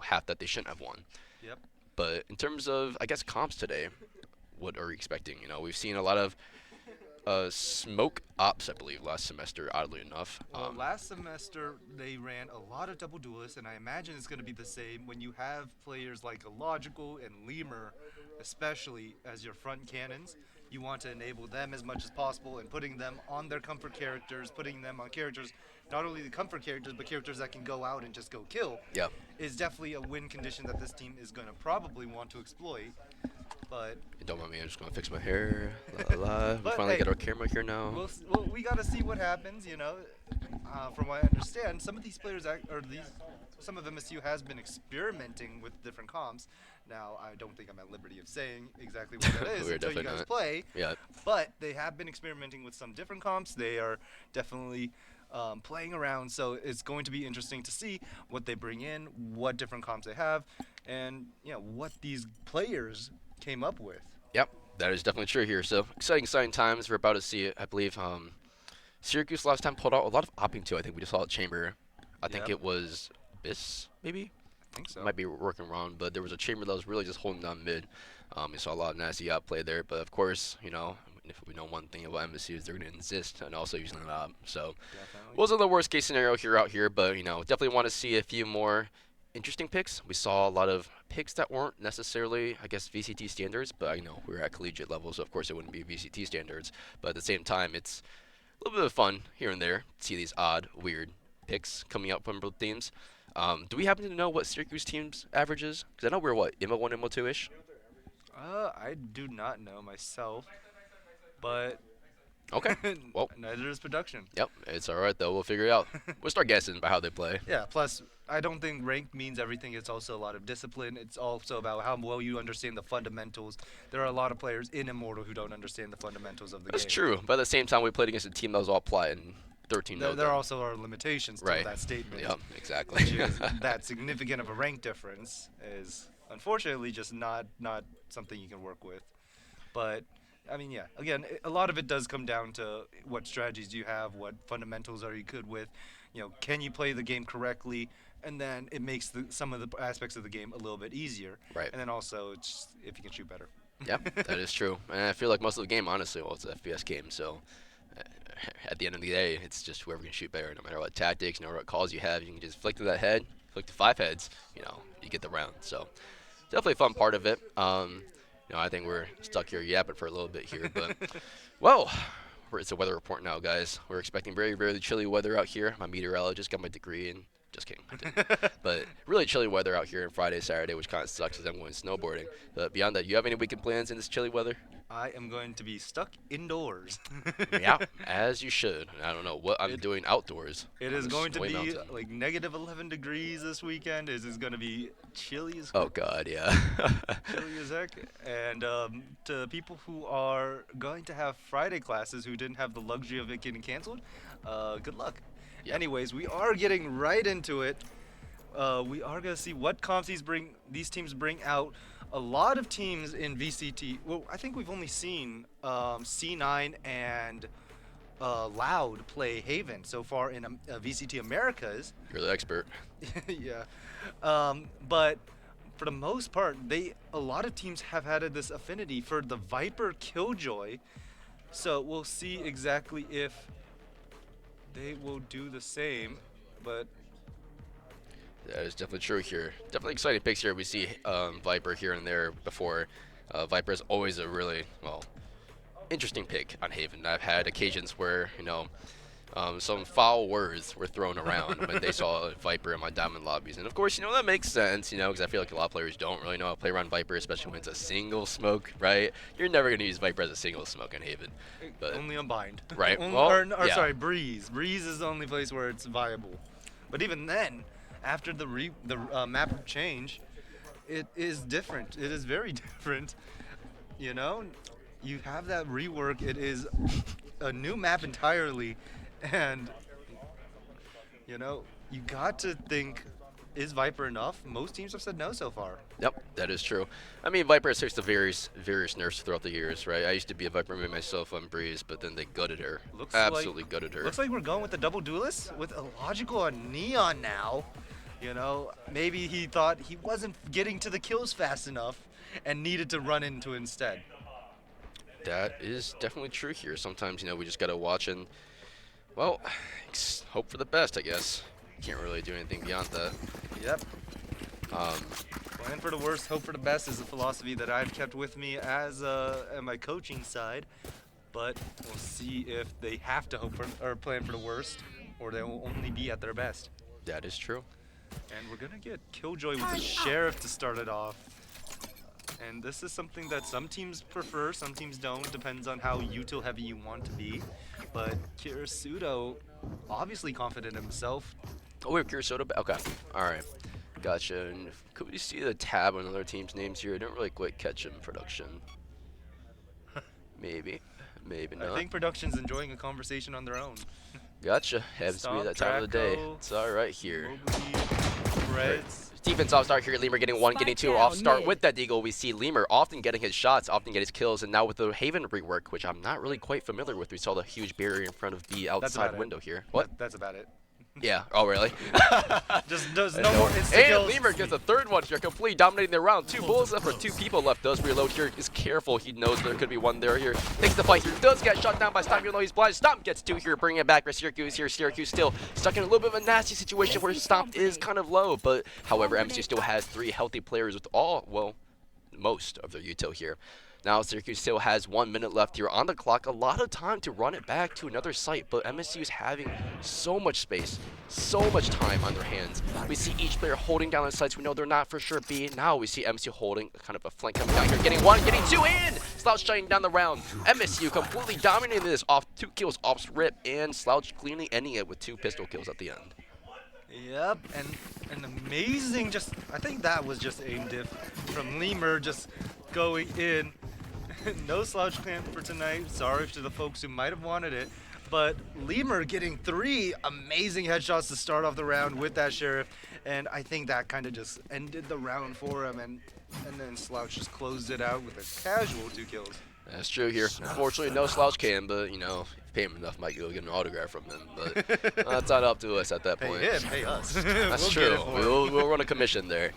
half that they shouldn't have won. Yep. But in terms of, I guess, comps today, what are we expecting? We've seen a lot of smoke ops, I believe, last semester, oddly enough. Well, last semester they ran a lot of double duelists, and I imagine it's going to be the same when you have players like Illogical and Lemur, especially as your front cannons. You want to enable them as much as possible and putting them on their comfort characters, putting them on characters, not only the comfort characters, but characters that can go out and just go kill, Yeah. is definitely a win condition that this team is going to probably want to exploit. But Don't mind me, I'm just going to fix my hair. La, la, la. We but finally hey, got our camera here now. we got to see what happens. From what I understand, some of these players some of MSU has been experimenting with different comps. Now, I don't think I'm at liberty of saying exactly what that is We're until you definitely guys not. play. Yeah. But they have been experimenting with some different comps. They are definitely playing around, so it's going to be interesting to see what they bring in, what different comps they have, and what these players came up with. Yep, that is definitely true here. So exciting times. We're about to see it. I believe Syracuse last time pulled out a lot of opping too. I think we just saw it chamber. I think Yep. it was Biss, maybe. I think so. Might be working wrong, but there was a chamber that was really just holding down mid. We saw a lot of nasty outplay there, but of course, if we know one thing about MSU is they're going to insist and also using the op. So Definitely. wasn't the worst case scenario here out here, but definitely want to see a few more interesting picks. We saw a lot of picks that weren't necessarily, I guess, VCT standards, but we were at collegiate level, so of course it wouldn't be VCT standards. But at the same time, it's a little bit of fun here and there to see these odd, weird picks coming out from both teams. Do we happen to know what Syracuse team's average is? Because I know we're what, MO1, MO2 ish. I do not know myself, but Okay. Well, neither is production. yep, it's all right though. We'll figure it out. We'll start guessing by how they play. Yeah, plus, I don't think rank means everything. It's also a lot of discipline. It's also about how well you understand the fundamentals. There are a lot of players in Immortal who don't understand the fundamentals of the That's game. true. But at the same time, we played against a team that was all plat and 13 There, no there also are limitations to Right. that statement. Yep, exactly. Which is that significant of a rank difference is unfortunately just not something you can work with. But I mean, yeah. Again, a lot of it does come down to what strategies do you have, what fundamentals are you good with. Can you play the game correctly? And then it makes some of the aspects of the game a little bit easier. Right. And then also, it's if you can shoot better. Yep, that is true. And I feel like most of the game, honestly, well, it's an FPS game, so uh, at the end of the day, it's just whoever can shoot better. No matter what tactics, no matter what calls you have, you can just flick to that head, flick to 5 heads, you get the round. So definitely a fun part of it. I think we're stuck here yapping for a little bit here, but well, it's a weather report now, guys. We're expecting very, very chilly weather out here. My meteorologist got my degree, and just kidding, I didn't. But really chilly weather out here on Friday, Saturday, which kind of sucks because I'm going snowboarding. But beyond that, you have any weekend plans in this chilly weather? I am going to be stuck indoors. Yeah, as you should. I don't know what I'm It- doing outdoors. It on is a going to snowy be mountain. like negative 11 degrees this weekend. It is going to be chilly as Oh God, yeah. chilly as heck. And to people who are going to have Friday classes who didn't have the luxury of it getting canceled, good luck. Yeah. Anyways, we are getting right into it. We are going to see what comps these teams bring out. A lot of teams in VCT. Well, I think we've only seen C9 and Loud play Haven so far in VCT Americas. You're the expert. Yeah. But for the most part, a lot of teams have had this affinity for the Viper Killjoy. So we'll see exactly if they will do the same. But That is definitely true here. Definitely exciting picks here. We see Viper here and there before. Viper is always a really, interesting pick on Haven. I've had occasions where, some foul words were thrown around when they saw Viper in my diamond lobbies. And of course, that makes sense, because I feel like a lot of players don't really know how to play around Viper, especially when it's a single smoke, right? You're never going to use Viper as a single smoke in Haven. But only on Bind. Right, Only, well, or yeah. sorry, Breeze. Breeze is the only place where it's viable. But even then, after the map change, it is different. It is very different. You have that rework. It is a new map entirely, and you got to think, is Viper enough? Most teams have said no so far. Yep, that is true. I mean, Viper has faced the various nerfs throughout the years, right? I used to be a Viper main myself on Breeze, but then they gutted her. Absolutely gutted her. Looks like we're going with the double duelist with Illogical on Neon now. You know, maybe he thought he wasn't getting to the kills fast enough and needed to run into instead. That is definitely true here. Sometimes, we just gotta watch and, well, hope for the best, I guess. Can't really do anything beyond that. Yep. Um, Plan for the worst, hope for the best is a philosophy that I've kept with me as at my coaching side. But we'll see if they have to hope for or plan for the worst, or they will only be at their best. that is true. And we're gonna get Killjoy with the Sheriff to start it off. And this is something that some teams prefer, some teams don't. Depends on how util heavy you want to be. But Kirisudo, obviously confident in himself. Oh, wait, Kirisoda. Okay. All right. Gotcha. And could we see the tab on other teams' names here? I don't really quite catch them in production. Maybe. Maybe not. I think production's enjoying a conversation on their own. Gotcha. Happens to be that time of the day. Draco, It's all right here. Reds. Defense off start here. Lemur getting one, getting two off start with that Deagle. We see Lemur often getting his shots, often getting his kills, and now with the Haven rework, which I'm not really quite familiar with. We saw the huge barrier in front of the outside window here. What? That's about it. Yeah. Oh, really? Just does no more insta And kills. Lemur gets a third one here, completely dominating the round. 2 bullets left for 2 people left. Does reload here. Is careful. He knows there could be one there here. Takes the fight here. Does get shot down by Stomp, even though he's blind. Stomp gets 2 here, bringing it back for Syracuse here. Syracuse still stuck in a little bit of a nasty situation where Stomp is kind of low. But, however, MC still has 3 healthy players with most of their util here. Now Syracuse still has 1 minute left here on the clock. A lot of time to run it back to another site, but MSU is having so much space, so much time on their hands. We see each player holding down the sites. We know they're not for sure B. Now we see MSU holding kind of a flank coming down here, getting 1, getting 2 in! Slouch shutting down the round. MSU completely dominating this off 2 kills off rip, and Slouch cleanly ending it with 2 pistol kills at the end. Yep, and an amazing I think that was just aim diff from Lemur just going in. No slouch clamp for tonight. Sorry to the folks who might have wanted it. But Lemur getting 3 amazing headshots to start off the round with that Sheriff. And I think that kind of just ended the round for him. And then Slouch just closed it out with a casual 2 kills. That's true here. Unfortunately, no Slouch can, but, if you pay him enough, might go get an autograph from him. But that's not up to us at that point. Pay him, pay us. That's true. We'll run a commission there.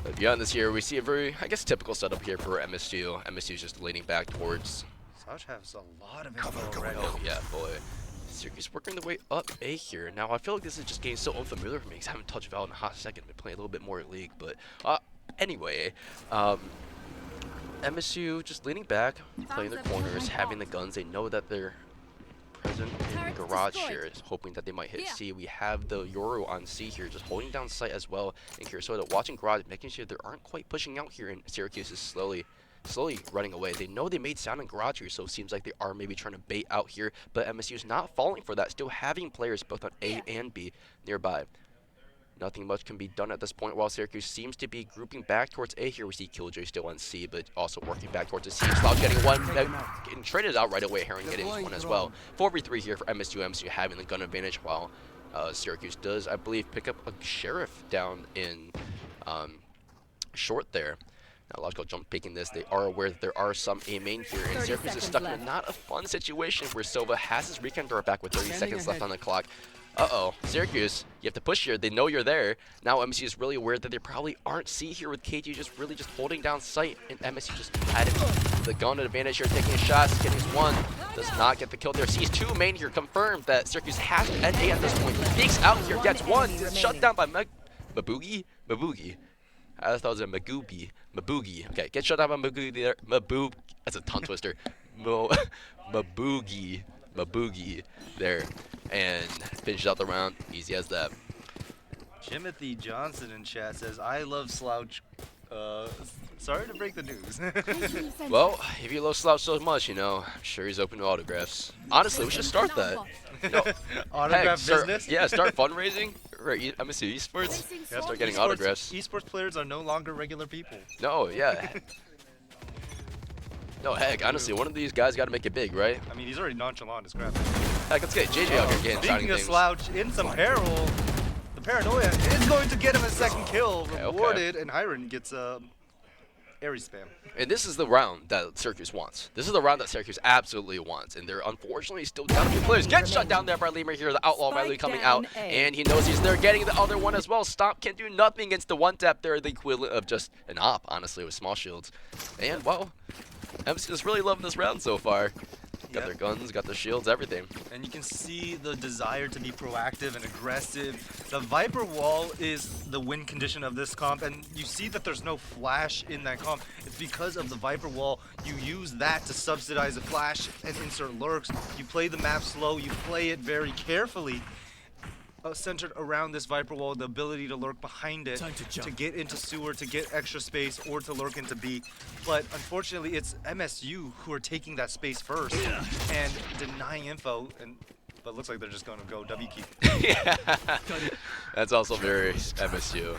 But beyond this here, we see a very, I guess, typical setup here for MSU. MSU is just leaning back towards. Slouch has a lot of info already. Oh, yeah, boy. Syracuse working their way up A here. Now, I feel like this is just getting so unfamiliar for me because I haven't touched Val in a hot second. Been playing a little bit more League. But anyway, MSU just leaning back, playing their corners, having the guns. They know that they're present in garage here, is hoping that they might hit C. We have the Yoru on C here, just holding down sight as well. And Kirisoda watching garage, making sure they aren't quite pushing out here, and Syracuse is slowly running away. They know they made sound in garage here, so it seems like they are maybe trying to bait out here, but MSU is not falling for that, still having players both on A and B nearby. Nothing much can be done at this point, while Syracuse seems to be grouping back towards A here. We see Killjoy still on C, but also working back towards the C. Slouch getting 1, getting traded out right away. Heron getting 1 as well. 4v3 here for MSU. MSU having the gun advantage, while Syracuse does, I believe, pick up a Sheriff down in short there. Now, Logical jump picking this. They are aware that there are some A main here, and Syracuse is stuck in a not a fun situation where Silva has his recon door back with 30 seconds left on the clock. Uh-oh, Syracuse, you have to push here. They know you're there. Now MSU is really aware that they probably aren't C here with KG just really just holding down sight, and MSU just had the gun advantage here, taking shots, getting his 1. Does not get the kill there. Sees 2 main here, confirmed that Syracuse has to end A at this point. Peeks out here, gets 1, shut down by Maboogie? I thought it was a Magoogie. Okay, get shut down by Magoogie there. That's a tongue twister. Maboogie there. And finishes out the round. Easy as that. Timothy Johnson in chat says, I love Slouch. Sorry to break the news. Well, if you love Slouch so much, I'm sure he's open to autographs. Honestly, we should start that. Autograph business? Yeah, start fundraising. Right, MSU Esports. Yeah, start getting autographs. Esports players are no longer regular people. No, yeah. No, heck, honestly, one of these guys got to make it big, right? I mean, he's already nonchalant as crap. Heck, let's get JJ out here getting Speaking of Slouch, in some peril, the paranoia is going to get him a second kill rewarded, and Hiron gets Airy spam. And this is the round that Syracuse wants. This is the round that Syracuse absolutely wants. And they're unfortunately still down a few players. Get shut down there by Lemur here. The Outlaw Riley coming out. And he knows he's there getting the other one as well. Stomp can do nothing against the one tap there. The equivalent of just an op, honestly, with small shields. And, well, MC is really loving this round so far. Got their guns, got their shields, everything. And you can see the desire to be proactive and aggressive. The Viper wall is the win condition of this comp, and you see that there's no flash in that comp. It's because of the Viper wall. You use that to subsidize the flash and insert lurks. You play the map slow, you play it very carefully. Centered around this Viper wall, the ability to lurk behind it, to get into sewer, to get extra space, or to lurk into B. But unfortunately, it's MSU who are taking that space first and denying info. But it looks like they're just going to go W key. Yeah, that's also very MSU.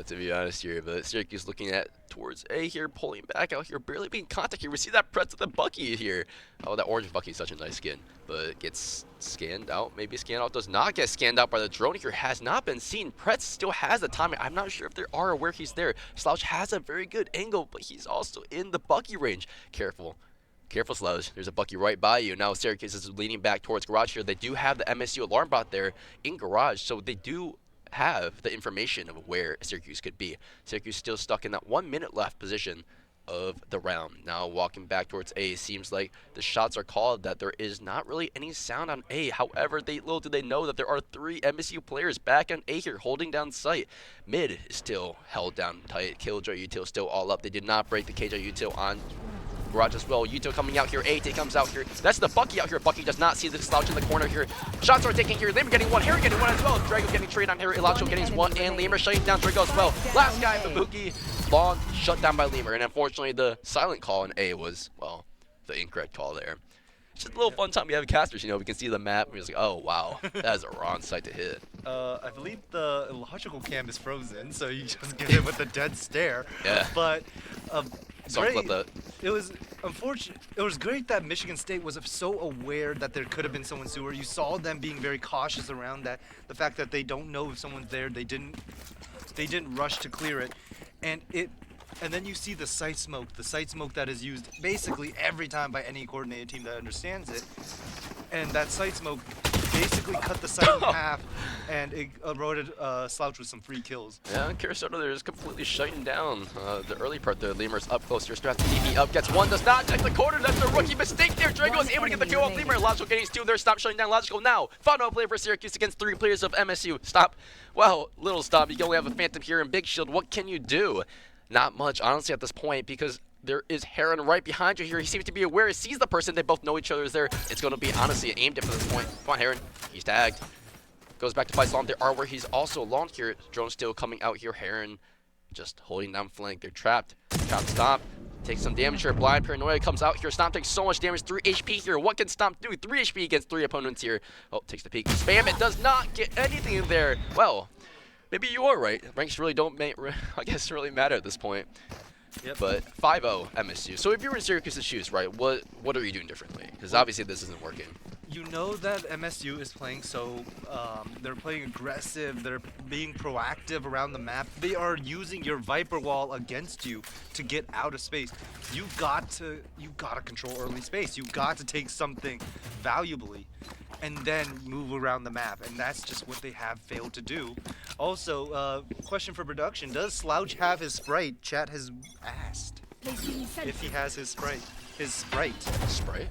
To be honest here, but Syracuse looking at towards A here, pulling back out here, barely being contact here. We see that press to the Bucky here. Oh, that orange Bucky is such a nice skin, but it gets scanned out. Maybe scanned out, does not get scanned out by the drone here. Has not been seen. Pretz still has the timing. I'm not sure if there are or where he's there. Slouch has a very good angle, but he's also in the Bucky range. Careful. Careful, Slouch. There's a Bucky right by you. Now Syracuse is leaning back towards garage here. They do have the MSU alarm bot there in garage, so they do have the information of where Syracuse could be. Syracuse still stuck in that 1 minute left position of the round. Now walking back towards A, seems like the shots are called, that there is not really any sound on A. However, little do they know that there are 3 MSU players back on A here holding down sight. Mid is still held down tight. Killjoy Util still all up. They did not break the KJ Util on garage as well. Yuto coming out here. A-T comes out here. That's the Bucky out here. Bucky does not see the Slouch in the corner here. Shots are taken here. Lemur getting one. Harry getting one as well. Drago getting traded on Harry. Elacho getting one. And Lemur shutting down Drago as well. Last guy, Mabuki. Long shut down by Lemur. And unfortunately, the silent call in A was, well, the incorrect call there. It's just a little fun time we have casters, you know. We can see the map. And we're just like, oh, wow. That is a wrong site to hit. I believe the illogical cam is frozen, so you just get it with a dead stare. Yeah. But great. That. It was unfortunate. It was great that Michigan State was so aware that there could have been someone sewer. You saw them being very cautious around that. The fact that they don't know if someone's there, they didn't rush to clear it, and then you see the site smoke that is used basically every time by any coordinated team that understands it, and that site smoke basically cut the site in half, and it eroded Slouch with some free kills. Yeah, Kirisoto there is completely shutting down the early part there. Lemur's up close here, straps TP up, gets one, does not check the corner, that's a rookie mistake there. Drago is able to get the kill off Lemur. Logical getting 2 there, stop shutting down Logical now. Final play for Syracuse against 3 players of MSU. Stop. Well, little stop, you only have a Phantom here and Big Shield. What can you do? Not much, honestly, at this point, because there is Heron right behind you here. He seems to be aware. He sees the person. They both know each other is there. It's going to be, honestly, an aim dip at this point. Come on, Heron. He's tagged. Goes back to fight Slom. There are where he's also alone here. Drone still coming out here. Heron just holding down flank. They're trapped. Trapped Stomp. Takes some damage here. Blind Paranoia comes out here. Stomp takes so much damage. 3 HP here. What can Stomp do? 3 HP against 3 opponents here. Oh, takes the peek. Spam it. Does not get anything in there. Well, maybe you are right. Ranks really don't, I guess, really matter at this point. Yep. But 5-0 MSU. So if you were in Syracuse's shoes, right, what are you doing differently? Because obviously this isn't working. You know that MSU is playing they're playing aggressive, they're being proactive around the map. They are using your Viper wall against you to get out of space. You gotta control early space. You got to take something valuably and then move around the map, and that's just what they have failed to do. Also, question for production, does Slouch have his Sprite? Chat has asked if he has his Sprite. Sprite?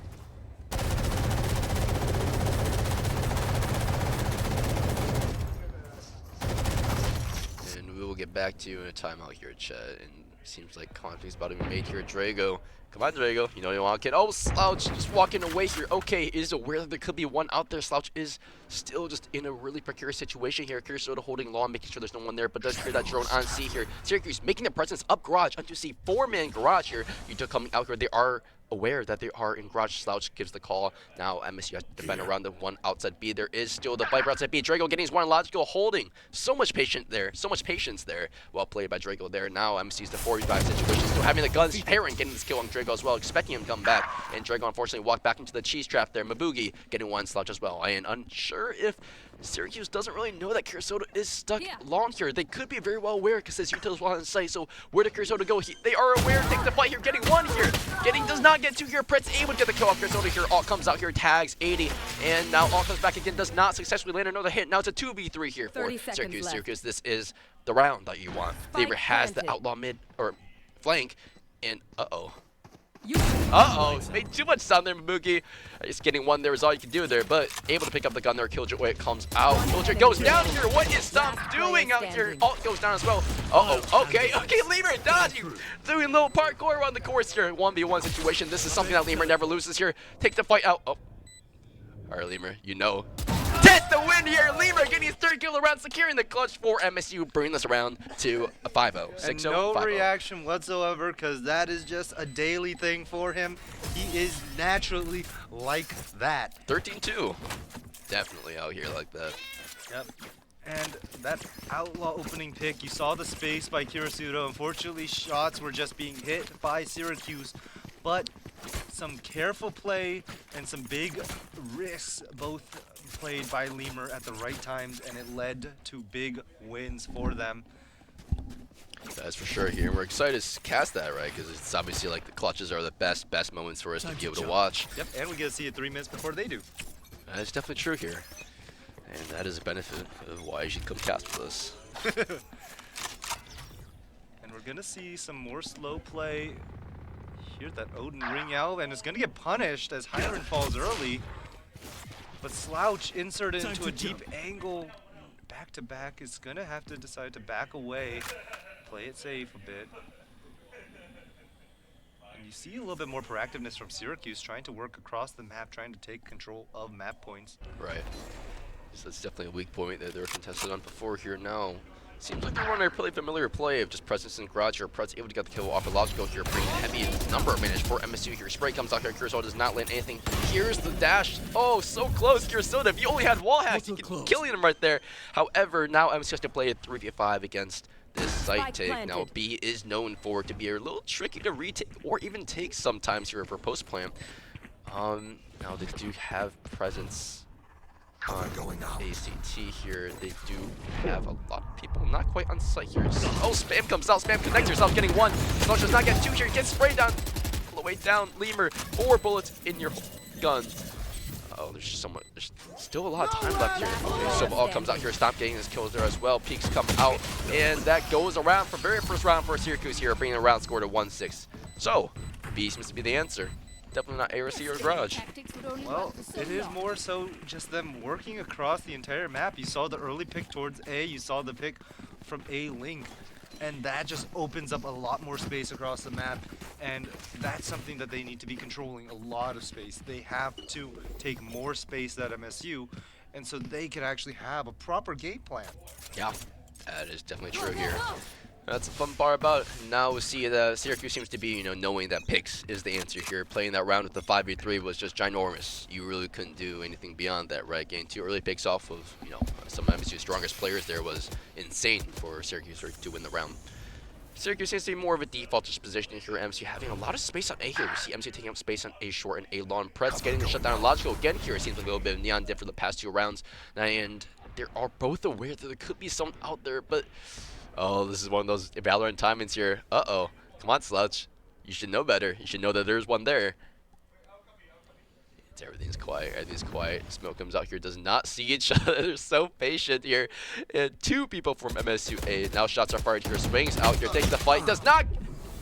And we will get back to you in a timeout here, chat. And it seems like contact is about to be made here. Drago. Come on, Drago. You know you want to get. Oh, Slouch just walking away here. Okay, is aware that there could be one out there. Slouch is still just in a really precarious situation here. Kirisoto holding long, making sure there's no one there, but does clear that drone on C here. Syracuse making their presence up garage onto C. 4-man garage here. Yuto coming out here. They are aware that they are in garage. Slouch gives the call. Now MSU has to defend around the one outside B. There is still the Viper outside B. Drago getting his one. Logical holding. So much patience there. Well played by Drago there. Now MSU's the 45 situation. Still having the guns. Heron getting this kill on Drago as well. Expecting him to come back. And Drago unfortunately walked back into the cheese trap there. Mabugi getting one. Slouch as well. I am unsure if Syracuse doesn't really know that Curaçao is stuck long here. They could be very well aware because this Utah's well in sight. So where did Curaçao go? They are aware. Takes the fight here. Getting one here. Does not get two here. Pretz able to get the kill off Curaçao here. Alt comes out here. Tags 80. And now Alt comes back again. Does not successfully land another hit. Now it's a 2v3 here for Syracuse. Syracuse, this is the round that you want. Labor has the outlaw mid or flank. And made too much sound there, Mabuki. Just getting one there is all you can do there, but able to pick up the gun there. Killjoy comes out. Killjoy goes down here. What is Stomp doing out here? Alt goes down as well. Okay, Lemur dodging. Doing a little parkour around the course here. 1v1 situation. This is something that Lemur never loses here. Takes the fight out. All right, Lemur, you know. Gets the win here. Lemur getting his third kill around, securing the clutch for MSU, bringing this around to a 5-0. 6-0, and no 5-0. reaction whatsoever, because that is just a daily thing for him. He is naturally like that. 13-2. Definitely out here like that. Yep. And that outlaw opening pick, you saw the space by Kirisudo. Unfortunately, shots were just being hit by Syracuse, but some careful play and some big risks both played by Lemur at the right times, and it led to big wins for them. That's for sure here. We're excited to cast that, right? Because it's obviously like the clutches are the best moments for us to be able to watch. Yep, and we get to see it 3 minutes before they do. That is definitely true here. And that is a benefit of why you should come cast with us. And we're going to see some more slow play. Hear that Odin ring out, and it's going to get punished as Hiron falls early. But Slouch inserted into a deep angle back-to-back is going to have to decide to back away, play it safe a bit. And you see a little bit more proactiveness from Syracuse, trying to work across the map, trying to take control of map points. Right. So that's definitely a weak point that they were contested on before here now. Seems like they're running a pretty familiar play of just presence in garage here. Pretz able to get the kill off a logical here, bringing heavy number advantage for MSU here. Spray comes out here. Curaçao does not land anything. Here's the dash. Oh, so close. Curaçao, if you only had wall hacks, you could kill him right there. However, now MSU has to play a 3v5 against this site take. Now, B is known for it to be a little tricky to retake or even take sometimes here for post plan. Now they do have presence on ACT here. They do have a lot of people not quite on site here. Oh, spam comes out. Spam connects yourself, getting one. Slush does not get two here. Gets sprayed down. All the way down. Lemur, 4 bullets in your gun. Oh, there's still a lot of time left here. Okay, so all comes out here. Stop getting his kills there as well. Peaks come out, and that goes around for very first round for Syracuse here, bringing the round score to 1-6. So, B seems to be the answer. Definitely not ARC or Garage. Well, it is more so just them working across the entire map. You saw the early pick towards A, you saw the pick from A link, and that just opens up a lot more space across the map, and that's something that they need to be controlling, a lot of space. They have to take more space at MSU, and so they can actually have a proper game plan. Yeah, that is definitely true here. That's the fun part about it. Now we see that Syracuse seems to be, knowing that picks is the answer here. Playing that round with the 5v3 was just ginormous. You really couldn't do anything beyond that, right? Getting 2 early picks off of, some of MSU's strongest players there was insane for Syracuse to win the round. Syracuse seems to be more of a default positioning here. MSU having a lot of space on A here. We see MSU taking up space on A short and A long. Pretz getting the shutdown. Logical again here. It seems like a little bit of neon dip for the past 2 rounds. And they are both aware that there could be someone out there, but oh, this is one of those Valorant timings here. Uh-oh. Come on, Slouch. You should know better. You should know that there's one there. Everything's quiet. Everything's quiet. Smoke comes out here. Does not see each other. They're so patient here. And 2 people from MSU-A. Now shots are fired here. Swings out here. Takes the fight. Does not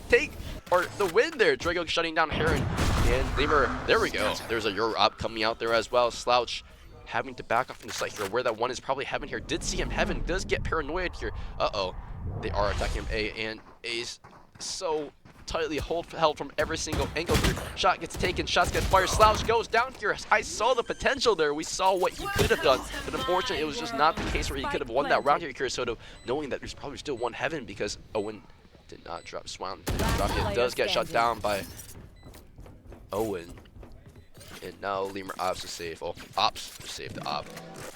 take or the win there. Drago shutting down Heron. And Lemur. There we go. There's a Euro op coming out there as well. Slouch having to back off in the site here, where that one is probably Heaven here. Did see him. Heaven does get paranoid here. Uh-oh. They are attacking him A, and A's so tightly held from every single angle here. Shot gets taken. Shots get fired. Slouch goes down here. I saw the potential there. We saw what he could have done, but unfortunately, it was just not the case where he could have won that round here. Curaçao, knowing that there's probably still one Heaven because Owen did not drop Swan. It does get shut down by Owen. And now Lemur Ops is safe. Oh, Ops to save the Op.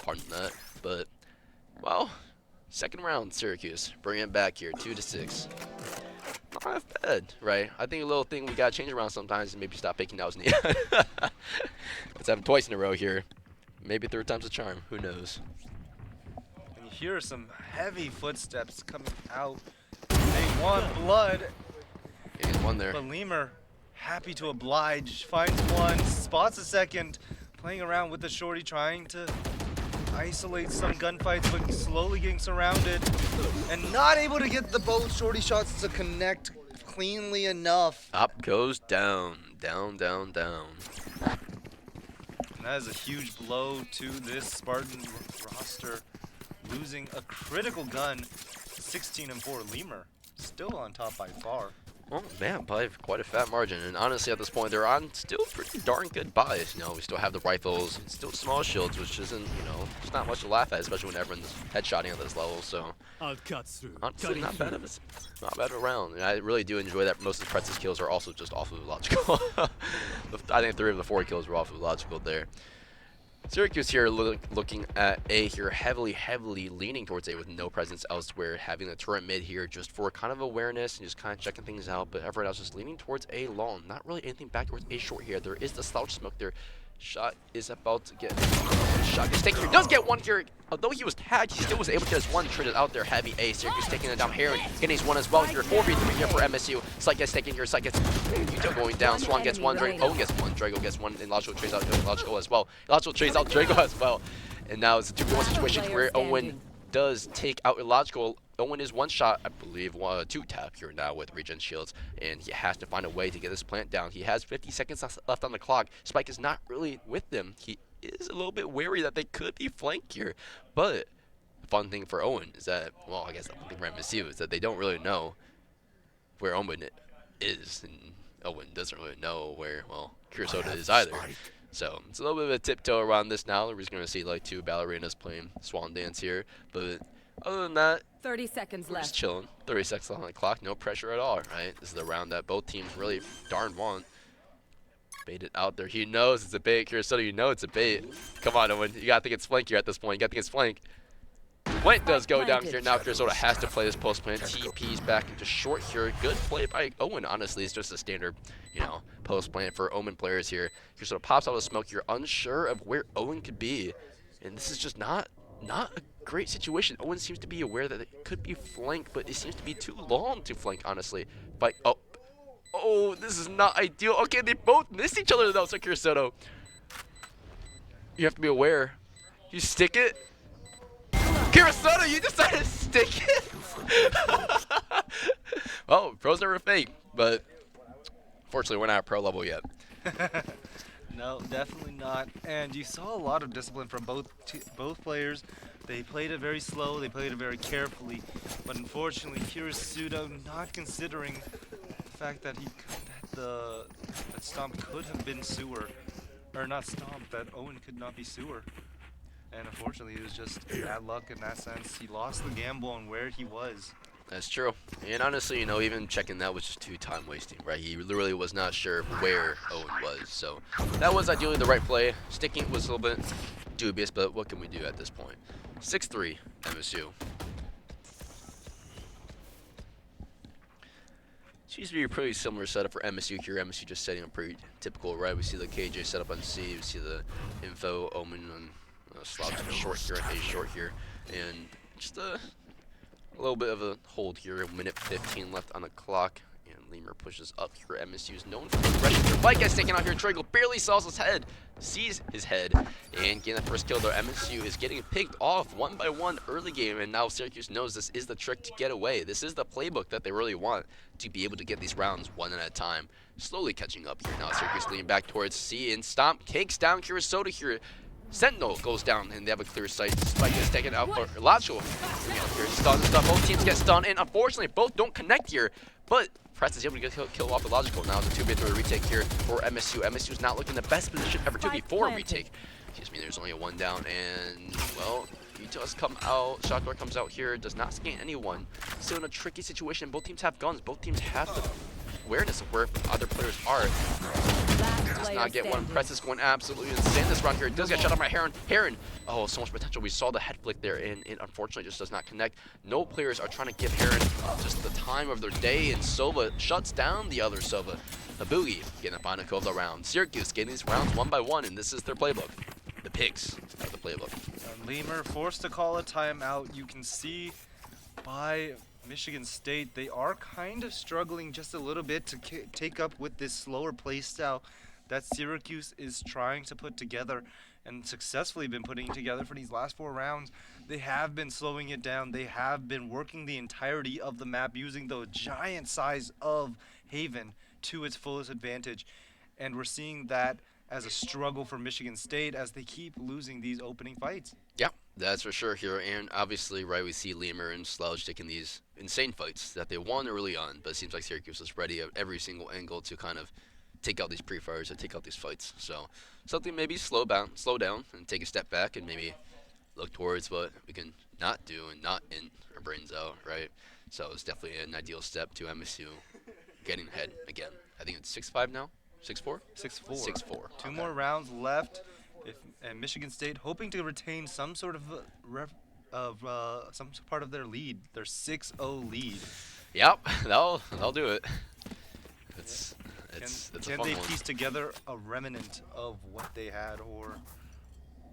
Pardon that. But, well, second round, Syracuse. Bring it back here, 2-6. Not half bad, right? I think a little thing we gotta change around sometimes is maybe stop picking out his knee. Let's have him twice in a row here. Maybe third time's a charm. Who knows? And you hear some heavy footsteps coming out. They want blood, Yeah, he's one there. but Lemur, happy to oblige, finds one, spots a second, playing around with the shorty, trying to isolate some gunfights, but slowly getting surrounded, and not able to get the both shorty shots to connect cleanly enough. Up goes down. Down, down, down. And that is a huge blow to this Spartan roster, losing a critical gun. 16-4. Lemur still on top by far. Oh man, by quite a fat margin. And honestly, at this point, they're on still pretty darn good buys. You know, we still have the rifles, still small shields, which isn't, you know, it's not much to laugh at, especially when everyone's headshotting at this level. So I'll cut through. honestly, not bad of a, not bad of a round. And I really do enjoy that most of the Pretz's kills are also just off of logical. I think 3 of the 4 kills were off of logical there. Syracuse here looking at A here, heavily leaning towards A with no presence elsewhere, having the turret mid here just for kind of awareness and just kind of checking things out, but everyone else just leaning towards A long. Not really anything back towards A short here. There is the slouch smoke there. Shot is about to get shot. Gets taken here. Does get one here. Although he was tagged, he still was able to get his one traded out there. Heavy A. Syracuse taking it down. Heron getting his one as well here. 4v3 here for MSU. Sight gets taken here. Sight gets Yuto going down. Swan gets one. Owen gets one. Drago gets one. And Logical trades out Logical as well. Logical trades out Drago as well. And now it's a 2v1 situation where Owen does take out Illogical. Owen is one shot, I believe, 2 tap here now with regen shields, and he has to find a way to get this plant down. He has 50 seconds left on the clock. Spike is not really with them. He is a little bit wary that they could be flanked here, but the fun thing for Owen is that, well, I guess the fun thing for MSU is that they don't really know where Owen is, and Owen doesn't really know where, well, Kurosoda is either. So it's a little bit of a tiptoe around this now. We're just going to see like 2 ballerinas playing Swan Dance here, but other than that, 30 seconds we're just left. chilling. 30 seconds on the clock, no pressure at all, right? This is the round that both teams really darn want. Bait it out there. He knows it's a bait. Kurosoda, you know it's a bait. Come on, Owen. You gotta think it's flank here at this point. You gotta think it's flank. Flank does go down here. Now Kurosoda has to play this post plant. TP's back into short here. Good play by Owen, honestly. It's just a standard, you know, post plant for Omen players here. Kurosoda pops out of the smoke. You're unsure of where Owen could be. And this is just not a great situation. Owen seems to be aware that it could be flanked, but it seems to be too long to flank, honestly. But oh, this is not ideal. Okay, they both missed each other though, so Kurosoda. You have to be aware. You stick it. Kurosoda, you decided to stick it. Well, pros never fake, but fortunately we're not at pro level yet. No, definitely not. And you saw a lot of discipline from both players. They played it very slow. They played it very carefully. But unfortunately, Kurosoda not considering the fact that that Stomp could have been Sewer, or not Stomp. That Owen could not be Sewer. And unfortunately, it was just bad luck in that sense. He lost the gamble on where he was. That's true. And honestly, you know, even checking that was just too time wasting, right? He literally was not sure where Owen was. So that was ideally the right play. Sticking was a little bit dubious, but what can we do at this point? 6-3 MSU. Seems to be a pretty similar setup for MSU here. MSU just setting up pretty typical, right? We see the KJ setup on C. We see the info Omen on slouch short here and A short here. And just a little bit of a hold here. Minute 15 left on the clock. And Lemur pushes up here. MSU is known for aggression. Fight gets taken out here. Drago barely saws his head. Sees his head. And getting that first kill though. MSU is getting picked off 1 by 1 early game. And now Syracuse knows this is the trick to get away. This is the playbook that they really want to be able to get these rounds one at a time. Slowly catching up here. Now Syracuse leaning back towards C. And Stomp takes down Kurosoda here. Sentinel goes down and they have a clear sight. Spike is taken out for Logical. Stun stuff. Both teams get stunned, and unfortunately both don't connect here. But Press is able to get kill off the Logical. Now it's a 2v3 retake here for MSU. MSU is not looking the best position ever to before a retake. Excuse me, there's only a 1 down, and well, he does come out. Shotdoor comes out here, does not scan anyone. Still in a tricky situation. Both teams have guns. Both teams have the awareness of where other players are. Does not get one. Press is going absolutely insane this round here. It does get shot out by Heron. Heron, oh, so much potential. We saw the head flick there, and it unfortunately just does not connect. No players are trying to give Heron just the time of their day, and Sova shuts down the other Sova. The Boogie getting a final kill of the round. Syracuse getting these rounds 1 by 1, and this is their playbook. The picks out of the playbook. Lemur forced to call a timeout. You can see by Michigan State, they are kind of struggling just a little bit to take up with this slower play style that Syracuse is trying to put together and successfully been putting together for these last 4 rounds. They have been slowing it down. They have been working the entirety of the map using the giant size of Haven to its fullest advantage. And we're seeing that as a struggle for Michigan State as they keep losing these opening fights. Yeah, that's for sure here. And obviously, right, we see Lemur and Slouch taking these insane fights that they won early on, but it seems like Syracuse is ready at every single angle to kind of take out these pre-fires and take out these fights. So something maybe slow down and take a step back and maybe look towards what we can not do and not in our brains out, right? So it's definitely an ideal step to MSU getting ahead again. I think it's 6-5 now, 6-4? 6-4. 6-4. Two more rounds left, and Michigan State hoping to retain some sort of some part of their lead, their 6-0 lead. Yep, that'll do it. It's a Can fun they one. piece together a remnant of what they had, or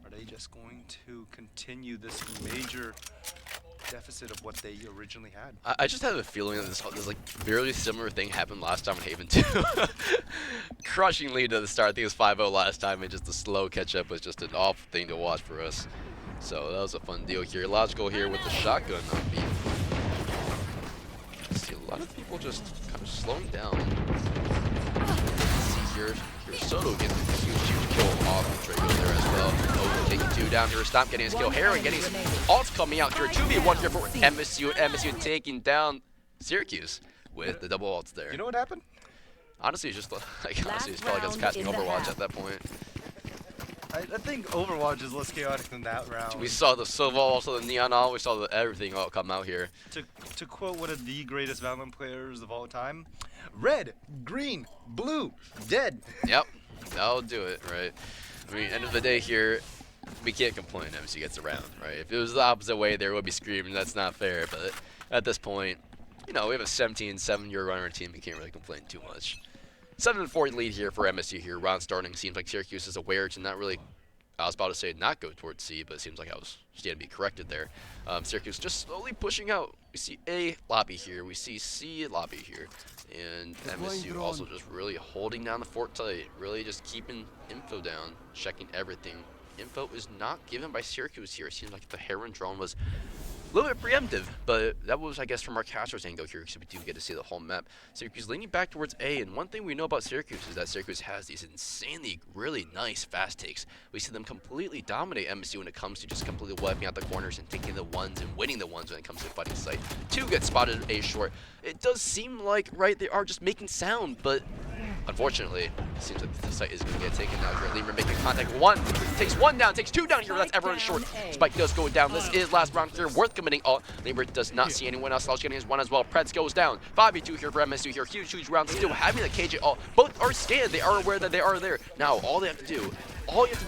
are they just going to continue this major deficit of what they originally had? I just have a feeling that this like very similar thing happened last time in Haven too. Crushing lead at the start. I think it was 5-0 last time, and just the slow catch up was just an awful thing to watch for us. So that was a fun deal here. Logical here with the shotgun on beat. See a lot of people just kind of slowing down. See here Soto getting a huge kill off of Drago there as well. Oh, taking 2 down here. Stomp getting his kill. Heron getting his ults coming out here. 2v1 here for MSU. MSU taking down Syracuse with the double ults there. You know what happened? Honestly, it's just like honestly, it's felt like I was casting Overwatch at that point. I think Overwatch is less chaotic than that round. We saw the Silva, also the Neon all. We saw the everything all come out here. To quote one of the greatest Valorant players of all time, red, green, blue, dead. Yep, that'll do it, right? I mean, end of the day here, we can't complain. MSU gets around, right? If it was the opposite way, there would be screaming. That's not fair. But at this point, you know, we have a 17-7-year runner team. We can't really complain too much. 7-4 lead here for MSU here. Round starting. Seems like Syracuse is aware to not really, I was about to say not go towards C, but it seems like I was standing to be corrected there. Syracuse just slowly pushing out. We see A lobby here. We see C lobby here. And MSU also just really holding down the fort tight. Really just keeping info down, checking everything. Info is not given by Syracuse here. It seems like the Heron drone was a little bit preemptive, but that was, I guess, from our caster's angle here, because we do get to see the whole map. Syracuse leaning back towards A, and one thing we know about Syracuse is that Syracuse has these insanely, really nice fast takes. We see them completely dominate MSU when it comes to just completely wiping out the corners and taking the ones and winning the ones when it comes to fighting site. 2 get spotted A short. It does seem like, right, they are just making sound, but unfortunately, it seems like the site is going to get taken now here. Lemur making contact. 1 takes 1 down, takes 2 down here. That's everyone short. Spike does go down. This is last round here. Worth committing. Oh, Lemur does not see anyone else. Slouch getting his 1 as well. Preds goes down. 5v2 here for MSU here. Huge round. Still having the cage at all. Both are scanned. They are aware that they are there. Now, all you have to do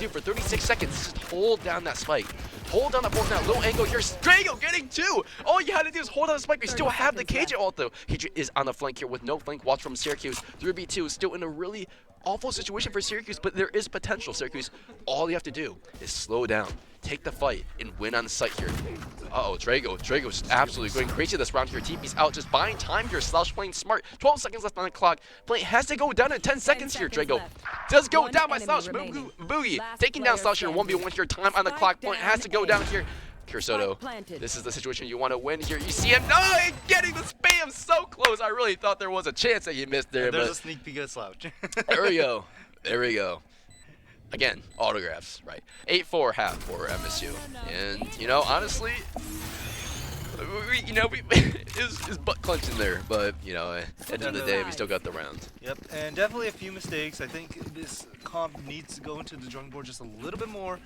for 36 seconds is just hold down that spike. Hold down the fort now. Low angle here. Drago getting 2. All you had to do is hold on the spike. We still have the cage ult though. Cage is on the flank here with no flank watch from Syracuse. 3v2 still in a really awful situation for Syracuse, but there is potential. Syracuse, all you have to do is slow down, take the fight, and win on the site here. Uh-oh, Drago's absolutely going crazy this round here. TP's out, just buying time here. Slouch playing smart. 12 seconds left on the clock. Play has to go down in 10 seconds here. Drago does go down by Slouch. Boogie taking down Slouch here. 1v1 here. Time on the clock. Point has to go down here. Soto, this is the situation you want to win here. You see him, no, getting the spam so close. I really thought there was a chance that he missed there. There's but a sneak peek of Slouch. There we go. There we go. Again, autographs, right? 8-4 half for MSU. And, you know, honestly, it was butt clenching there. But, you know, at the end of the day, we still got the round. Yep, and definitely a few mistakes. I think this comp needs to go into the drawing board just a little bit more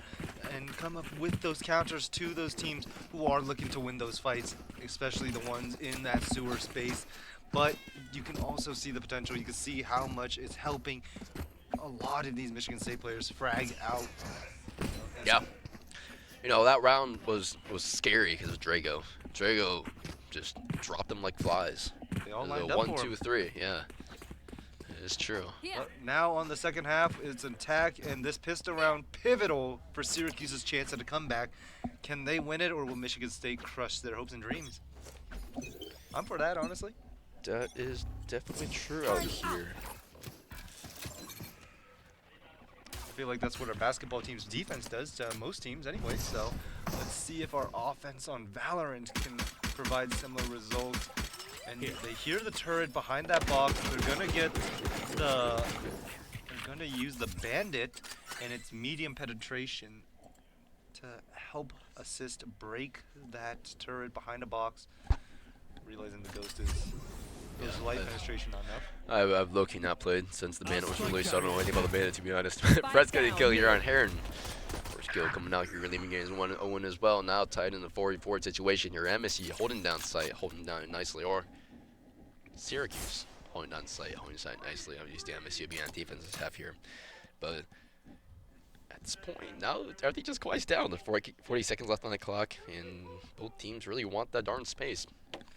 and come up with those counters to those teams who are looking to win those fights, especially the ones in that sewer space. But you can also see the potential. You can see how much it's helping a lot of these Michigan State players frag out. Yeah. You know, that round was scary because of Drago. Drago just dropped them like flies. They all It was lined a up 1, for 2, him. 3, yeah. is true. But now on the second half, it's an attack, and this pistol round pivotal for Syracuse's chance at a comeback. Can they win it, or will Michigan State crush their hopes and dreams? I'm for that, honestly. That is definitely true out here. I feel like that's what our basketball team's defense does to most teams anyway, so let's see if our offense on Valorant can provide similar results. And they hear the turret behind that box. They're gonna use the bandit and its medium penetration to help assist break that turret behind a box. Realizing the ghost is light penetration not enough. I've low-key not played since the bandit was released, so I don't know anything about the bandit, to be honest. Brett's getting a kill here on Heron. First kill coming out here, leaving games 1-0 as well. Now tied in the 4v4 situation here. MSU holding down site, holding down nicely, or Syracuse holding down site, nicely. I'm used to MSU being on defensive half here, but at this point now everything just quiets down. There's 40 seconds left on the clock, and both teams really want that darn space.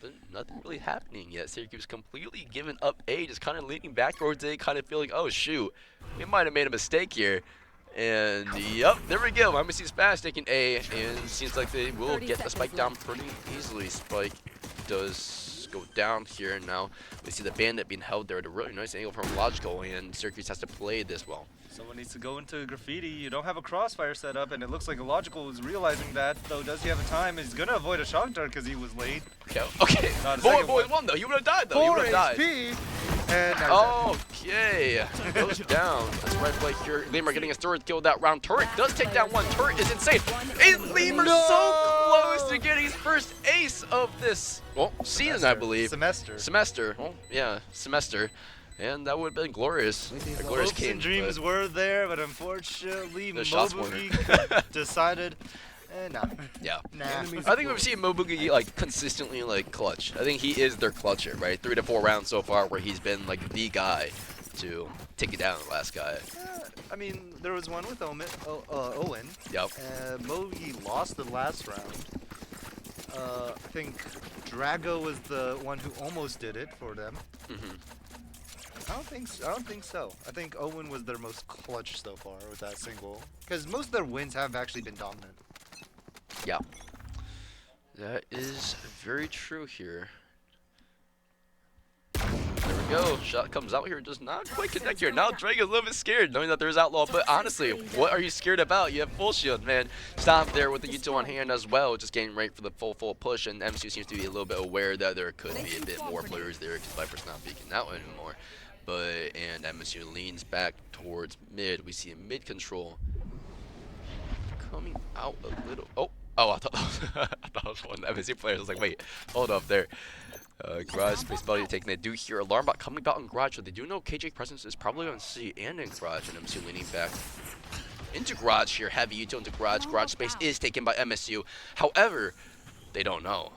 But nothing really happening yet. Syracuse completely giving up A, just kind of leaning back towards A, kind of feeling, oh shoot, we might have made a mistake here. And yep, there we go. MSU's fast taking A, and seems like they will get the spike down pretty easily. Spike does go down here, and now we see the bandit being held there at a really nice angle from Logical, and Syracuse has to play this well. Someone needs to go into graffiti. You don't have a crossfire set up, and it looks like Illogical is realizing that, though. Does he have a time? He's going to avoid a shock dart because he was late. Okay. Boy won, though. You would have died, though. You would have died. HP. And okay. Goes down. That's right play here. Lemur getting his third kill that round. Turret does take down one. Turret is insane. And Lemur so close to getting his first ace of this season, I believe. Semester. Oh, yeah. Semester. And that would have been glorious. A glorious hopes and dreams were there, but unfortunately, Mobugi decided, nah. Yeah. Nah. I think we've seen Mobugi like consistently like clutch. I think he is their clutcher, right? 3 to 4 rounds so far where he's been like the guy to take it down, the last guy. I mean, there was one with Owen. Yep. Mobugi lost the last round. I think Drago was the one who almost did it for them. I don't think so. I think Owen was their most clutch so far with that single, because most of their wins have actually been dominant. Yeah, that is very true here. There we go. Shot comes out here, does not quite connect here. Now Drake is a little bit scared, knowing that there's Outlaw. But honestly, what are you scared about? You have full shield, man. Stop there with the U2 on hand as well, just getting ready for the full push. And MSU seems to be a little bit aware that there could be a bit more players there because Viper's not peeking out anymore. And MSU leans back towards mid. We see a mid control coming out a little. I thought that was one of the MSU players. I was like, wait, hold up there. Garage space value taking. They do hear alarm bot coming about in garage, so they do know KJ presence is probably on C and in garage, and MSU leaning back into garage here. Heavy Uto into garage. Garage space is taken by MSU. However, they don't know.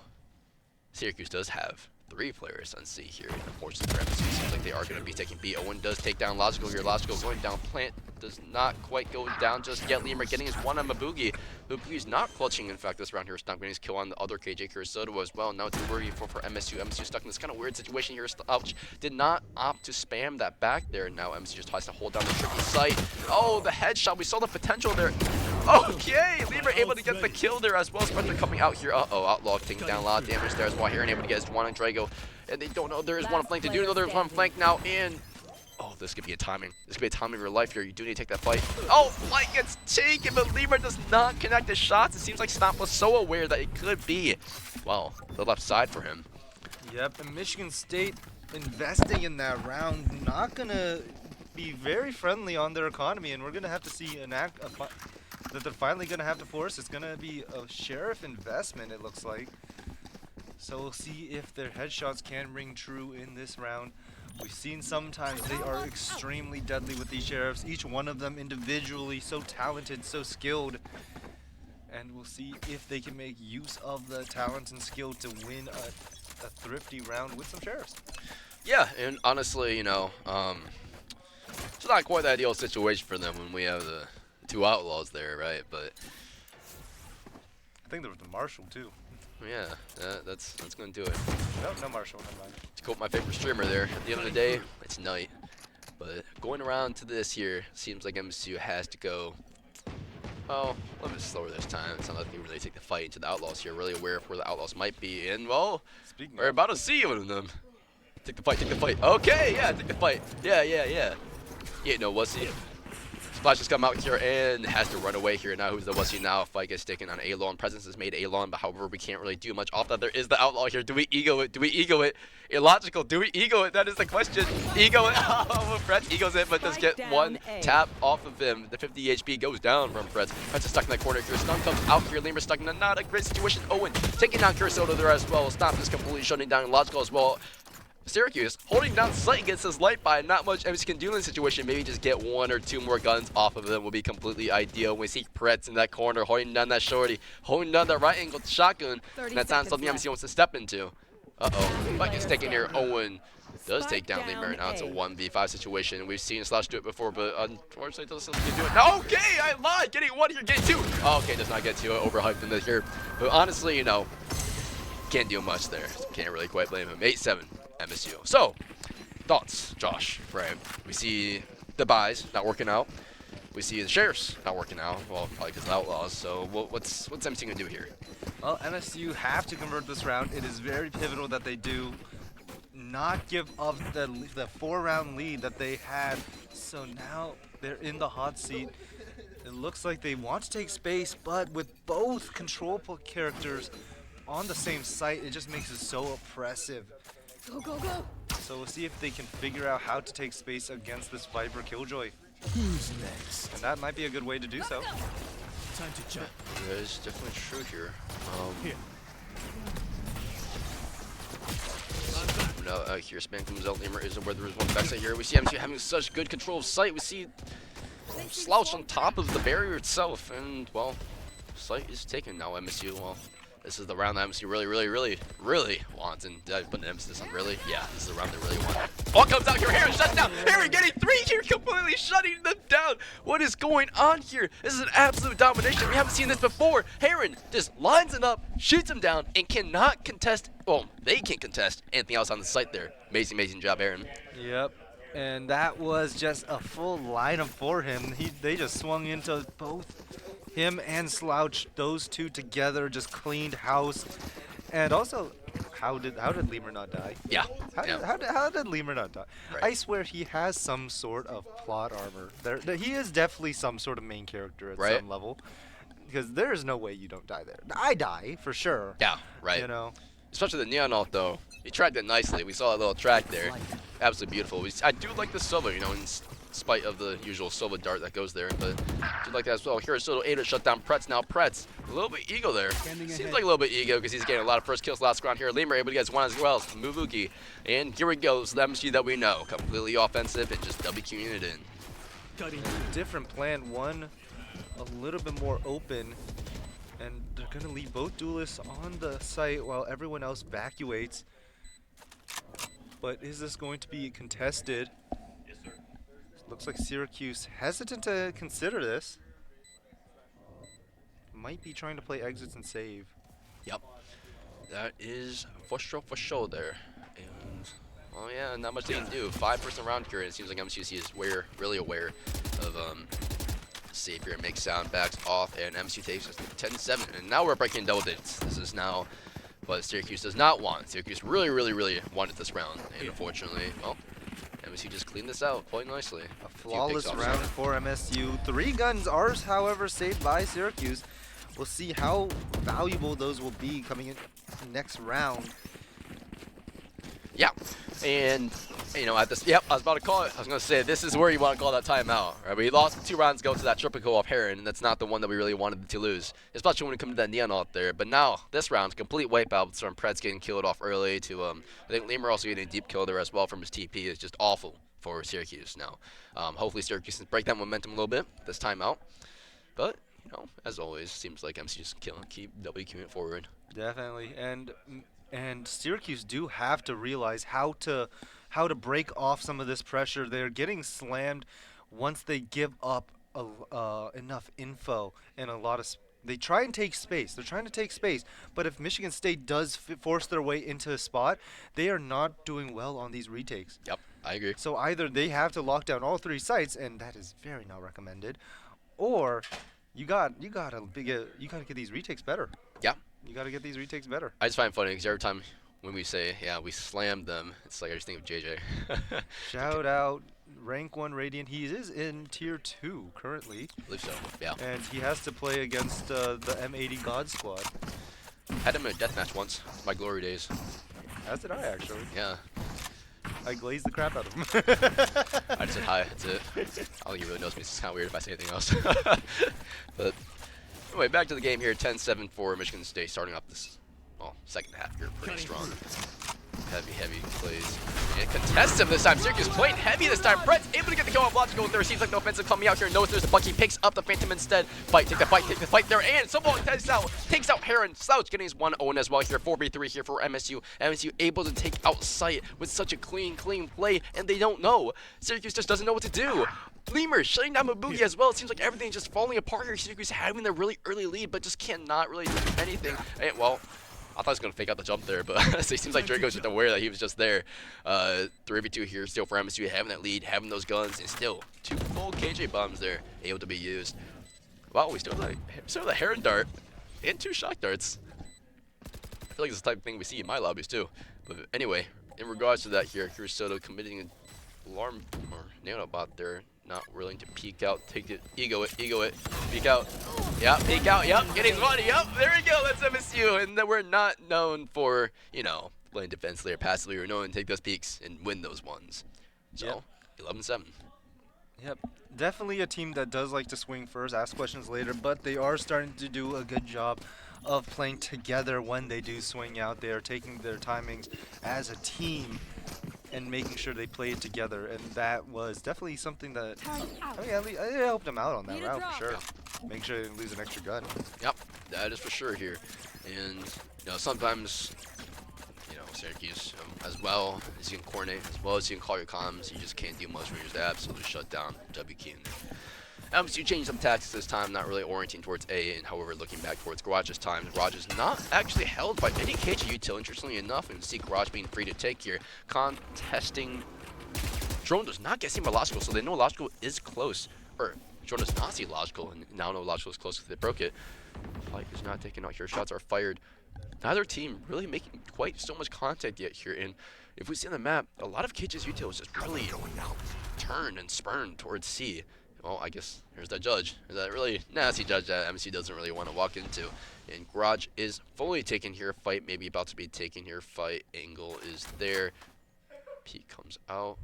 Syracuse does have 3 players on C here. Unfortunately for MSU, seems like they are going to be taking B. Owen does take down Logical here. Logical going down. Plant does not quite go down just yet. Lemur getting his one on Mabugi. Mabugi's not clutching, in fact, this round here. Not getting his kill on the other KJ Kurosoto as well. Now it's worry for MSU. MSU stuck in this kind of weird situation here. Ouch. Did not opt to spam that back there. Now MSU just tries to hold down the tricky site. Oh, the headshot. We saw the potential there. Okay, Lemur able to get the kill there as well. Spectre coming out here. Outlaw taking down a lot of damage there as well. Heron able to get his one on Drago. And they don't know there is one flank. They do know there's one flank now in. Oh, this could be a timing. This could be a timing of your life here. You do need to take that fight. Oh, fight gets taken, but Lemur does not connect the shots. It seems like Stomp was so aware that it could be, well, the left side for him. Yep, and Michigan State investing in that round, not going to be very friendly on their economy, and we're going to have to see that they're finally going to have to force. It's going to be a sheriff investment, it looks like. So we'll see if their headshots can ring true in this round. We've seen sometimes they are extremely deadly with these sheriffs, each one of them individually so talented, so skilled. And we'll see if they can make use of the talent and skill to win a thrifty round with some sheriffs. Yeah, and honestly, you know, it's not quite the ideal situation for them when we have the 2 outlaws there, right? But I think there was the Marshall too. Yeah, that's gonna do it. No Marshall, never mind. To quote my favorite streamer there, at the end of the day, it's night. But going around to this here, seems like MSU has to go, well, a little bit slower this time. It's not like they can really take the fight into the Outlaws here. Really aware of where the Outlaws might be. And, well, Speaking we're of, about to see one of them. Take the fight, take the fight. Okay, yeah, take the fight. Yeah. Yeah, no, wussy. Splash has come out here and has to run away here. Now who's the wussy now? Fight gets taken on Alon. Presence has made Alon, but however, we can't really do much off that. There is the Outlaw here. Do we ego it? Do we ego it? Illogical. Do we ego it? That is the question. Ego it. Oh, Fretz egos it, but does get one tap off of him. The 50 HP goes down from Fretz. Fretz is stuck in that corner here. Stun comes out here. Lemur stuck in a not a great situation. Owen taking down Kurosoto there as well. Stop is completely shutting down Illogical as well. Syracuse holding down Sight gets his light by. Not much MC can do in this situation. Maybe just get 1 or 2 more guns off of them will be completely ideal. We see Pretz in that corner holding down that shorty, holding down that right angle shotgun. And that sounds something MC wants to step into. Fight gets taken here. Owen does take down Lemur. Now it's a 1v5 situation. We've seen Slash do it before, but unfortunately doesn't seem to do it. No, okay, I lied. Getting 1 here, getting 2. Okay, does not get 2. Overhyped in this here. But honestly, you know, can't do much there. Can't really quite blame him. 8-7. MSU. So, thoughts, Josh, right? We see the buys not working out. We see the shares not working out. Well, probably because of the Outlaws. So, what's MSU gonna do here? well, MSU have to convert this round. It is very pivotal that they do not give up the 4-round lead that they had. So now they're in the hot seat. It looks like they want to take space, but with both control characters on the same site, it just makes it so oppressive. Go, go, go. So we'll see if they can figure out how to take space against this Viper Killjoy. Who's next? And that might be a good way to do so. Time to jump. That is definitely true here. Here. No, here Span comes out. Lemur isn't where there is one backside here. We see MSU having such good control of sight. We see Slouch on top of the barrier itself, and well, sight is taken now. MSU, well, this is the round that MSU really wants, and did I put an emphasis on really? Yeah, this is the round they really want. All comes out here. Heron shuts down. Heron getting 3 here, completely shutting them down. What is going on here? This is an absolute domination. We haven't seen this before. Heron just lines it up, shoots him down, and cannot contest. Well, they can't contest anything else on the site there. Amazing job, Heron. Yep. And that was just a full lineup for him. They just swung into both him and Slouch. Those two together just cleaned house. And also, how did Lemur not die? Yeah. How did Lemur not die? Right. I swear he has some sort of plot armor. He is definitely some sort of main character at some level. Because there is no way you don't die there. I die, for sure. Yeah, right. You know? Especially the Neon Alt, though. He tracked it nicely. We saw a little track there. Absolutely beautiful. I do like the Silva, you know, in spite of the usual Silva dart that goes there. But I do like that as well. Here's Soto 8 to shut down Pretz. Now Pretz, a little bit ego there. Seems like a little bit ego because he's getting a lot of first kills last round here. Lemur able to get 1 as well. Muvuki. And here we go. The MSG that we know. Completely offensive and just WQing it in. Different plan. One a little bit more open. And they're going to leave both duelists on the site while everyone else evacuates. But is this going to be contested? Yes, sir. Looks like Syracuse hesitant to consider this. Might be trying to play exits and save. Yep. That is for sure there. And, well, yeah, not much they can do. 5-person round here, and it seems like MCC is really aware of save here, makes sound, backs off, and MC takes us 10-7. And now we're breaking double digits. This is now what Syracuse does not want. Syracuse really wanted this round, and unfortunately, well, MSU just cleaned this out quite nicely. A flawless round for MSU. 3 guns are, however, saved by Syracuse. We'll see how valuable those will be coming in next round. Yeah, and you know, at this, yep, I was about to call it. I was going to say, this is where you want to call that timeout. Right? We lost 2 rounds ago to that triple kill off Heron, and that's not the one that we really wanted to lose, especially when it comes to that Neon out there. But now, this round, complete wipeout from Pretz getting killed off early to, I think Lemur also getting a deep kill there as well from his TP is just awful for Syracuse now. Hopefully Syracuse can break that momentum a little bit this time out. But, you know, as always, seems like MC just keep WQing it forward. Definitely, and Syracuse do have to realize how to break off some of this pressure. They're getting slammed once they give up enough info and a lot of. They try and take space. They're trying to take space, but if Michigan State does force their way into a spot, they are not doing well on these retakes. Yep, I agree. So either they have to lock down all 3 sites, and that is very not recommended, or you gotta get these retakes better. Yeah. You gotta get these retakes better. I just find it funny because every time when we say, yeah, we slammed them, it's like I just think of JJ. Shout out rank 1 Radiant. He is in tier 2 currently, I believe so. Yeah. and he has to play against the M80 God Squad. Had him in a deathmatch once. My glory days. As did I actually. Yeah. I glazed the crap out of him. I just said hi. That's it. I don't think he really knows me. It's kind of weird if I say anything else. But anyway, back to the game here. 10-7 for Michigan State, starting up this second half here pretty strong. Heavy plays. And contested this time. Syracuse playing heavy this time. Brett's able to get the kill on Logical there. Seems like no offensive coming out here. Knows there's a Bucky. Picks up the Phantom instead. Take the fight there. And Sobol takes out Heron. Slouch getting his 1-0 as well here. 4v3 here for MSU. MSU able to take out sight with such a clean play. And they don't know. Syracuse just doesn't know what to do. Lemur shutting down Mabugi as well. It seems like everything's just falling apart here. Syracuse having the really early lead, but just cannot really do anything. And, well, I thought he was going to fake out the jump there, but it seems like Draco's just aware that he was just there. 3v2 here still for MSU, having that lead, having those guns, and still 2 full KJ bombs there able to be used. Wow, we still have the Heron Dart and 2 shock darts. I feel like it's the type of thing we see in my lobbies too. But anyway, in regards to that here, Crusoe committing an alarm or nail bot there. Not willing to peek out, take it, ego it, peek out. Yep, peek out, yep, getting his money, yep, there we go, that's MSU. And then we're not known for, playing defensively or passively. We're known to take those peeks and win those ones. So, 11-7. Yep, definitely a team that does like to swing first, ask questions later, but they are starting to do a good job of playing together when they do swing out there, taking their timings as a team and making sure they play it together, and that was definitely something that I helped them out on that round for sure. Make sure they didn't lose an extra gun. Yep, that is for sure here. And sometimes Syracuse, as well as you can coordinate, as well as you can call your comms, you just can't do much when you're just absolutely shut down. W key. MSU changed some tactics this time, not really orienting towards A, and however, looking back towards Garage's time. Garage is not actually held by any KG util, interestingly enough, and see Garage being free to take here. Contesting. Drone does not get seen by Logical, so they know Logical is close. Or, Drone does not see Logical, and now know Logical is close because they broke it. Fight is not taken out here. Shots are fired. Neither team really making quite so much contact yet here, and if we see on the map, a lot of KG's util is just really turned and spurned towards C. Well, I guess here's that judge. There's that really nasty judge that MSU doesn't really want to walk into. And Garage is fully taken here. Fight maybe about to be taken here. Fight angle is there. Pete comes out.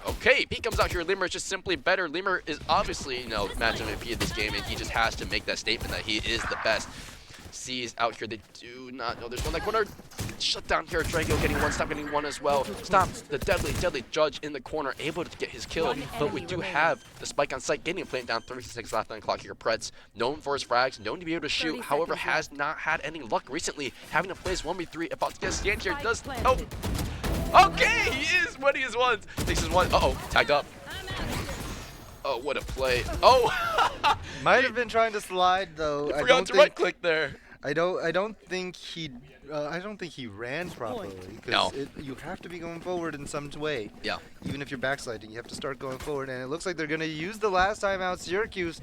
Okay, Pete comes out here. Lemur is just simply better. Lemur is obviously, match MVP of this game, and he just has to make that statement that he is the best. C is out here. They do not know. There's one that corner. Shut down here. Drago getting one. Stop getting one as well. Stop the deadly judge in the corner, able to get his kill. But we do have the spike on site, getting a plant down. 36 left on the clock here. Pretz, known for his frags, known to be able to shoot. However, has not had any luck recently. Having to play his 1v3. About to get a stand here. Does. Oh. Okay, he is winning his ones. Takes his one. Uh-oh. Tagged up. Oh, what a play. Oh. Might have been trying to slide though. I forgot to right click there. I don't think he ran properly, because you have to be going forward in some way. Yeah. Even if you're backsliding, you have to start going forward, and it looks like they're gonna use the last time out. Syracuse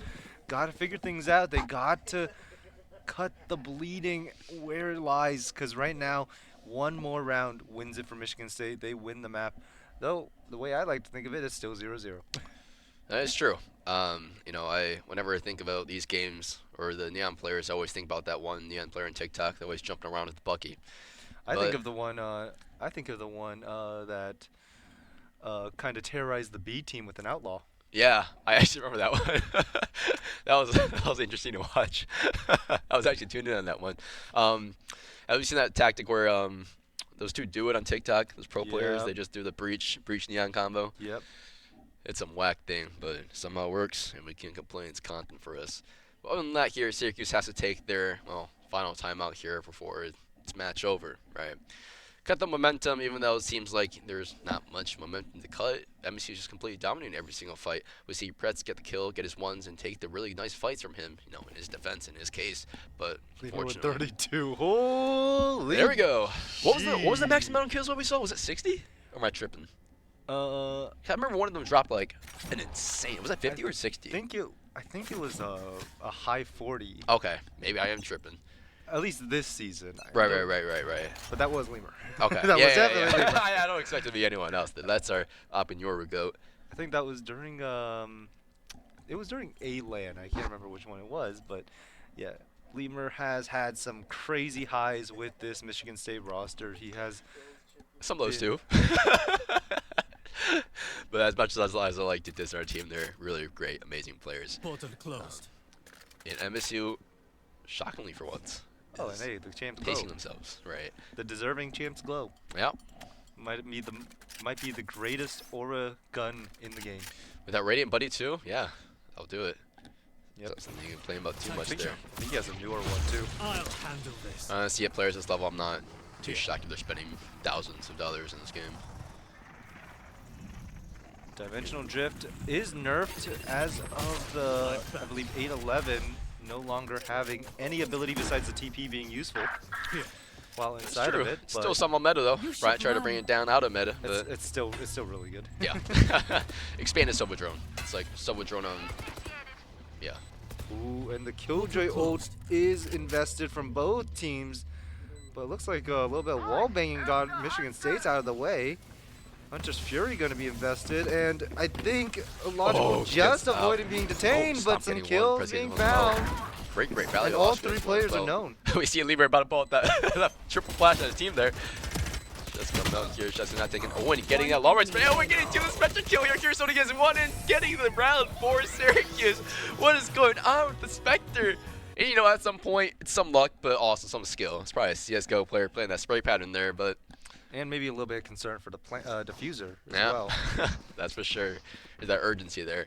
got to figure things out. They got to cut the bleeding where it lies, because right now, one more round wins it for Michigan State. They win the map. Though the way I like to think of it is still 0-0. That is true. Whenever I think about these games or the Neon players, I always think about that one Neon player in TikTok that always jumping around with the Bucky. I think of the one that kind of terrorized the B team with an outlaw. Yeah, I actually remember that one. that was interesting to watch. I was actually tuned in on that one. Have you seen that tactic where those two do it on TikTok? Those pro players, they just do the breach Neon combo. Yep. It's some whack thing, but somehow it works, and we can't complain. It's content for us. But other than that, here Syracuse has to take their final timeout here before it's match over, right? Cut the momentum, even though it seems like there's not much momentum to cut. MSU is just completely dominating every single fight. We see Pretz get the kill, get his ones, and take the really nice fights from him, in his defense, in his case. But unfortunately, 32. Holy! There we go. What was the max amount of kills? What we saw, was it 60? Or am I tripping? Uh, I remember one of them dropped like an insane. Was that 50 or 60? I think it was a high 40. Okay, maybe I am tripping. At least this season. Right, right, right, right, right. But that was Lemur. Okay. That yeah, was yeah, definitely yeah. Lemur. I don't expect it to be anyone else. That's our up in your goat. I think that was during it was during A-LAN. I can't remember which one it was, but yeah, Lemur has had some crazy highs with this Michigan State roster. He has Some lows been- too. But as much as I like to diss our team, they're really great, amazing players. Portal closed. And MSU, shockingly for once, Oh, and is hey, the champs glow. pacing themselves, right? The deserving champs glow. Yeah. Might be the greatest aura gun in the game. With that Radiant Buddy too, yeah, I'll do it. Yep. That's something you can complain about too I much think, there. I think he has a newer one too. I'll handle this. See, at players this level, I'm not too shocked if they're spending thousands of dollars in this game. Dimensional Drift is nerfed as of the, I believe, 8.11, no longer having any ability besides the TP being useful Here. while It's inside true. of it. Still but some on meta though. You should Right, try to run. bring it down out of meta. But it's still really good. yeah. Expanded Silver Drone. It's like Silver Drone on. Yeah. Ooh, and the Killjoy ult is invested from both teams, but it looks like a little bit of wall banging got Michigan State's out of the way. Hunter's Fury going to be invested, and I think Logical just gets out. avoiding being detained, stop but some getting one, kills pressing being one low. found. Great value. And all loss for three this one as players are well. known. We see Libra about to pull out that, that triple flash on his team there. Just coming out here, just not taking Owen, getting that long range spray. Owen getting to the Spectre kill here. Curiosity gets one in, getting the round for Syracuse. What is going on with the Spectre? And you know, at some point, it's some luck, but also some skill. It's probably a CSGO player playing that spray pattern there, but And maybe a little bit of concern for the diffuser as yeah, well. that's for sure. There's that urgency there.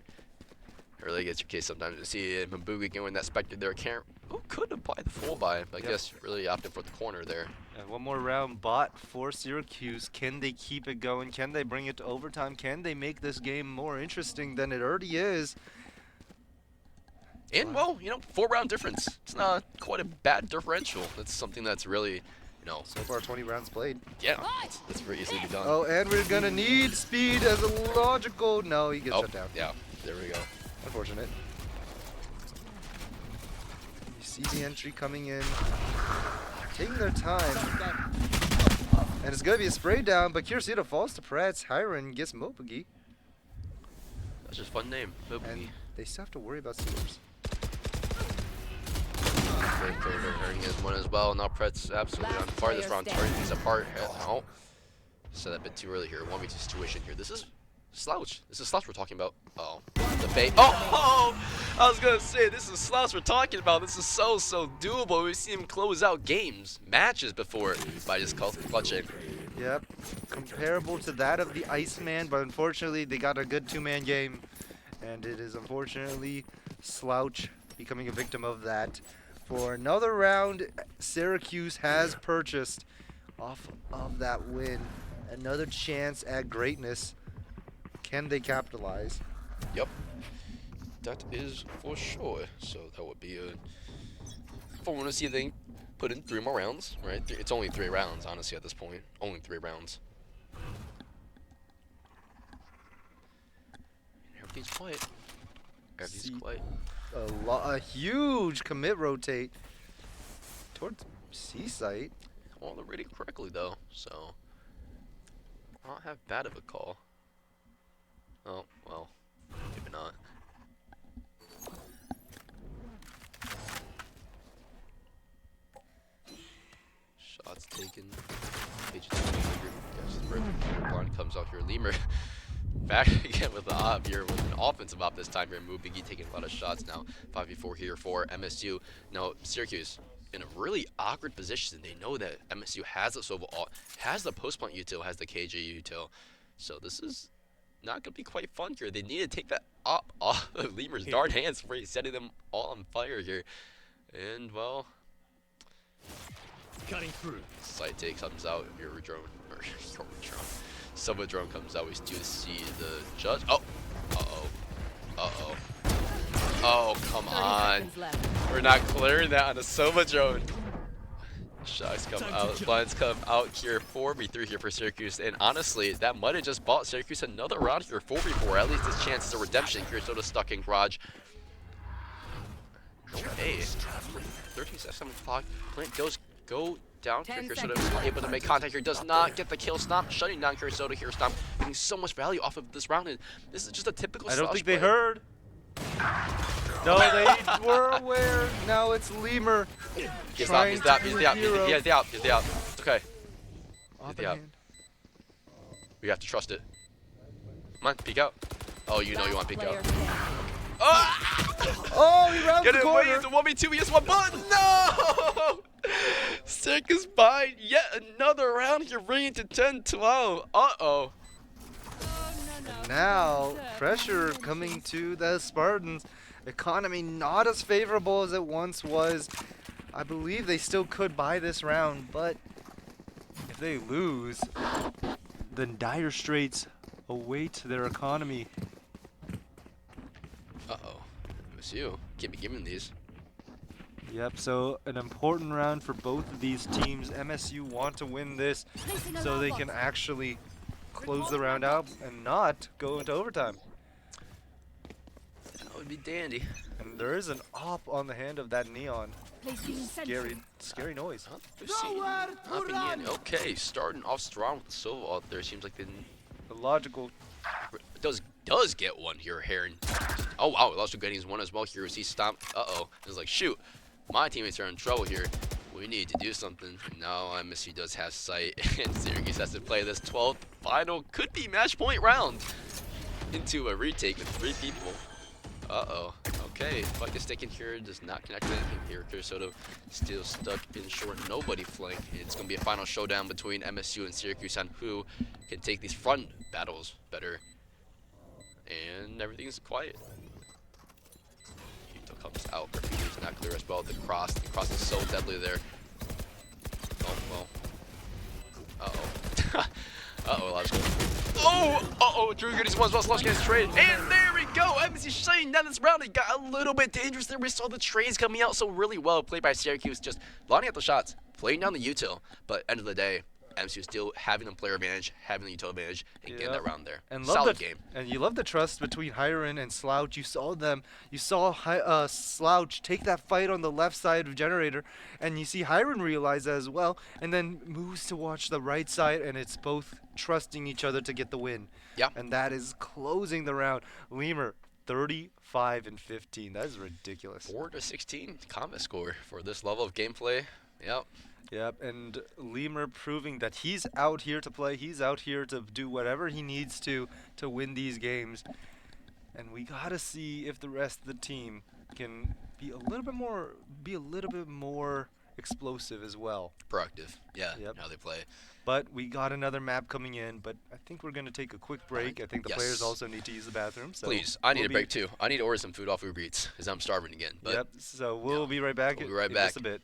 It really gets your case sometimes to see Mbugi going that Spectre there. Can't, who could apply the full buy? I guess really opting for the corner there. And one more round bot for Syracuse. Can they keep it going? Can they bring it to overtime? Can they make this game more interesting than it already is? And well, you know, 4-round difference. It's not quite a bad differential. That's something that's really, you know, So far, 20 rounds played. yeah, that's very easily be done. Oh, and we're gonna need speed as a logical. No, he gets Oh, shut down. yeah, there we go. Unfortunate. You see the entry coming in, taking their time. And it's gonna be a spray down, but Kirosita falls to Pratt's. Hiron gets Mopagi, That's just a fun name. and they still have to worry about sewers. Very hurting his one as well. Now Pret's absolutely on fire this round, tearing things apart. Oh, said that a bit too early here. 1v2 situation here. This is Slouch. This is Slouch we're talking about. Oh, the bait. Oh, I was gonna say this is Slouch we're talking about. This is so doable. We've seen him close out games, matches before by just clutching. Yep, comparable to that of the Iceman, but unfortunately they got a good two-man game, and it is unfortunately Slouch becoming a victim of that. For another round, Syracuse has purchased off of that win another chance at greatness. Can they capitalize? Yep, that is for sure. So that would be a. If I want to see if they put in 3 more rounds, right? It's only 3 rounds, honestly, at this point. Only 3 rounds. Everything's quiet. Everything's See- quiet. A huge commit rotate towards C site. Well, they're reading correctly though, so not have bad of a call. Oh well, maybe not. Shots taken. Blind comes out here. Lemur back again with the op here with an offensive op this time here. Mubigi taking a lot of shots now. 5v4 here for MSU. Now Syracuse in a really awkward position. They know that MSU has the Sova ult, has the post plant util, has the KJ util. So this is not gonna be quite fun here. They need to take that op off of Lemur's dark hands before he's setting them all on fire here. And well, Cutting through. Site take comes out. Your drone, or your drone, Sova drone comes out. We do see the judge. Oh, oh, come 30 on. seconds left. We're not clearing that on a Sova drone. Shots come Time to out, jump. blinds come out here, 4v3 here for Syracuse, and honestly, that might have just bought Syracuse another round here, 4v4, at least his chances of redemption. Cursoda stuck in garage. Okay, 13 seconds on the clock, Plant does go down here, Cursoda is not able to make contact here, does not get the kill. Stomp shutting down Cursoda here, Stomp getting so much value off of this round, and this is just a typical I don't Slouch think they play. heard. No, they were aware. Now it's Lemur. He's out, he's out, he's out, he's out, he's out. It's okay. Off Yeah. in hand. We have to trust it. Come on, peek out. Oh, you know you want to peek out. Player Oh! Oh, he rounds Get the it away, corner. it's a 1v2, he has one button. No! Syracuse buying yet another round here, bringing to 10-12. Uh-oh. Now, pressure coming to the Spartans. Economy not as favorable as it once was. I believe they still could buy this round, but if they lose, then dire straits await their economy. Uh-oh. MSU, can't be giving these. Yep, so an important round for both of these teams. MSU want to win this so they can actually close the round out and not go into overtime. That would be dandy. And there is an op on the hand of that Neon. Scary noise. Oh, we've seen nothing yet. Okay, starting off strong with the solo out there. Seems like they didn't The logical. does get one here, Heron. Oh wow, also getting one as well here as he stomped. Uh-oh. It's like, shoot, my teammates are in trouble here. We need to do something. Now MSU does have sight, and Syracuse has to play this 12th final, could be match point round into a retake with 3 people. Uh-oh. Okay, fight is sticking here, does not connect anything here. Cursoda still stuck in short, nobody flank. It's going to be a final showdown between MSU and Syracuse on who can take these front battles better. And everything's quiet. Yuto comes out, Graffiti's not clear as well. The cross is so deadly there. Oh, well. Uh-oh. Uh-oh, logical. Oh! Uh-oh, Drew Goody's one as well. Slush gets traded. And there we go! MSU shutting down this round. It got a little bit dangerous there. We saw the trades coming out so really well played by Syracuse. Just lining up the shots, playing down the util. But end of the day, MSU still having the player advantage, having the util advantage, and getting that round there. And solid game. And you love the trust between Hiron and Slouch. You saw them. You saw Slouch take that fight on the left side of Generator, and you see Hiron realize that as well, and then moves to watch the right side, and it's both trusting each other to get the win. Yeah. And that is closing the round. Lemur, 35 and 15. That is ridiculous. 4-16 combat score for this level of gameplay. Yep. Yep, and Lemur proving that he's out here to play. He's out here to do whatever he needs to win these games. And we gotta see if the rest of the team can be a little bit more explosive as well. Proactive. Yeah. Yep. How they play. But we got another map coming in, but I think we're gonna take a quick break. I think the Yes. players also need to use the bathroom. So Please, I need we'll a break too. I need to order some food off Uber Eats because I'm starving again. But Yep. So we'll be right back. We'll be right in back. just a bit.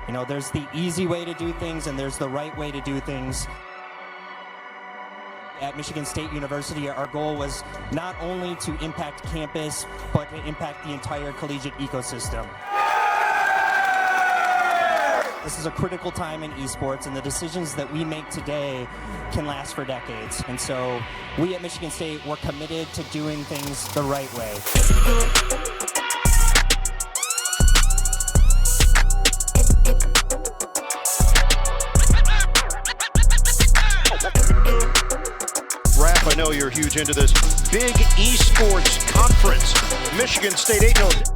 You know, there's the easy way to do things and there's the right way to do things. At Michigan State University, our goal was not only to impact campus, but to impact the entire collegiate ecosystem. This is a critical time in esports, and the decisions that we make today can last for decades. And so we at Michigan State, we're committed to doing things the right way. I know you're huge into this big esports conference. Michigan State 8-0.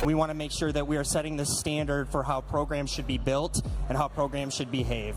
We want to make sure that we are setting the standard for how programs should be built and how programs should behave.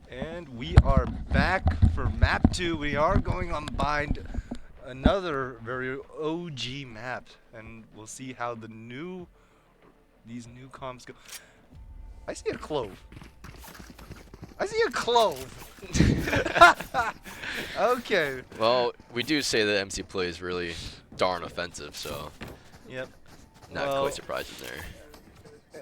And we are back for map 2. We are going on bind another very OG map, and we'll see how these new comps go. I see a clove. I see a clove. Okay. Well, we do say that MC play is really darn offensive, so Yep. not Well, quite surprising there.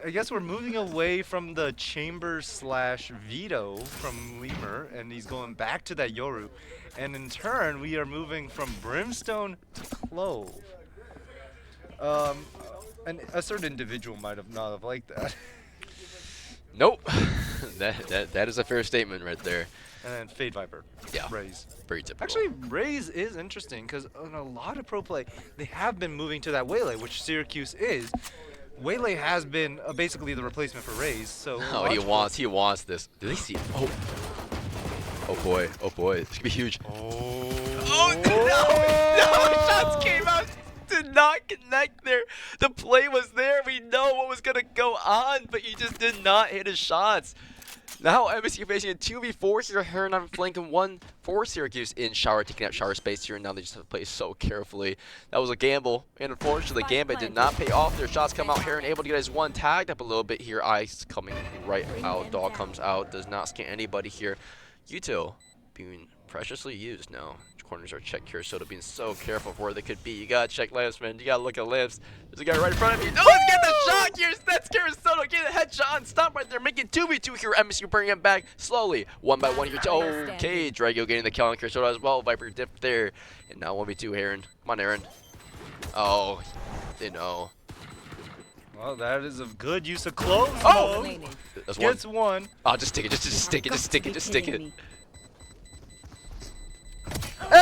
I guess we're moving away from the chamber slash veto from Lemur, and he's going back to that Yoru. And in turn, we are moving from Brimstone to Clove. And a certain individual might have not have liked that. Nope. that is a fair statement right there. And then Fade Viper. Yeah. Raze. Very typical. Actually, Raze is interesting because on a lot of pro play, they have been moving to that Waylay, which Syracuse is. Waylay has been basically the replacement for Raze, so. Oh, he wants this. Did they see? Oh boy, this could be huge. Oh no! Shots came out. Did not connect there. The play was there. We know what was gonna go on, but he just did not hit his shots. Now MSU facing a 2v4 here. Heron on flanking 1 for Syracuse in Shower, taking out Shower space here. And now they just have to play so carefully. That was a gamble, and unfortunately, the gambit did not pay off. Their shots come out. Heron able to get his one tagged up a little bit here. Ice coming right out. Dog comes out. Does not scan anybody here. Yuto being preciously used now. Corners are checked here, so being so careful of where they could be. You gotta check lamps, man. You gotta look at lamps. There's a guy right in front of you. Oh, let's get the shot here. That's Carasoto. Get a headshot and stop right there. Making 2v2 here. MSU bringing him back slowly. 1 by 1 here. Okay, Drago getting the kill on Carasoto as well. Viper dipped there. And now 1v2 Aaron. Come on, Aaron. Oh, they know. Well, that is a good use of close. Oh! That's one. Gets one. Oh, just stick it. Just stick it. Just stick it. Just stick it. And No!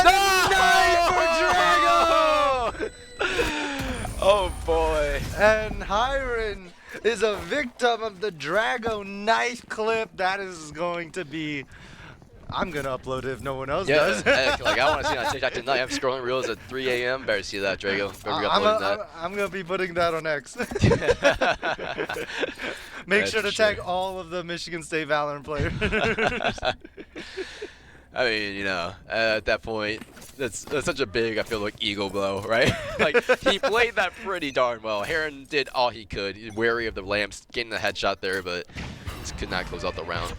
Oh boy. And Hiron is a victim of the Drago knife clip. That is going to be. I'm gonna upload it if no one else does. Heck, like I want to see it on TikTok tonight. I'm scrolling reels at 3 a.m. Better see that, Drago. Better be uploading that. I'm gonna be putting that on X. Make That's sure to true. tag all of the Michigan State Valorant players. I mean, you know, at that point, that's such a big, I feel like, ego blow, right? Like, he played that pretty darn well. Heron did all he could, wary of the lamps, getting the headshot there, but just could not close out the round.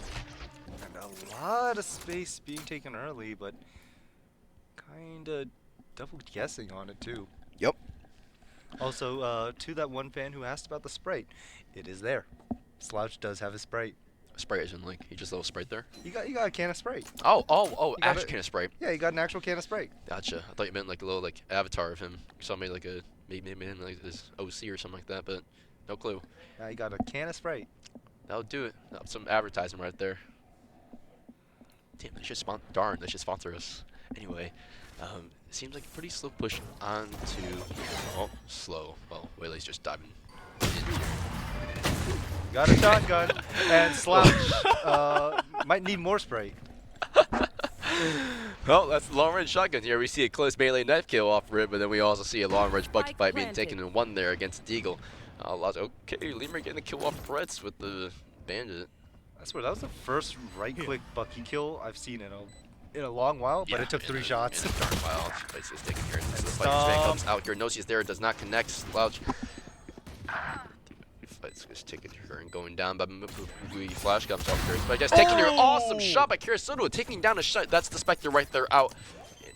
And a lot of space being taken early, but kind of double guessing on it too. Yep. Also, to that one fan who asked about the Sprite, it is there. Slouch does have a Sprite. Sprite isn't like, he just a little Sprite there? You got a can of Sprite. Oh, got actual it. can of Sprite. Yeah, you got an actual can of Sprite. Gotcha. I thought you meant like a little like avatar of him. Saw maybe like maybe in like this OC or something like that, but no clue. Yeah, you got a can of Sprite. That'll do it. That's some advertising right there. Damn, they should they should sponsor us. Anyway, seems like a pretty slow push onto. Oh, slow. Well, Whaley's just diving. Got a shotgun, and Slouch might need more Sprite. Well, that's the long range shotgun here. We see a close melee knife kill off rip, but then we also see a long range bucket fight being taken in one there against Deagle. Okay, Lemur getting the kill off Pretz with the bandit. I swear that was the first right-click Bucky kill I've seen in a long while, but it took 3 shots. In a darn while. Fights is taken here. So the Stomp. fight comes out here. Knows he's there. Does not connect. Slouch. Fight's just taking her and going down. But flash comes off here. But just taking your awesome shot by Carasoto, taking down a shot. That's the Spectre right there out.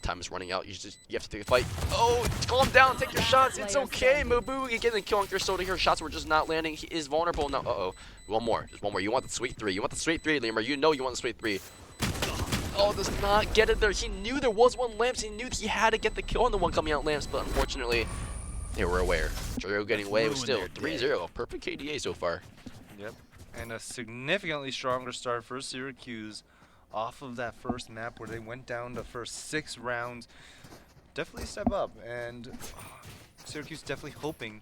Time is running out. You have to take a fight. Oh, calm down. Take your shots. It's okay. Mubu getting the kill on Carasoto here. Shots were just not landing. He is vulnerable now. Uh-oh. One more. Just one more. You want the sweet 3. You want the sweet 3, Lemur. You know you want the sweet 3. Oh, does not get it there. He knew there was one lamps. He knew he had to get the kill on the one coming out lamps, but unfortunately, they were aware. Drago getting away was still 3-0. Perfect KDA so far. Yep. And a significantly stronger start for Syracuse off of that first map where they went down the first 6 rounds. Definitely a step up, and Syracuse definitely hoping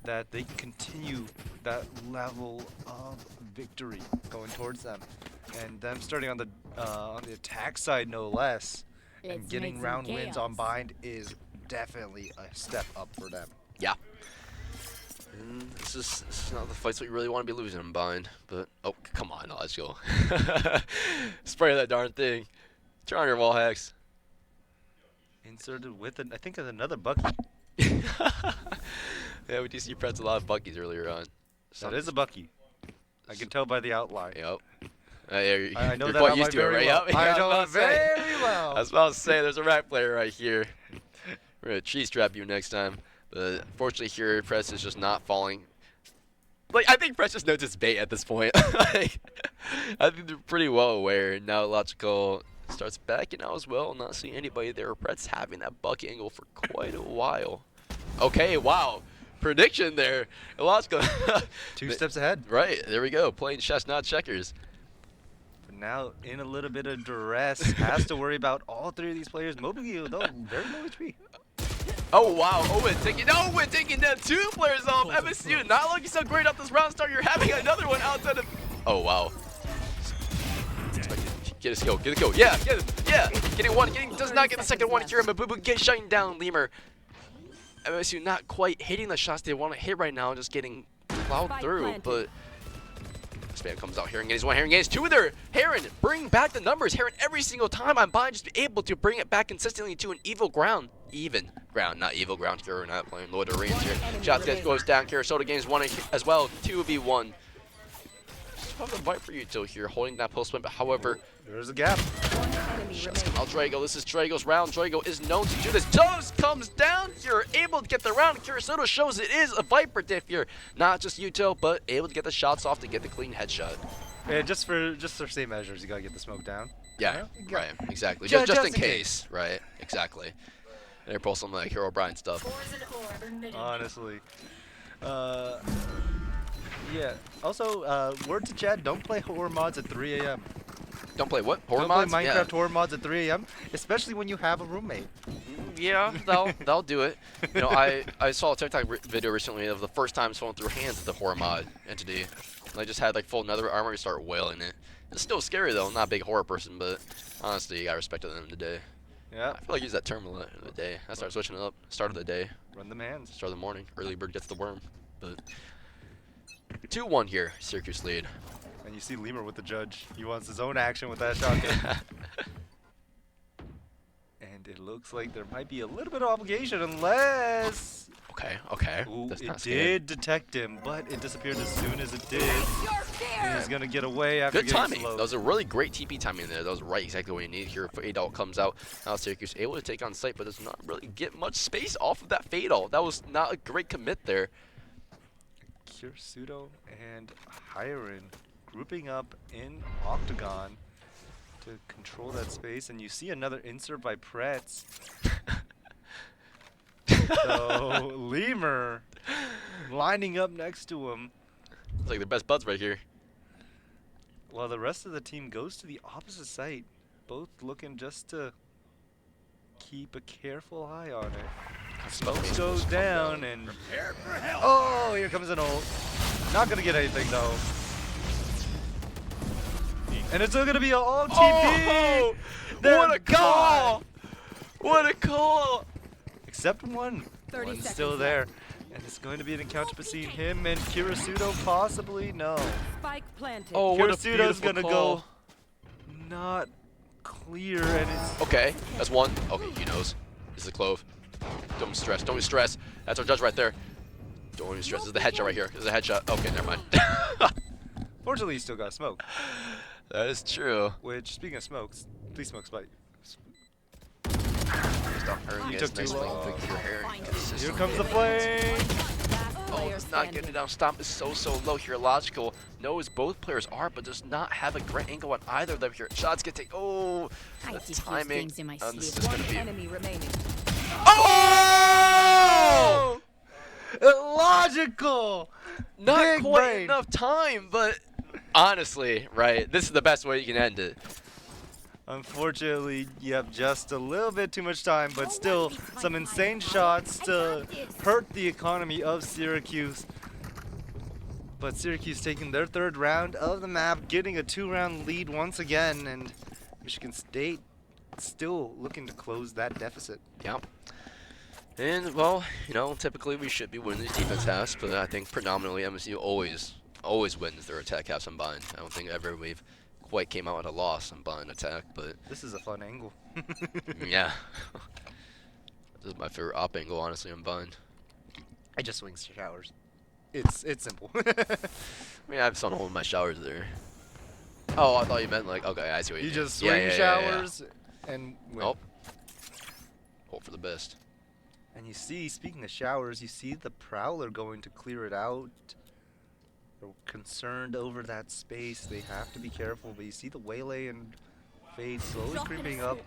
that they can continue that level of victory going towards them. And them starting on the attack side no less, and getting round wins on bind is definitely a step up for them. Yeah. And this is not the fights we really want to be losing in bind, but oh, come on, let's go. Spray that darn thing. Turn on your wall hacks. Inserted with I think another Bucky. Yeah, we do see Pretz a lot of Buckies earlier on. That is a Bucky. I can tell by the outline. Yep. I know you're that quite outline used to it, very right? well. Yep. I Yeah, know it very well. I was about to say, there's a rat player right here. We're going to cheese trap you next time. But unfortunately here, Pretz is just not falling. Like, I think Pretz just knows it's bait at this point. Like, I think they're pretty well aware. Now Logical starts backing out as well. Not seeing anybody there. Pretz having that buck angle for quite a while. Okay, wow. Prediction there. Logical. 2 steps ahead. Right, there we go. Playing chess, not checkers. But now in a little bit of duress, has to worry about all 3 of these players. Mobigu, though, very low HP. Oh wow, Owen taking down 2 players off. MSU not looking so great off this round start. You're having another one outside of. Oh wow. Get a skill, get a kill. Yeah, get it. Yeah, getting one, does not get the second one here. Mabubu gets shutting down Lemur. MSU not quite hitting the shots they want to hit right now, just getting plowed through. But this man comes out. Heron gets 1, Heron gets 2 there. Heron, bring back the numbers. Heron every single time on bind, just be able to bring it back consistently to an even ground, not evil ground here. We're not playing Lord of the Rings here. Shots goes down. Carasoto gains 1 as well. 2v1. Just have a fight for you till here, holding that post point, but however, There's a gap. Shots come out Drago. This is Drago's round. Drago is known to do this. Toes comes down. You're able to get the round. Kirisoto shows it is a Viper diff here. Not just Yuto, but able to get the shots off to get the clean headshot. Yeah, just for same measures, you gotta get the smoke down. Yeah, right, exactly. Ju- Just in just in case, right? Exactly. And they pull some like Hero Brian stuff. Honestly. Yeah. Also, word to Chad, don't play horror mods at 3 a.m. Don't play what? Horror Don't mods? play Minecraft Yeah. horror mods at 3 a.m., especially when you have a roommate. Yeah, they'll do it. You know, I saw a TikTok video recently of the first time someone threw hands at the horror mod entity. And they just had like full nether armor and start wailing it. It's still scary though. I'm not a big horror person, but honestly, you gotta respect it at the end of the day. Yeah. I feel like I use that term a lot in the day. I start switching it up. Start of the day, Run them hands. start of the morning. Early bird gets the worm. But 2-1 here, Syracuse lead. And you see Lemur with the judge. He wants his own action with that shotgun. And it looks like there might be a little bit of obligation unless... Okay. Ooh, That's it not scary. did detect him, but it disappeared as soon as it did. And he's gonna get away after Good getting timing. slowed. That was a really great TP timing there. That was right exactly what you need here. Fade ult comes out. Now Syracuse able to take on site, but does not really get much space off of that fade ult. That was not a great commit there. Kirisuto and Hiren grouping up in Octagon to control that space, and you see another insert by Pretz. So Lemur lining up next to him, It's like the best buds right here. while the rest of the team goes to the opposite site, both looking just to keep a careful eye on it. Smoke goes down, and oh, here comes an ult. Not gonna get anything though. And it's still gonna be an all TP. Oh, They're what a call! gone. What a call! Except one. 30 One's seconds still left. there. And it's going to be an encounter between him and Kirisuto, possibly. No. Spike planted. Oh, what a Kirisuto's beautiful gonna call. go not clear, and it's Okay, that's one. Okay, he knows. This is a clove. Don't stress. Don't stress. That's our judge right there. Don't even stress. This is the headshot right here. This is a headshot. Okay, never mind. fortunately he still got smoke. That is true. Which, speaking of smokes, please smoke spike. Stop hurting You guys. took too Nice long. thing through your hair. Here comes the flame. Last Oh, player it's not getting it down. Stomp is so low here. Logical knows both players are, but does not have a great angle on either of them here. Shots get taken. Oh, I the diffuse timing. things in my And this sleep. is One gonna be. enemy remaining. Oh! Illogical. Not Big quite brain. enough time, but honestly, right? This is the best way you can end it. Unfortunately, you have just a little bit too much time, but still some insane shots to hurt the economy of Syracuse. But Syracuse taking their third round of the map, getting a 2-round lead once again, and Michigan State still looking to close that deficit. Yep. And, well, you know, typically we should be winning these defense halves, but I think predominantly MSU always wins their attack halves on bind. I don't think ever we've quite came out at a loss on bind attack, but This is a fun angle. yeah. This is my favorite op angle, honestly, on bind. I just swing showers. It's simple. I mean, I have some hole in my showers there. Oh, I thought you meant like, okay, I see what you You mean. just Yeah, swing yeah, yeah, yeah. showers and win. Nope. Hope for the best. And you see, speaking of showers, you see the Prowler going to clear it out. They're concerned over that space. They have to be careful. But you see the Waylay and Fade slowly creeping up.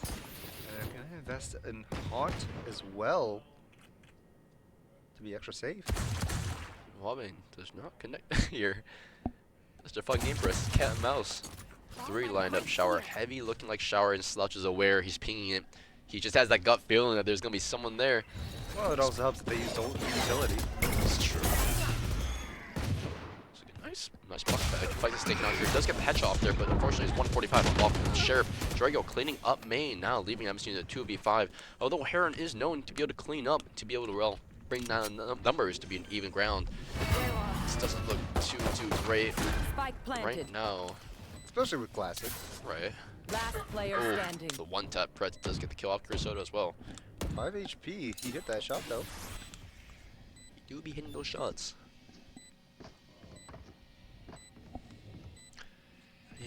And they're going to invest in Haunt as well to be extra safe. Well, I mean, does not connect here. That's a fun game for us. Cat and mouse. 3 lined up. Shower heavy, looking like Shower, and Slouch is aware. He's pinging it. He just has that gut feeling that there's gonna be someone there. Well, it also helps that they use utility. It's true. Nice block back. Fight is taken out here. Does get the headshot off there, but unfortunately it's 145 off from the Sheriff. Drago cleaning up main now, leaving MSU in a 2v5. Although Heron is known to be able to clean up, to be able to, well, bring down numbers to be an even ground. This doesn't look too great Spike planted. right now. Especially with Classic. Right. Last player Oh, standing. the one-tap Pretz does get the kill off Kirisoto as well. 5 HP. He hit that shot though. You do be hitting those shots.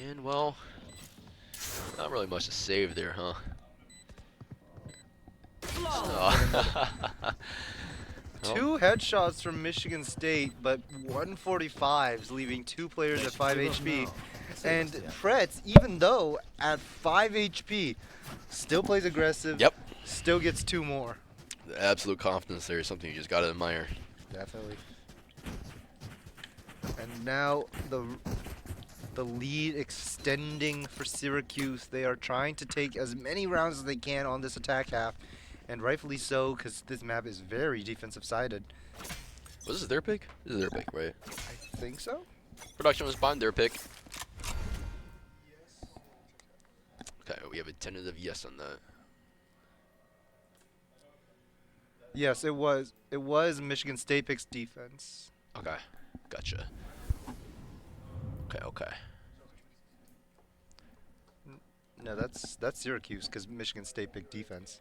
And well, Not really much to save there, huh? Oh. Two headshots from Michigan State, but 145s, leaving two players at 5 HP. And Pretz, even though at 5 HP, still plays aggressive, Yep. still gets two more. The absolute confidence there is something you just gotta admire. Definitely. And now the lead extending for Syracuse. They are trying to take as many rounds as they can on this attack half, and rightfully so, because this map is very defensive-sided. Was this their pick? This is their pick, right? I think so. Production was behind their pick. Okay, we have a tentative yes on that. Yes, it was. It was Michigan State picks defense. Okay, gotcha. Okay. No, that's Syracuse, because Michigan State picked defense.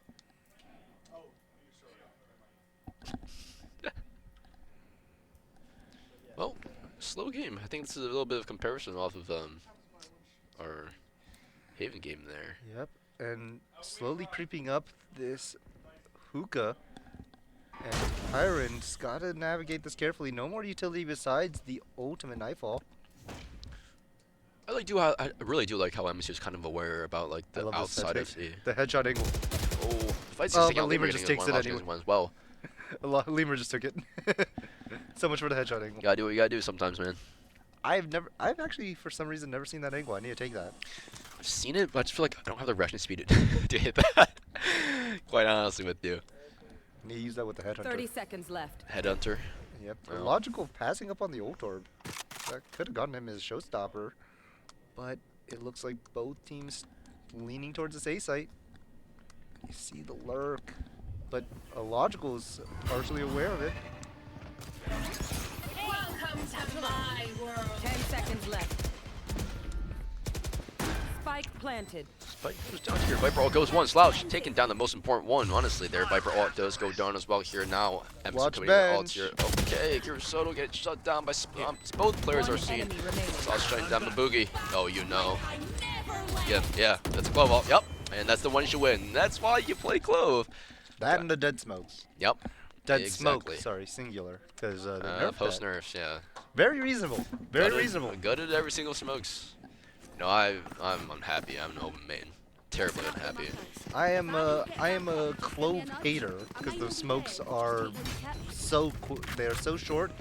Well, slow game. I think this is a little bit of comparison off of our Haven game there. Yep, and slowly creeping up this hookah. And Pyron's got to navigate this carefully. No more utility besides the ultimate Nightfall. I really do like how MSU is kind of aware about like I the love this outside head of the. fake. The headshot angle. Oh, fights Oh, taking but out Lemur Lemur just getting takes one, it Logic anyway. getting one as well. Lemur just took it. So much for the headshot angle. You gotta do what you gotta do sometimes, man. I've actually for some reason never seen that angle. I need to take that. I've seen it, but I just feel like I don't have the reaction speed to hit that. Quite honestly with you. I need to use that with the headhunter. 30 seconds left. Headhunter. Yep. Well. Logical passing up on the ult orb. That could have gotten him his showstopper, but it looks like both teams leaning towards this A site. You see the lurk, but Logical is partially aware of it. Welcome to my world. 10 seconds left. Spike planted. Spike goes down here. Viper ult goes one. Slouch taking down the most important one, honestly, there. Viper ult does go down as well here now. Watch coming in bench. ult here. Okay, Kirisoto gets shut down by both players are seen. Enemy remaining. Slouch shutting down the boogie. Oh, you know. Yeah, that's a Clove ult. Yep, and that's the one you should win. That's why you play Clove. That and the dead smokes. Yep. Dead smoke. Exactly. Sorry, singular, because they nerfed Post that. nerfs, yeah. Very reasonable. Very reasonable. Gutted every single smokes. No, I'm unhappy. I'm an open main. Terribly unhappy. I am a Clove hater because the smokes are they're so short.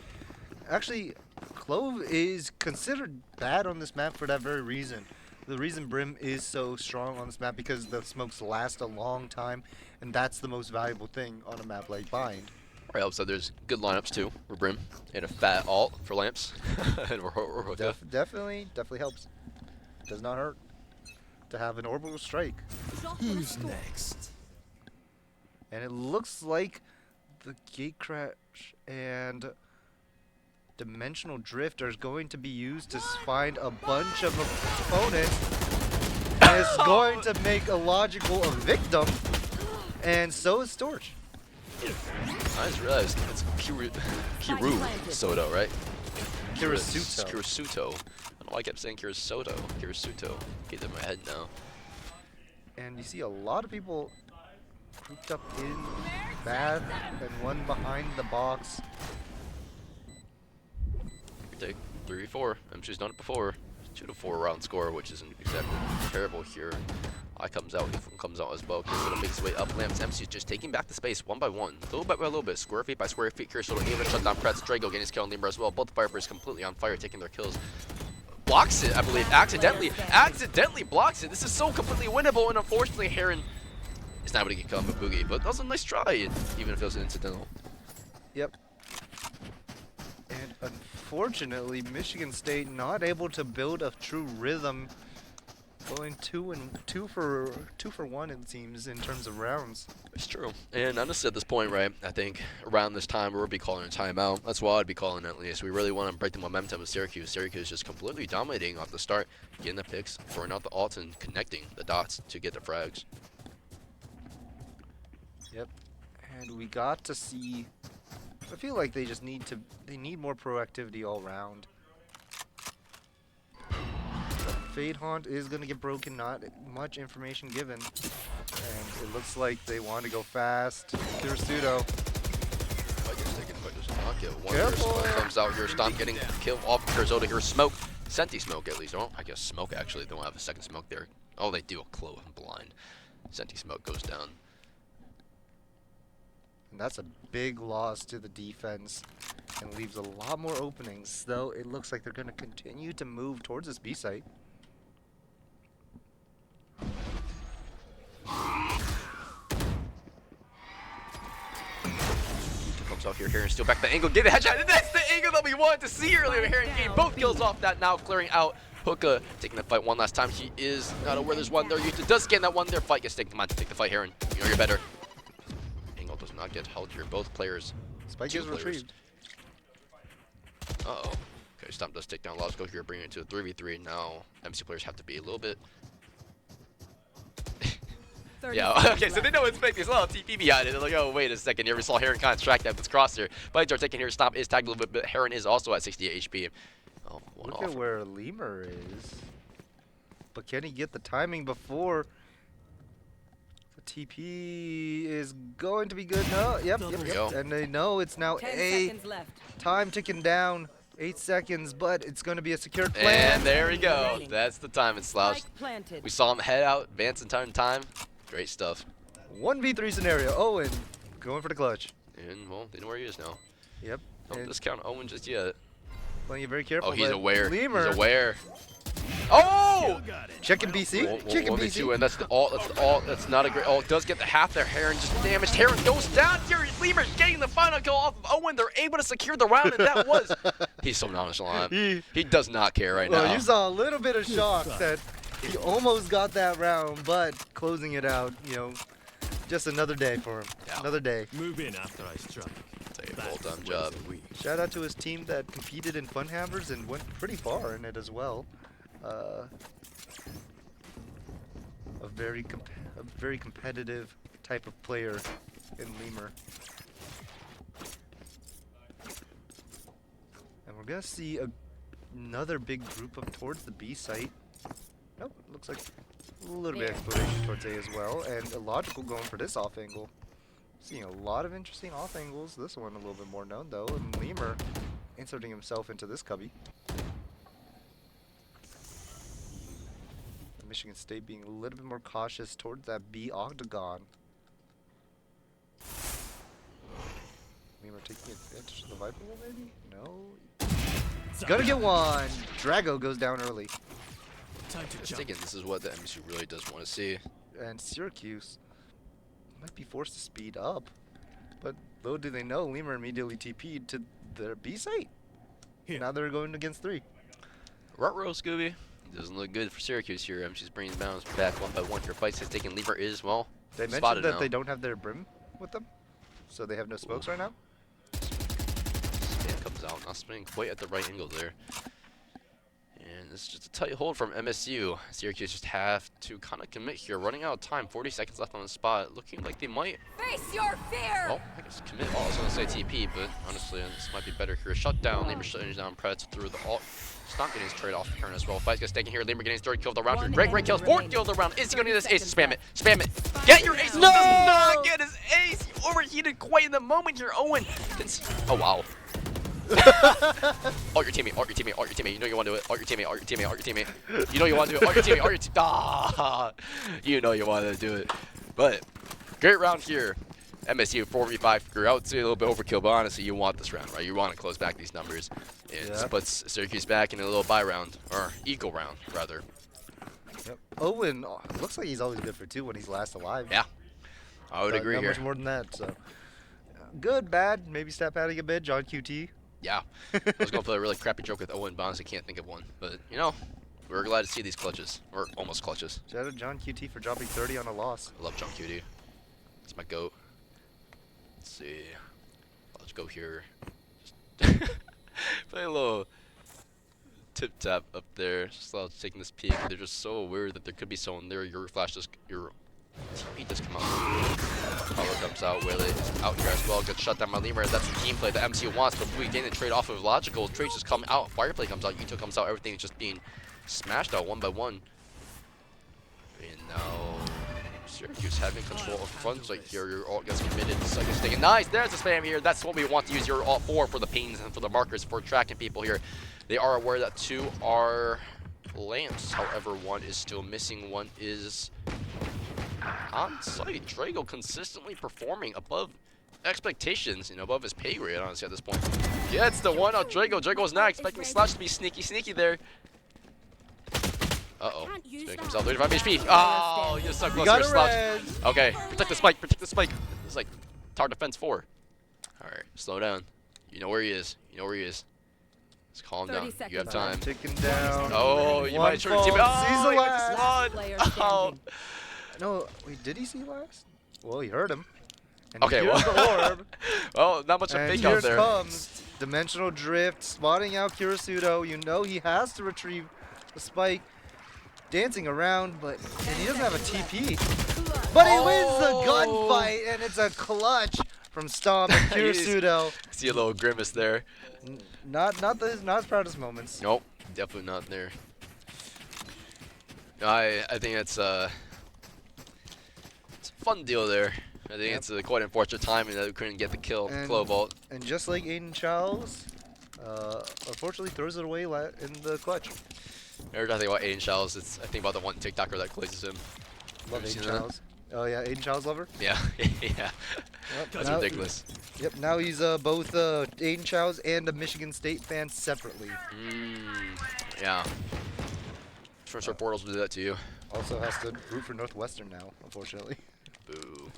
Actually, Clove is considered bad on this map for that very reason. The reason Brim is so strong on this map because the smokes last a long time, and that's the most valuable thing on a map like Bind. Right, so there's good lineups too for Brim and a fat alt for lamps. And we're hooked. Definitely helps. Does not hurt to have an orbital strike. Who's next? And it looks like the gate crash and dimensional drift are going to be used to find a bunch of opponents. And it's going to make a Logical a victim. And so is Storch. I just realized it's Kiru Soto, right? Kirisuto. Kirisuto. I don't know why I kept saying Kirisoto. Kirisuto. Get that in my head now. And you see a lot of people grouped up in Bath and one behind the box. Take 3v4. MSU's done it before. 2-4 round score, which isn't exactly terrible here. I comes out as well. Kirisoto makes his way up. Lamps MSU's just taking back the space one by one. Little bit by little bit. Square feet by square feet. Kirisoto able to shut down Pretz. Drago getting his kill on Lemur as well. Both Vipers completely on fire, taking their kills. Blocks it, I believe. Accidentally blocks it. This is so completely winnable, and unfortunately Heron is not able to get caught with Boogie, but that was a nice try, even if it was an incidental. Yep. And unfortunately, Michigan State not able to build a true rhythm, going two for one it seems in terms of rounds. It's true. And honestly, at this point, right, I think around this time we'll be calling a timeout. That's what I'd be calling at least. We really want to break the momentum of Syracuse. Syracuse just completely dominating off the start, getting the picks, throwing out the ults, and connecting the dots to get the frags. Yep. And we got to see. I feel like they just need more proactivity all round. Fade Haunt is going to get broken, not much information given. And it looks like they want to go fast. Pure Pseudo. Fight gets taken, but does not get one. Careful. Comes out here, Stomp getting killed off Curzota here. Smoke. Senti Smoke at least. Oh, I guess Smoke actually. They don't have a second Smoke there. Oh, they do a Clove and Blind. Senti Smoke goes down. And that's a big loss to the defense and leaves a lot more openings, though it looks like they're going to continue to move towards this B site. Comes out here, Heron still back the angle, get the headshot, and that's the angle that we wanted to see earlier. Heron getting both kills off that now, clearing out. Hookah taking the fight one last time. He is not aware there's one there. Yuta does scan that one there. Fight gets taken. Come on, take the fight, Heron. You know you're better. Angle does not get held here. Both players. Spike is retrieved. Uh-oh. Okay, Stomp does take down Logical here, bringing it to a 3v3. Now, MC players have to be a little bit... Yeah, okay, so they know it's fake. There's a little TP behind it. They're like, oh, wait a second. You ever saw Heron kind of track that this crosshair. Fights are taken here. Stomp is tagged a little bit, but Heron is also at 68 HP. Oh, one Look off. at where Lemur is. But can he get the timing before the TP is going to be good? No, yep. go. And they know it's now 10 a seconds left. time ticking down. 8 seconds, but it's going to be a secured plan. And there we go. That's the time it's slouched. Spike planted. We saw him head out, advance in time. Great stuff. 1v3 scenario. Owen going for the clutch. And, well, they know where he is now. Yep. Don't And discount Owen just yet. playing it very careful. Oh, he's but aware. Lemur He's aware. Oh! checking BC. Checking BC. 1v2, and that's the alt. That's the alt. That's not a great alt. Does get the half there. Heron just damaged. Heron goes down. Jerry Lemur getting the final kill off of Owen. They're able to secure the round, and that was. He's so nonchalant. He does not care right now. You saw a little bit of shock that he almost got that round, but closing it out, you know, just another day for him. Yeah. Another day. Move in after I strike. It's a well-done job. Shout out to his team that competed in Fun Hammers and went pretty far in it as well. A very competitive type of player in Lemur. And we're gonna see another big group up towards the B site. Nope, looks like a little bit of exploration towards A as well, and Illogical going for this off angle. Seeing a lot of interesting off angles. This one a little bit more known though, and Lemur inserting himself into this cubby. And Michigan State being a little bit more cautious towards that B octagon. Lemur taking advantage of the Viper wall maybe? No. Gonna get one! Drago goes down early. Time to Just jump. thinking this is what the MSU really does want to see. And Syracuse might be forced to speed up. But little do they know, Lemur immediately TP'd to their B site. Here. Now they're going against 3. Ruh-roh, Scooby. Doesn't look good for Syracuse here. MSU's bringing the bounce back one by one. Your fights has taken. Lemur is, well, They mentioned spotted that now. they don't have their brim with them, so they have no smokes right now. Spam comes out, not spinning quite at the right angle there. And it's just a tight hold from MSU. Syracuse just have to kind of commit here. Running out of time, 40 seconds left on the spot. Looking like they might, Face your fear! well, I guess commit. Oh, I was going to say TP, but honestly, this might be better here. Shut down, Lemur shutting down Preds through the alt. Stomp getting his trade off Heron as well. Fights gets taken here. Lemur getting his third kill of the round. One Great enemy kills. Fourth remaining. kill of the round. Is he going to get his ace? 30 Spam it. Spam it. Get your ace. No! Does not get his ace. He overheated quite in the moment here. Owen. Oh, wow. Alt your teammate, alt your teammate, alt your teammate. You know you want to do it. Alt your teammate, alt your teammate, alt your teammate. You know you want to do it. Alt your teammate, alt your teammate. Ah, you know you want to do it. But great round here. MSU 4v5. I would say a little bit overkill, but honestly, you want this round, right? You want to close back these numbers. And this puts Syracuse back in a little bye round, or eagle round, rather. Yep. Owen looks like he's always good for 2 when he's last alive. Yeah, I would agree not here. much more than that. So good, bad, maybe step padding a bit. John QT. Yeah, I was going to play a really crappy joke with Owen, but honestly can't think of one. But, you know, we're glad to see these clutches, or almost clutches. Shout out John QT for dropping 30 on a loss. I love John QT. It's my goat. Let's see. Let's go here. Just play a little tip tap up there. Just taking this peek. They're just so aware that there could be someone there. Your flash just, your TP does come out. Apollo comes out. Willie is out here as well. Gets shut down by Lemur. That's the team play that MCU wants. But we getting the trade off of Logical. Trade just come out. Fireplay comes out. Yuto comes out. Everything is just being smashed out one by one. And now Syracuse having control of front right here. Your ult gets committed. Second stick. Nice. There's the spam here. That's what we want to use your ult for the pings and for the markers for tracking people here. They are aware that 2 are lamps. However, 1 is still missing. 1 is on site. Drago consistently performing above expectations, above his pay grade, honestly, at this point. Gets the one on Drago. Drago's not expecting Slash to be sneaky there. Uh-oh. Spin comes out, 35 HP. Oh, you're so close to Slash. Okay, protect the spike, It's like tower defense 4. Alright, slow down. You know where he is. Just calm down. You have time. Ticking down. Oh, you might try to team. Oh, sees the he went to last. spawn. Oh. No, wait, did he see last? Well, he heard him. And Okay, here's well. the orb. Well, not much of a And fake out here there. comes Dimensional Drift, spotting out Kirisudo. You know he has to retrieve the spike. Dancing around, and he doesn't have a TP. But he wins the gunfight, and it's a clutch from Stomp and Kirisudo. See a little grimace there. Not his proudest moments. Nope, definitely not there. I think it's a fun deal there. I think it's quite unfortunate timing that we couldn't get the kill, Clo Vault. And just like Aiden Charles, unfortunately throws it away in the clutch. Every time I think about Aiden Charles, I think about the one TikToker that glazes him. Love Have you Aiden seen that? Charles. Oh yeah, Aiden Charles lover. Yeah, yeah. That's now- ridiculous. Yep. Now he's both Aiden Charles and a Michigan State fan separately. Yeah. Transfer portals will do that to you. Also has to root for Northwestern now, unfortunately. Boo.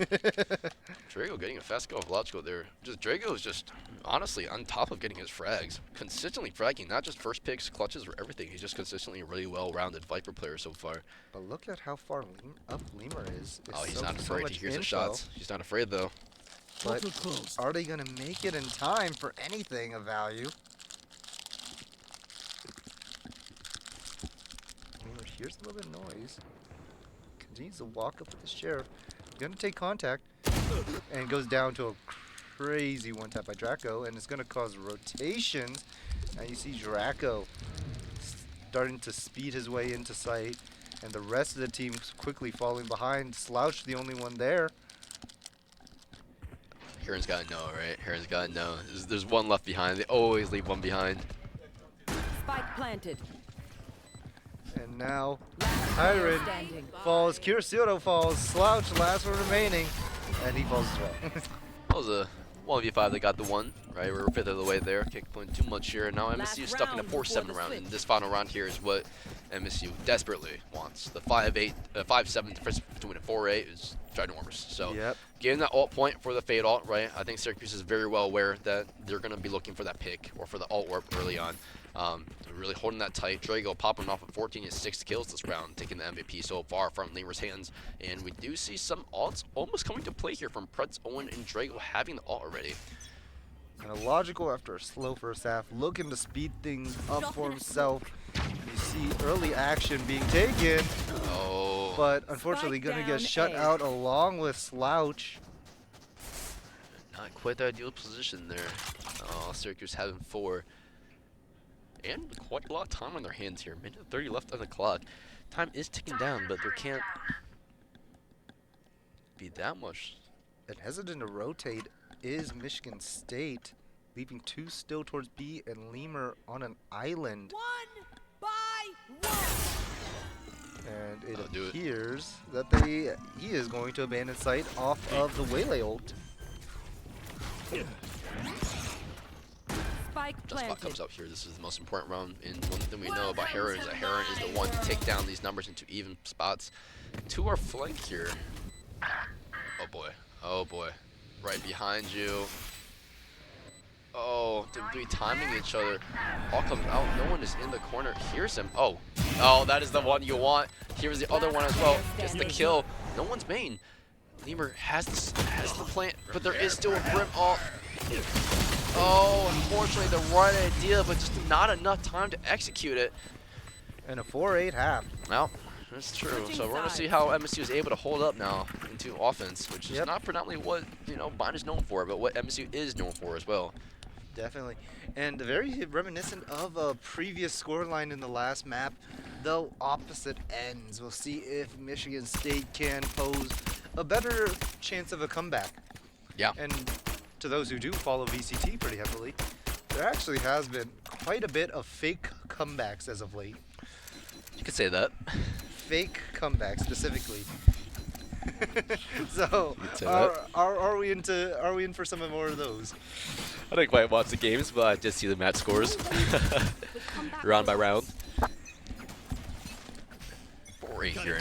Drago getting a fast go of logical there. Drago is just honestly on top of getting his frags. Consistently fragging, not just first picks, clutches, or everything. He's just consistently a really well-rounded Viper player so far. But look at how far up Lemur is. Oh, he's so not afraid. much He hears the info. shots. He's not afraid though. But Portal closed. are they going to make it in time for anything of value? Lemur hears a little bit of noise. Continues to walk up with the sheriff. Going to take contact. And goes down to a crazy one tap by Draco. And it's going to cause rotations. And you see Draco starting to speed his way into sight. And the rest of the team quickly falling behind. Slouch the only one there. Heron's got to know, right? Heron's got to know. There's one left behind. They always leave one behind. Spike planted. And now Last Tyron player standing. falls, Kirisudo falls, Slouch last one remaining, and he falls as well. That was a 1v5 that got the one, right? We're a fifth of the way there. Can't complain too much here. Now MSU is stuck in a round before 4-7 the round, switch. and this final round here is what MSU desperately wants. The 5-7 difference between a 4-8 is ginormous. So Yep. getting that ult point for the fade ult, right? I think Syracuse is very well aware that they're going to be looking for that pick or for the ult warp early on. They're really holding that tight. Drago popping off at 14 is 6 kills this round, taking the MVP so far from Lemur's hands. And we do see some ults almost coming to play here from Pretz, Owen, and Drago having the ult already. And a logical after a slow first half, looking to speed things up for himself. You see early action being taken, Oh. but unfortunately Spike going to get down shut A. out along with Slouch. Not quite the ideal position there. Oh, Syracuse having 4. And with quite a lot of time on their hands here. Minute 30 left on the clock. Time is ticking down, but there can't be that much. And hesitant to rotate is Michigan State, leaving 2 still towards B and Lemur on an island. One by one. And it I'll do it. appears that he is going to abandon sight off of the Waylay ult. Spike Just Spot planted. comes out here. This is the most important round. And one thing we know about Heron is that Heron is the one to take down these numbers into even spots. 2 are flank here. Oh boy. Oh boy. Right behind you. Oh, they're really timing each other. All comes out. No one is in the corner. Here's him. Oh. Oh, that is the one you want. Here's the other one as well. Gets the kill. No one's main. Lemur has the plant, but there is still a brim off. Oh, unfortunately the right idea, but just not enough time to execute it. And a 4-8 half. Well, that's true. So we're gonna see how MSU is able to hold up now into offense, which is Yep. not predominantly what Bond is known for, but what MSU is known for as well. Definitely. And very reminiscent of a previous scoreline in the last map. though opposite ends. We'll see if Michigan State can pose a better chance of a comeback. Yeah. And to those who do follow VCT pretty heavily, there actually has been quite a bit of fake comebacks as of late. You could say that. Fake comebacks specifically. So could say that. are we in for some more of those? I didn't quite watch the games, but I did see the match scores. Round by round. Right here.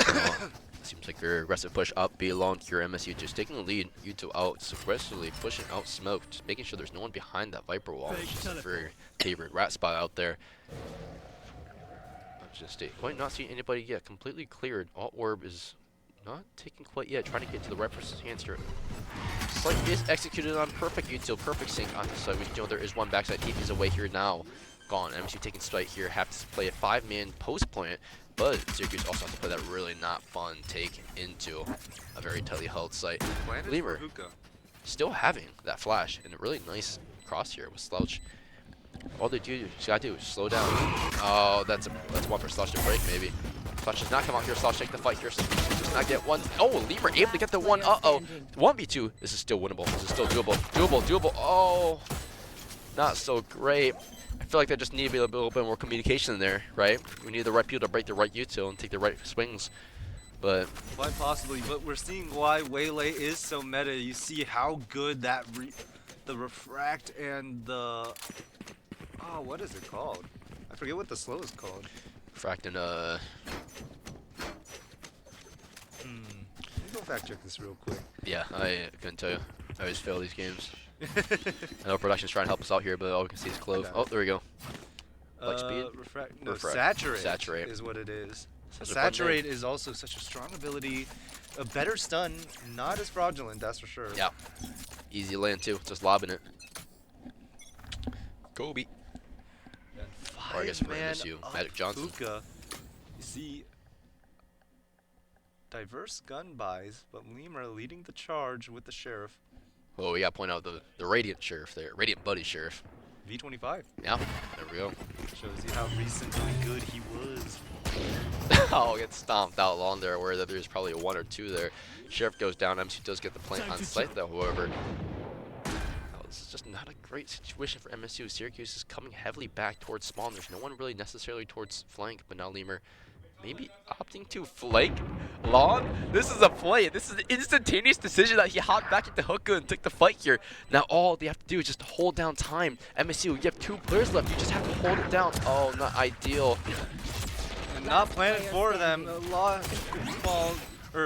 Seems like very aggressive push up B long here. MSU just taking the lead. U2 out, so aggressively pushing out smoke, just making sure there's no one behind that Viper wall, which is a very favorite rat spot out there. Michigan State quite not seeing anybody yet. Completely cleared. Alt orb is not taking quite yet. Trying to get to the right person's hands here. Slight is executed on perfect util, perfect sync on the side. We know there is one backside. TP's away here now. Gone. MSU taking strike here. Have to play a 5-man post plant, but Syracuse also has to play that really not fun take into a very tightly held site. Lemur still having that flash and a really nice cross here with Slouch. All they do, just gotta do is slow down. Oh, that's one for Slouch to break maybe. Slouch does not come out here. Slouch take the fight here. Does not get one. Oh, Lemur able to get the one. Uh-oh. 1v2. This is still winnable. This is still doable. Doable. Oh, not so great. I feel like there just need to be a little bit more communication in there, right? We need the right people to break the right util and take the right swings. But quite possibly, but we're seeing why Waylay is so meta. You see how good that the refract and the what is it called? I forget what the slow is called. Refract and Let me go fact check this real quick. yeah, I couldn't tell you. I always fail these games. I know production's trying to help us out here, but all we can see is Clove. Oh, there we go. Like speed? Refract. No, Refract. Saturate is what it is. Such a fun name. Saturate is also such a strong ability. A better stun, not as fraudulent, that's for sure. Yeah. Easy land too, just lobbing it. Kobe. Or I guess for MSU, Magic Johnson. Puka. You see diverse gun buys, but Lemur leading the charge with the Sheriff. Oh, we gotta point out the Radiant Sheriff there. Radiant Buddy Sheriff. V25. Yeah, there we go. Shows you how recently good he was. Oh, gets stomped out long there, where there's probably a 1 or 2 there. Sheriff goes down. MSU does get the plant on site though, however. This is just not a great situation for MSU. Syracuse is coming heavily back towards small, and there's no one really necessarily towards flank, but now Lemur maybe opting to flank long. This is a play. This is an instantaneous decision that he hopped back into hookah and took the fight here. Now all they have to do is just hold down time. MSU, you have 2 players left. You just have to hold it down. Oh, not ideal. And not planning for them.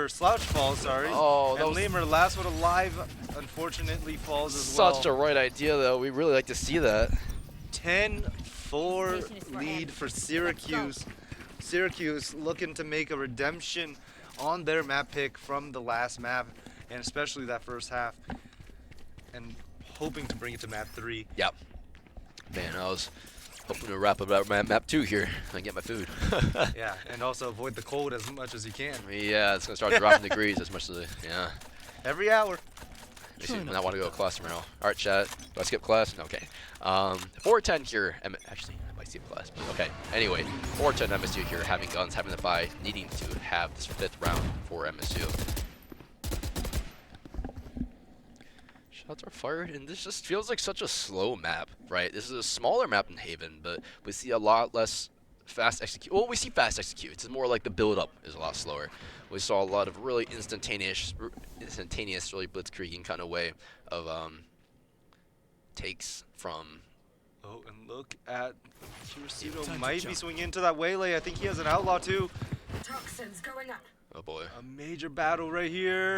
Slouch falls, sorry. Oh, that and was Lemur, last one alive, unfortunately falls as well. such a right idea, though. We really like to see that. 10-4 lead for Syracuse. Syracuse looking to make a redemption on their map pick from the last map, and especially that first half, and hoping to bring it to map 3. Yep. Man, I was hoping to wrap up map 2 here and get my food. Yeah, and also avoid the cold as much as you can. Yeah, it's gonna start dropping degrees as much as yeah. Every hour. I want to go to class tomorrow. Alright, chat. Do I skip class? Okay. 4-10 here. Actually, I might skip class. But okay. Anyway, 4-10 MSU here, having guns, having the buy, needing to have this 5th round for MSU. Shots are fired, and this just feels like such a slow map, right? This is a smaller map than Haven, but we see a lot less fast execute. Well, we see fast executes. It's more like the build-up is a lot slower. We saw a lot of really instantaneous, really blitzkrieging kind of way of takes from. Oh, and look at Kirisuto might be swinging into that Waylay. I think he has an outlaw too. Toxins going up. Oh boy. A major battle right here.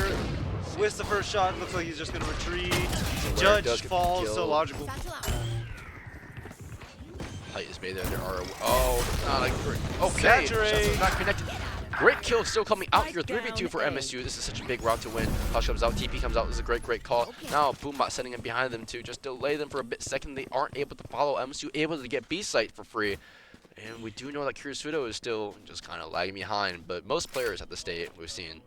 With the first shot, looks like he's just gonna retreat. Judge falls, so logical. Height is made there. There are. Oh, not like. Okay. Saturate. Not connected. Great kill still coming out here. 3v2 for MSU. This is such a big round to win. Hush comes out. TP comes out. This is a great call. Now Boombot sending him behind them to just delay them for a bit. Second, they aren't able to follow. MSU able to get B site for free. And we do know that Kirisuto is still just kind of lagging behind. But most players at the state we've seen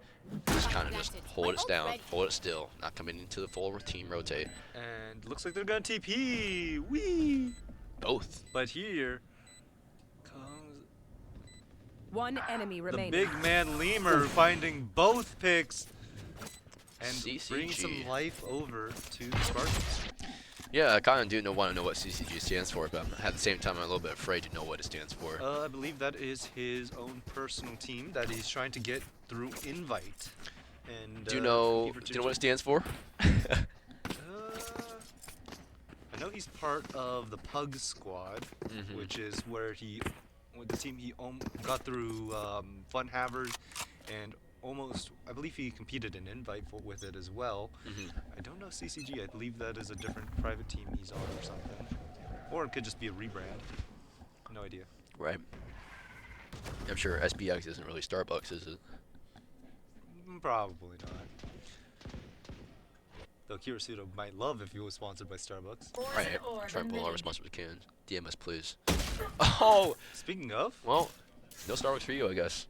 just kind of just hold it down, hold it still, not coming into the full team rotate. And looks like they're gonna TP. Wee. Both. But here comes One enemy The remaining. big man Lemur finding both picks and CCG. bring some life over to the Spartans. Yeah, I kind of want to know what CCG stands for, but at the same time, I'm a little bit afraid to know what it stands for. I believe that is his own personal team that he's trying to get through invite. And Do you know what it stands for? I know he's part of the Pug squad, which is where with the team he got through Fun Havers and almost, I believe he competed in invite with it as well. I don't know CCG. I believe that is a different private team he's on or something, or it could just be a rebrand. No idea. Right. I'm sure SPX isn't really Starbucks, is it? Probably not. Though Kirisuto might love if he was sponsored by Starbucks. Right. Try and pull our responsible can. DM us, please. Oh! Speaking of, Well, no Starbucks for you, I guess.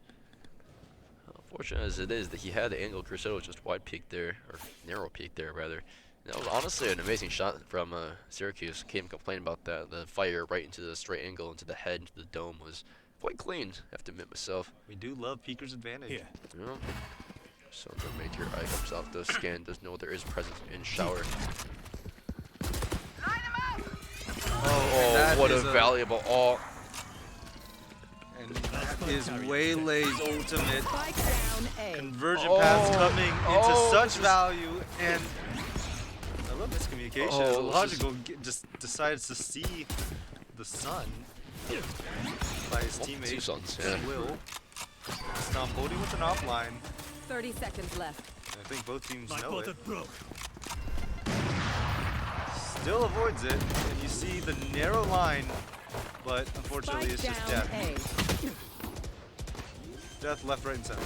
Unfortunate as it is that he had the angle, Crusoe just wide peak there, or narrow peak there, rather. That was honestly an amazing shot from Syracuse. Can't complain about that. The fire right into the straight angle, into the head, into the dome was quite clean, I have to admit myself. we do love Peeker's advantage. Here. Yeah. So the major eye comes out, does scan, does know there is presence in shower. Oh, and what a that is valuable ult. And that is Waylay's ultimate Spike down A. conversion Oh, paths coming into oh, such this is- value, and I love miscommunication. Oh, As this Logical just decides to see the sun by his Two teammate suns, yeah. Will. Stomp holding with an offline. 30 seconds left. And I think both teams My know it. buttock broke. Still avoids it, and you see the narrow line, but unfortunately Spike it's just down death. A. Death left, right, and center.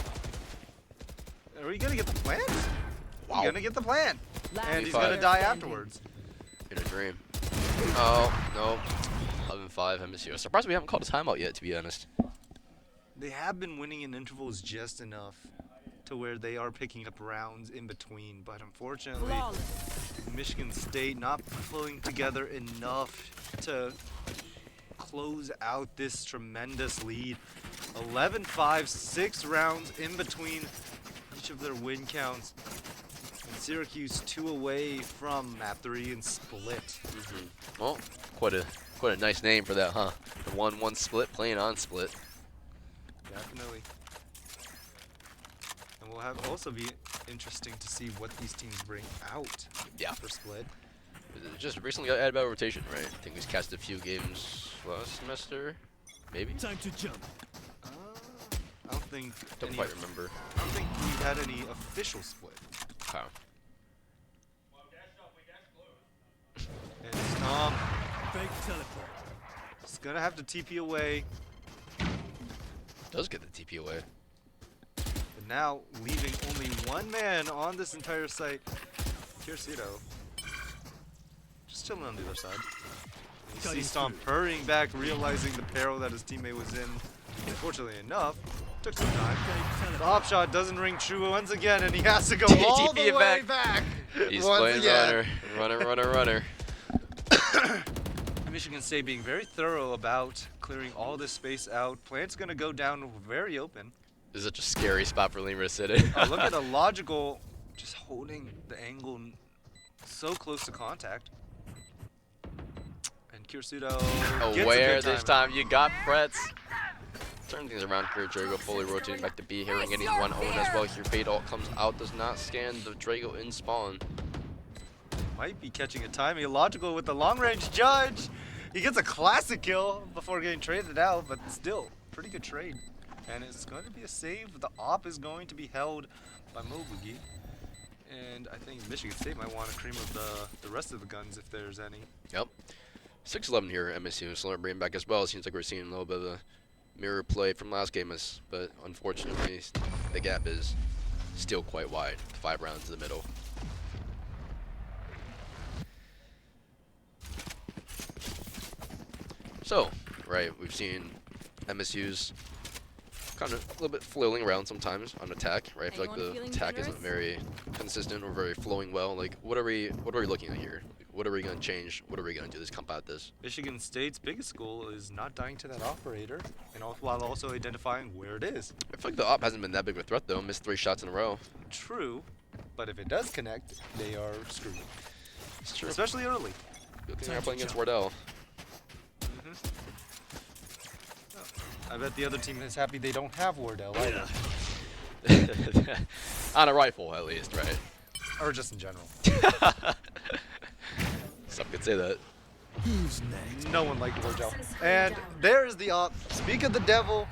Are we gonna get the plant? Wow. We're gonna get the plant, Last and he's player gonna die standing. afterwards. In a dream. Oh, no. 11-5 MSU. I'm surprised we haven't called a timeout yet, to be honest. They have been winning in intervals just enough to where they are picking up rounds in between, but unfortunately, Flawless. Michigan State not pulling together enough to close out this tremendous lead. 11-5, 6 rounds in between each of their win counts. And Syracuse 2 away from map 3 and split. Well, quite a nice name for that, huh? The 1-1 split, playing on split. Definitely. And will have also be interesting to see what these teams bring out Yeah. for split. It just recently got added by rotation, right? I think he's cast a few games last semester, maybe? Time to jump. I don't think Don't any quite of- remember. I don't think we had any official split. How? And Stomp Fake teleport. is gonna have to TP away, Does get the TP away. but now leaving only one man on this entire site. Kirisuto just chilling on the other side. And you see Cutting Stomp through. hurrying back, realizing the peril that his teammate was in. Unfortunately enough, took some time. Fake The teleport. hop shot doesn't ring true once again, and he has to go TP all the it way back. back. He's once playing again. runner. Michigan State being very thorough about clearing all this space out. Plant's gonna go down very open. This is such a scary spot for Lemur to sit in. Oh, look at a logical, just holding the angle so close to contact. And Kirisuto gets a Aware good this time. time, you got Pretz. Turn things around here, Drago fully rotating back to B here and getting one own as well here. Fade ult comes out, does not scan the Drago in spawn. Might be catching a timing. Logical with the long range judge. He gets a classic kill before getting traded out, but still, pretty good trade. And it's going to be a save. The op is going to be held by Mobugi. And I think Michigan State might want a cream of the rest of the guns if there's any. Yep. 6-11 here at MSU. Slower bringing back as well. Seems like we're seeing a little bit of a mirror play from last game, but unfortunately, the gap is still quite wide. 5 rounds in the middle. So, right, we've seen MSU's kind of a little bit flailing around sometimes on attack, right? I feel like Anyone the feeling attack isn't generous? very consistent or very flowing well. Like, what are we looking at here? What are we gonna change? What are we gonna do to combat this? Michigan State's biggest goal is not dying to that operator, and while also identifying where it is. I feel like the op hasn't been that big of a threat though. Missed 3 shots in a row. True, but if it does connect, they are screwed. It's true. Especially early. Good thing they're playing against Wardell. I bet the other team is happy they don't have Wardell either. On a rifle, at least, right? Or just in general. Some could say that. Who's next? No one liked Wardell. And there's the op. Speak of the devil.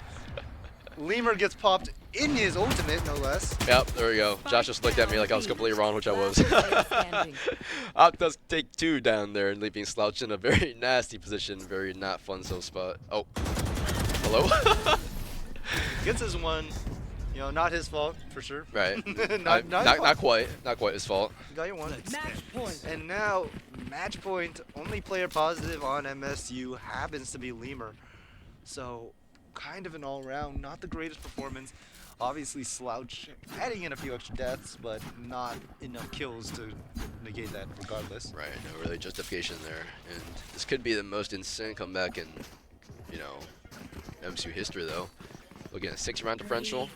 Lemur gets popped in his ultimate, no less. Yep, there we go. Josh just looked at me like I was completely wrong, which I was. Last player standing. Op does take 2 down there and leaving Slouch in a very nasty position, very not fun so spot. Oh. Hello? Gets his one. You know, not his fault, for sure. Right. not Not quite. Not quite his fault. You got your one. Match point. And now, match point, only player positive on MSU happens to be Lemur. So, kind of an all-round, not the greatest performance. Obviously, Slouch adding in a few extra deaths, but not enough kills to negate that regardless. Right, no really justification there. And this could be the most insane comeback in, you know, MSU history though. Looking at 6-round differential.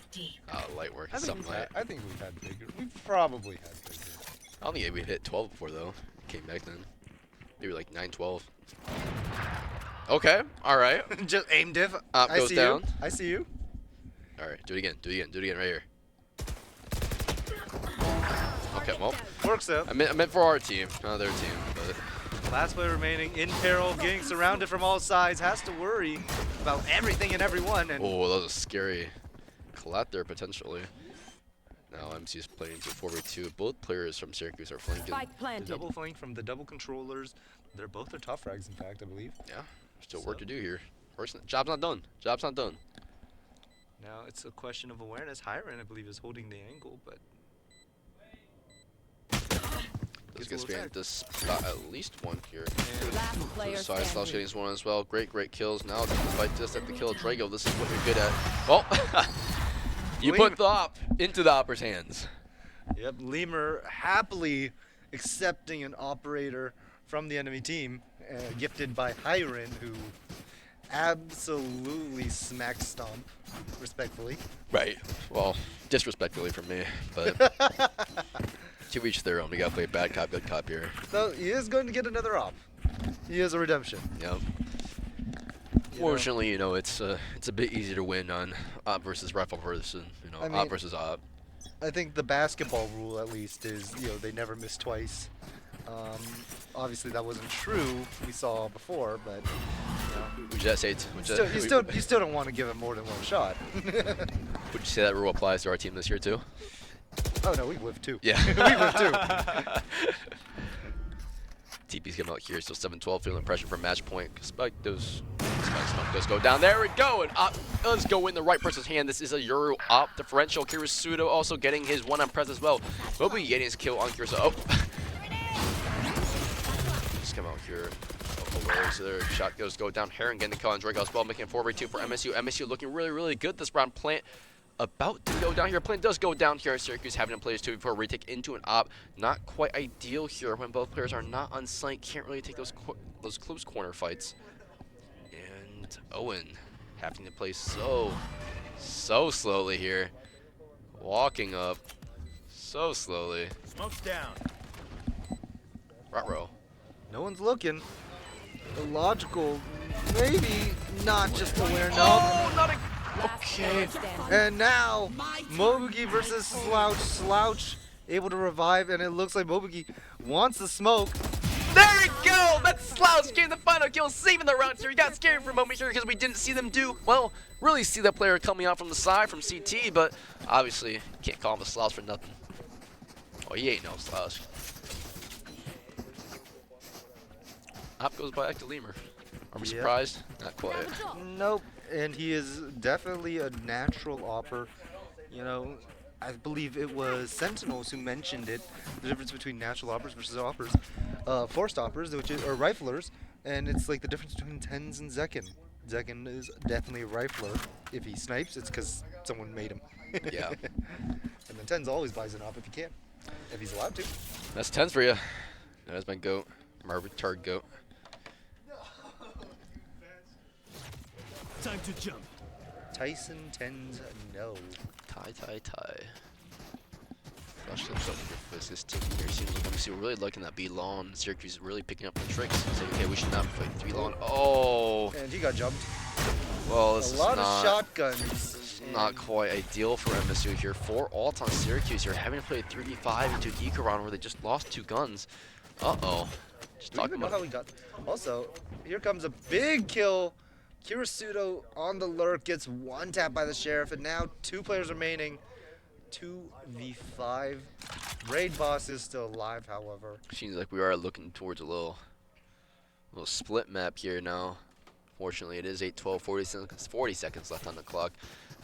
Light work. Something light. I think we've had bigger. We've probably had bigger. I don't think we've hit 12 before though. Came back then. Maybe like 9-12. Okay, alright. Just aim diff. Op I goes see down. you. I see you. Alright, do it again, do it again, do it again right here. Okay, well, Works out. I meant for our team, not their team, but Last player remaining in peril, getting surrounded from all sides, has to worry about everything and everyone. And oh, that was a scary collat there potentially. Now MC's playing into 4v2. Both players from Syracuse are flanking. Spike the planted. double flank from the double controllers. They're both are top frags, in fact, I believe. Yeah, still work to do here. Job's not done. Job's not done. Now it's a question of awareness. Hiren, I believe, is holding the angle, but Let's Gets a get little spanned this spot at least one here. Last player Side Slash standing. getting this one as well. Great kills. Now despite just at the kill of Drago, this is what you're good at. Well, you put the op into the opper's hands. yep, Lemur happily accepting an operator from the enemy team, gifted by Hiren, who absolutely smack stomp, respectfully. Right. Well, disrespectfully from me, but to each their own. We gotta play bad cop, good cop here. So he is going to get another op. He has a redemption. Yep. Fortunately, you know, it's a bit easier to win on op versus rifle versus, you know, I mean, op versus op. I think the basketball rule, at least, is, you know, they never miss twice. Obviously, that wasn't true. We saw before, but you know, Would you say you still don't want to give him more than one shot. would you say that rule applies to our team this year too? Oh no, we whiffed too. Yeah. we whiffed too. TP's coming out here, so 7-12, feeling the pressure from match point. Spike smoke does go down. There we go, and op does go in the right person's hand. This is a Euro op differential. Kirisudo also getting his one on press as well. Will be getting his kill on Kirisudo. Oh. Just come out here. Away, so their shot goes go down. Heron getting the call on Drake as well, making 4v2 for MSU. MSU looking really good this round. Plant about to go down here. Plant does go down here. Syracuse having to play his 2v4 retake into an op. Not quite ideal here when both players are not on site. Can't really take those close corner fights. And Owen having to play so slowly here. Walking up so slowly. Smoke's down. Ruh-roh. No one's looking. The logical, maybe not just aware. No. Oh, not a... Last player standing. And now, Mobugi versus Slouch. Slouch able to revive, and it looks like Mobugi wants the smoke. There we go! That's Slouch getting the final kill, saving the round here. You got scared for a moment here because we didn't see them do, well, really see that player coming out from the side from CT, but obviously can't call him a Slouch for nothing. Oh, he ain't no Slouch. Op goes back to Lemur. Are we Yep. surprised? Not quite. Nope. And he is definitely a natural opper. You know, I believe it was Sentinels who mentioned it, the difference between natural oppers versus oppers. Forced oppers, which is, or riflers, and it's like the difference between Tens and Zekken. Zekin is definitely a rifler. If he snipes, it's because someone made him. Yeah. And then Tens always buys it up if he can, if he's allowed to. That's 10s for you. There's my goat, my retard goat. Time to jump. Tyson Tens, no. Tie. Flash slips up for this team here. Seems like we're really liking that B long. Syracuse is really picking up the tricks. Say, okay, we should not play 3 long. Oh, And he got jumped. well, this A is lot not, of shotguns. not quite ideal for MSU here. 4 ults on Syracuse here, having to play 3v5 into an eco round where they just lost 2 guns. Uh-oh. Just Do we talking even know about how he got? Also, here comes a big kill. Kirisuto on the lurk gets 1 tap by the sheriff, and now 2 players remaining. 2v5. Raid boss is still alive, however. Seems like we are looking towards a little split map here now. Fortunately, it is 8-12, 40 seconds left on the clock.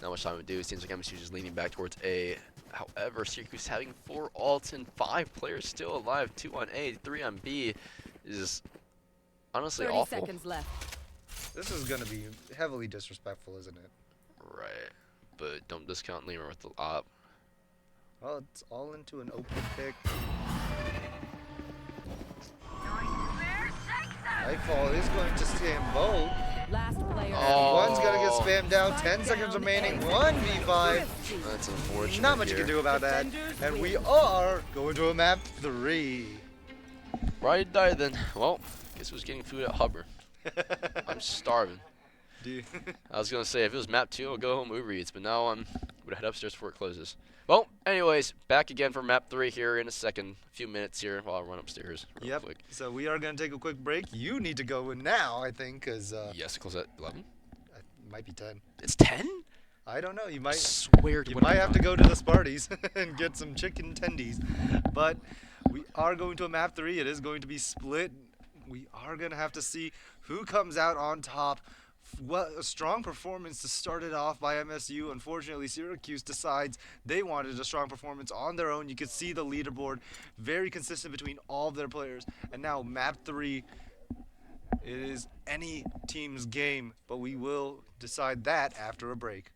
Not much time to do. It seems like MSU is leaning back towards A. However, Syracuse having 4 ults and 5 players still alive. 2 on A, 3 on B is honestly 30 awful. seconds left. This is going to be heavily disrespectful, isn't it? Right, but don't discount Lemur with the op. Well, it's all into an open pick. Nightfall is going to spam both. Last player. Oh. One's going to get spammed out. 10 seconds remaining. 1v5. That's unfortunate. Not much you here. can do about that. And we are going to a map 3. Right, die then. Well, guess who's getting food at Hubbard? I'm starving. Dude. I was gonna say if it was map 2, I'll go home Uber Eats, but now I'm gonna head upstairs before it closes. Well, anyways, back again for map 3 here in a second, a few minutes here while I run upstairs real Yep. quick. So we are going to take a quick break. You need to go in now, I think, because Yes, it closes at 11. it might be 10. It's 10? I don't know. You I might. swear to You what might I'm have to not. go to the Sparties and get some chicken tendies. But we are going to a map 3. It is going to be split. We are going to have to see who comes out on top. Well, a strong performance to start it off by MSU. Unfortunately, Syracuse decides they wanted a strong performance on their own. You could see the leaderboard very consistent between all of their players. And now map 3, it is any team's game, but we will decide that after a break.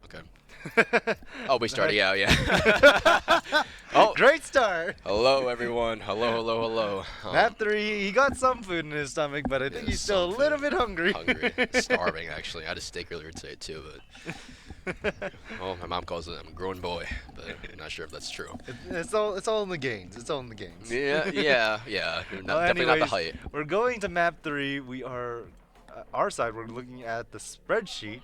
Okay. Oh, we started out, yeah. Oh, Great start. hello everyone. Hello, hello, hello. Map 3, he got some food in his stomach, but I think yeah, he's still a some little food. bit hungry. Hungry, starving actually. I had a steak earlier today too, but well, my mom calls it I'm a grown boy, but I'm not sure if that's true. It's all in the gains. It's all in the gains. Yeah, yeah. Well, Definitely not the anyways, height. we're going to map 3. We are, our side, we're looking at the spreadsheet.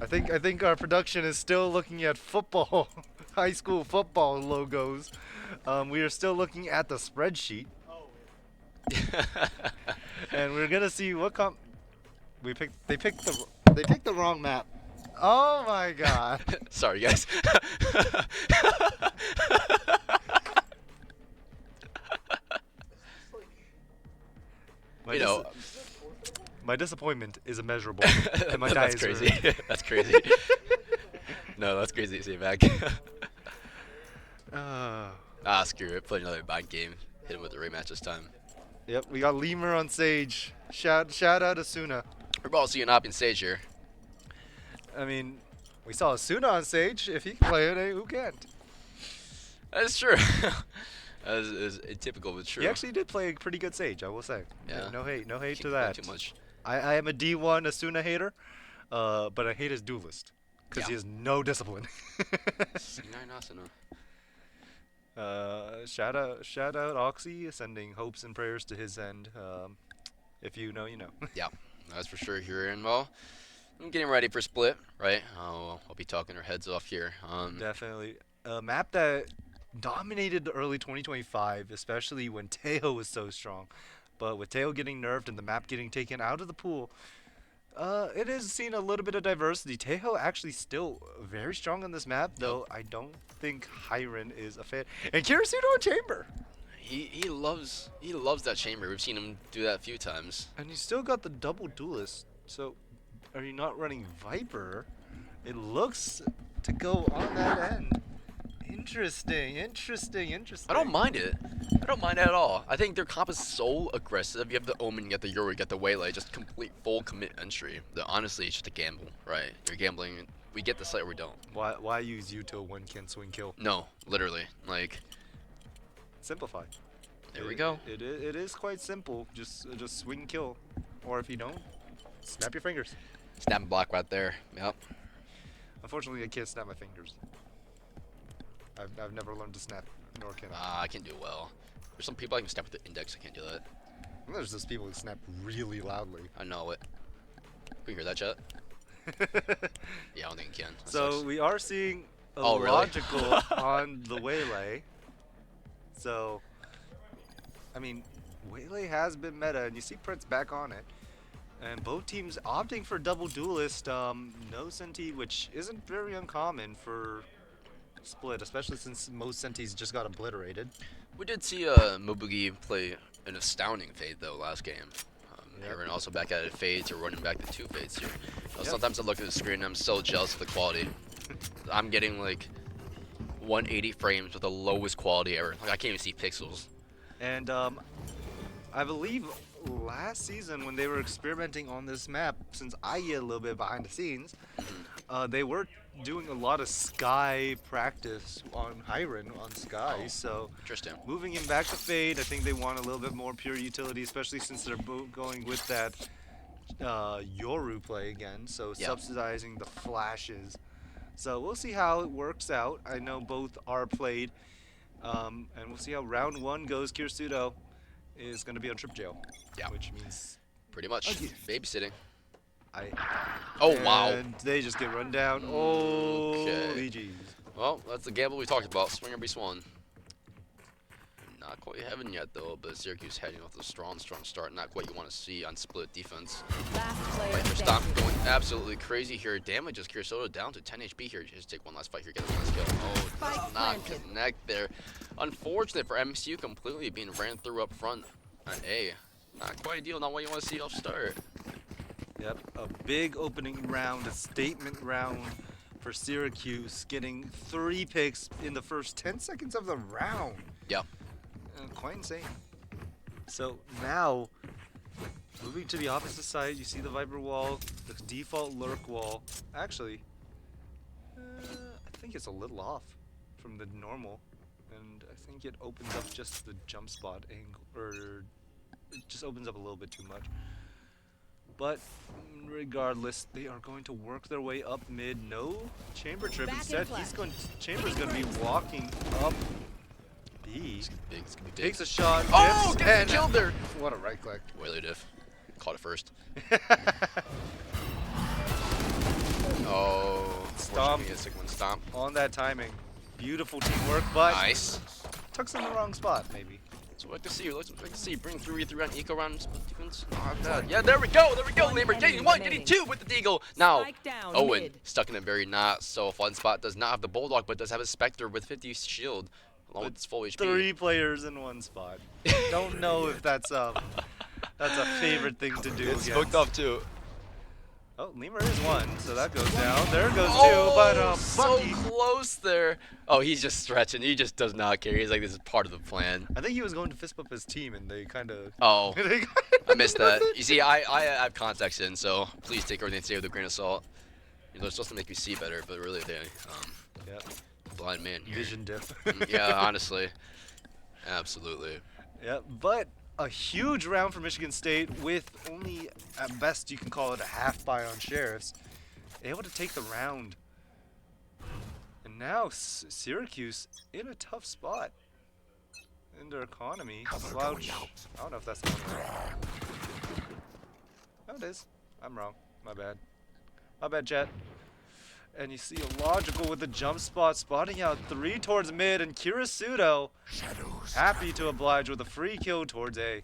I think our production is still looking at football, high school football logos. We are still looking at the spreadsheet, and we're gonna see what we picked. They picked the wrong map. Oh my god. Sorry, guys. My You know, my disappointment is immeasurable, and my that's dice crazy. are. That's crazy. No, that's crazy to say back. Screw it. Play another bad game. Hit him with the rematch this time. Yep, we got Lemur on stage. Shout out Asuna. We're all seeing Op in stage here. I mean, we saw Asuna on stage. If he can play it, who can't? That's true. That is atypical, but true. He actually did play a pretty good stage, I will say. Yeah. No hate Can't to complain that. Too much. I am a D1 Asuna hater, but I hate his duelist because he Yeah. has no discipline. C9 Asuna. Shout out Oxy, sending hopes and prayers to his end. If you know, you know. Yeah, that's for sure here. And well, I'm getting ready for split, right? I'll be talking our heads off here. Definitely a map that dominated the early 2025, especially when Teo was so strong. But with Teo getting nerfed and the map getting taken out of the pool, it has seen a little bit of diversity. Teo actually still very strong on this map, though I don't think Hiren is a fan. And Kirisudo in Chamber! He loves that chamber. We've seen him do that a few times. And he's still got the double duelist, so are you not running Viper? It looks to go on that end. Interesting. I don't mind it. I don't mind it at all. I think their comp is so aggressive. You have the Omen, you get the Yuri, you get the Waylay, just complete full commit entry. That honestly, it's just a gamble, right? You're gambling. We get the site or we don't. Why use Yuto when can swing kill? No, literally. Like, Simplify. there we go. It is quite simple. Just swing kill, or if you don't, snap your fingers. Snap and block right there. Yep. Unfortunately, I can't snap my fingers. I've never learned to snap, nor can I. I can do well. There's some people I can snap with the index. I can't do that. And there's just people who snap really loudly. I know it. Can you hear that, chat? Yeah, I don't think you can. That So sucks. we are seeing a Oh, really? logical on the Waylay. So, I mean, Waylay has been meta, and you see Prince back on it. And both teams opting for double duelist, no Senti, which isn't very uncommon for split, especially since most Sentis just got obliterated. We did see Mobugi play an astounding fade though last game. Aaron also back at it fades or running back to 2 fades here. Sometimes I look at the screen and I'm so jealous of the quality. I'm getting like 180 frames with the lowest quality ever. Like I can't even see pixels. And I believe last season when they were experimenting on this map, since I get a little bit behind the scenes, they were doing a lot of Sky practice on Hiren on Sky. Oh. So Interesting. moving him back to Fade, I think they want a little bit more pure utility, especially since they're both going with that Yoru play again. So Yeah. subsidizing the flashes. So we'll see how it works out. I know both are played. And we'll see how round 1 goes. Kirisudo is going to be on trip jail. Yeah. Which means Pretty much. Babysitting. I. Oh, wow. And they just get run down. Oh, Okay. GG's. Well, that's the gamble we talked about. Swing or be swan. Not quite heaven yet, though, but Syracuse heading off the strong start. Not quite you want to see on split defense. Last player Viper Stomp standing. going absolutely crazy here. Damages Kirisudo down to 10 HP here. Just take one last fight here, get the last kill. Oh, Spike does not planted. connect there. Unfortunate for MCU, completely being ran through up front on A. Not quite ideal, not what you want to see off start. Yep, a big opening round, a statement round for Syracuse, getting 3 picks in the first 10 seconds of the round. Yep. Quite insane. So now, Moving to the opposite side, you see the Viper wall, the default lurk wall. Actually, I think it's a little off from the normal, and I think it opens up just the jump spot angle, or it just opens up a little bit too much. But regardless, they are going to work their way up mid. No chamber trip. Back in Instead, flash. Chamber's going to be walking up B. It's gonna be big. Takes a shot. Oh, dips, gets and killed there. What a right click. Whaler diff. Caught it first. Oh, Stomp. unfortunately, a sick one stomp. On that timing. Beautiful teamwork, but Nice. Tuck's in the wrong spot, maybe. So like to see, let's like to see. Bring 3v3 on eco round split defense. Not bad. Yeah, there we go. There we go. One Lamber getting enemy one, getting remaining. two with the deagle. Now, Spike down Owen mid. stuck in a very not so fun spot. Does not have the bulldog, but does have a specter with 50 shield, along with its full HP. 3 players in one spot. Don't know if that's a favorite thing to do. It's against. hooked up too. Oh, Lemur is one, so that goes down. There goes Oh, two, but so Bucky. close there. Oh, he's just stretching. He just does not care. He's like, this is part of the plan. I think he was going to fist bump his team, and they kind of. Oh, I missed that. You see, I have context in, so please take everything I say with a grain of salt. You know, it's supposed to make you see better, but really, they Yep. blind man here. Vision diff. Yeah, honestly, absolutely. Yeah, but a huge round for Michigan State with only, at best, you can call it a half buy on Sheriffs. Able to take the round. And now Syracuse in a tough spot in their economy. Slouch. I don't know if that's the one. No, it is. I'm wrong. My bad. My bad, Jet. And you see a logical with the jump spot, spotting out 3 towards mid, and Kirisudo happy to oblige with a free kill towards A.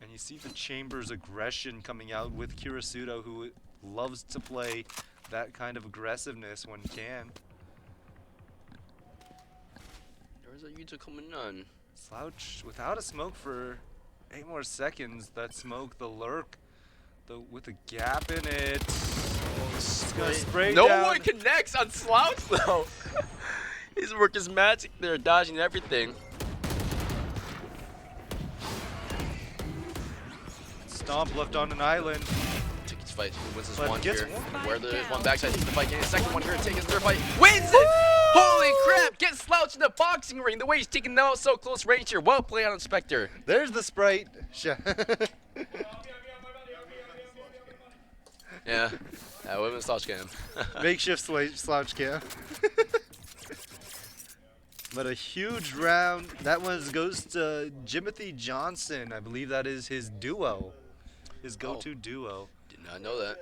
And you see the Chambers aggression coming out with Kirisudo, who loves to play that kind of aggressiveness when he can. There's a user coming on. Slouch without a smoke for 8 more seconds. That smoke, the lurk, with a gap in it. It's gonna spray No down. one connects on Slouch though. His work is magic there, dodging everything. Stomp left on an island. Take his fight, wins this But one gets here. one. Where there's one backside, takes the fight, getting a second one here, taking his third fight, wins it! Holy crap, get Slouch in the boxing ring. The way he's taking out so close range here. Well played on Spectre. There's the Sprite. Yeah, women's Slouch game. Makeshift slouch cam. But a huge round. That one goes to Jimothy Johnson. I believe that is his duo. His go-to duo. Did not know that.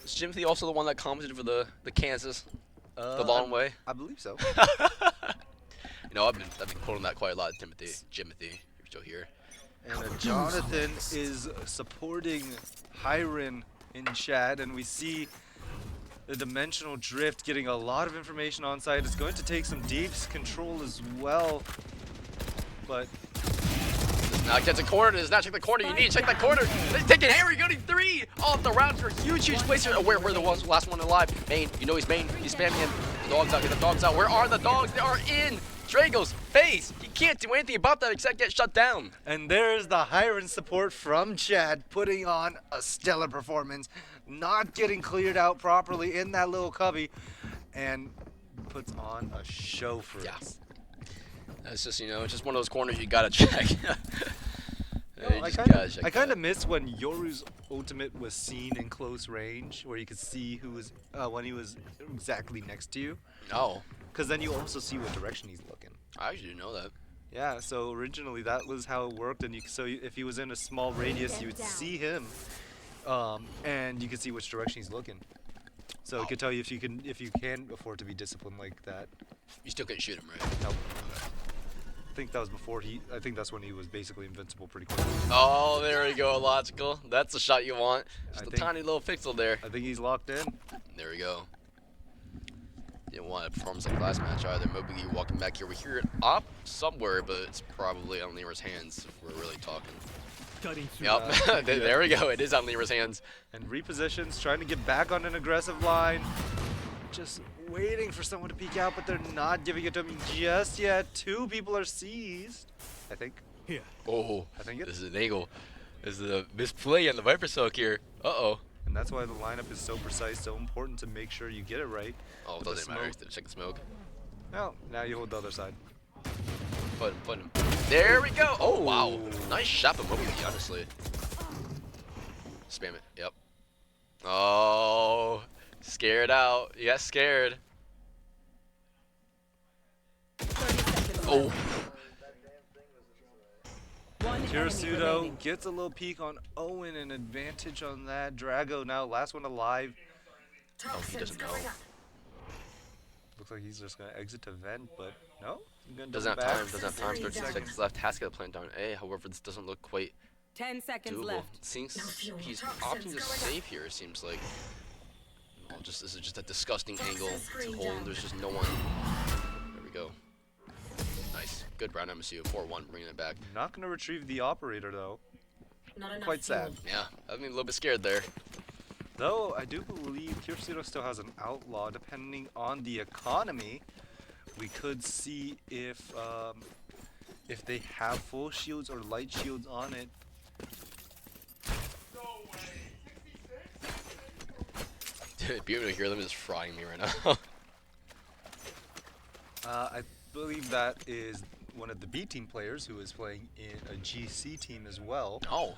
Is Jimothy also the one that commented for the Kansas, the long way? I believe so. You know, I've been quoting that quite a lot, Jimothy, you're still here. And Jonathan is supporting Hiron in chat, and we see the dimensional drift getting a lot of information on site. It's going to take some deep control as well, but Does not get the corner, does not check the corner, you need to check that corner. He's taking Harry, getting 3 off the round for a huge place here. Where the last one alive? Main, you know he's main, he's spamming him. The dogs out, get the dogs out. Where are the dogs? They are in Drago's face. He can't do anything about that except get shut down. and there's the Hiron support from Chad putting on a stellar performance, not getting cleared out properly in that little cubby, and puts on a show for Yeah. us. That's just, you know, it's just one of those corners you gotta check. No, You I just kind gotta check of that. miss when Yoru's ultimate was seen in close range, where you could see who was when he was exactly next to you, No, because then you also see what direction he's looking. I actually didn't know that. Yeah, so originally that was how it worked, and if he was in a small radius, you would see him, and you could see which direction he's looking. So it could tell you if you can afford to be disciplined like that. You still couldn't shoot him, right? Nope. I think that was before I think that's when he was basically invincible pretty quickly. Oh, there we go, logical. That's the shot you want. Just I a think- tiny little pixel there. I think he's locked in. There we go. Didn't want a performance like last match either. Moby walking back here. We hear it up somewhere, but it's probably on Lemur's hands if we're really talking. Cutting through. Yep, there we go. It is on Lemur's hands. And repositions, trying to get back on an aggressive line. Just waiting for someone to peek out, but they're not giving it to him just yet. 2 people are seized, I think. Here. Oh, I think this is an angle. This is a misplay on the Viper soak here. Uh-oh. And that's why the lineup is so precise, so important to make sure you get it right. Oh, it With the doesn't matter. smoke. Check the smoke. No, now you hold the other side. Put him. There we go. Oh, wow. Oh. Nice shot from Moby, honestly. Spam it. Yep. Oh, scared out. Yes, scared. 30 seconds Oh. left. One enemy Kirisudo remaining. gets a little peek on Owen, an advantage on that. Drago now last one alive. Toxins doesn't know. going up. Looks like he's just gonna exit to vent, but no. He's gonna Doesn't have double time. back. Doesn't have time. 13 seconds left. Has to get a plant down A. However, this doesn't look quite 10 seconds doable. left. Seems No fuel. he's Toxins opting to going up. save here. It seems like. Well, this is just a disgusting Toxins angle to screen hold. down. There's just no one. There we go. Nice. Good round MSU. 4-1, bringing it back. Not gonna retrieve the operator though. Not enough Quite sad. fuel. Yeah, I mean a little bit scared there. Though I do believe Kirisudo still has an outlaw. Depending on the economy, we could see if they have full shields or light shields on it. Be able to hear them just frying me right now. I believe that is one of the B team players who is playing in a GC team as well. Oh,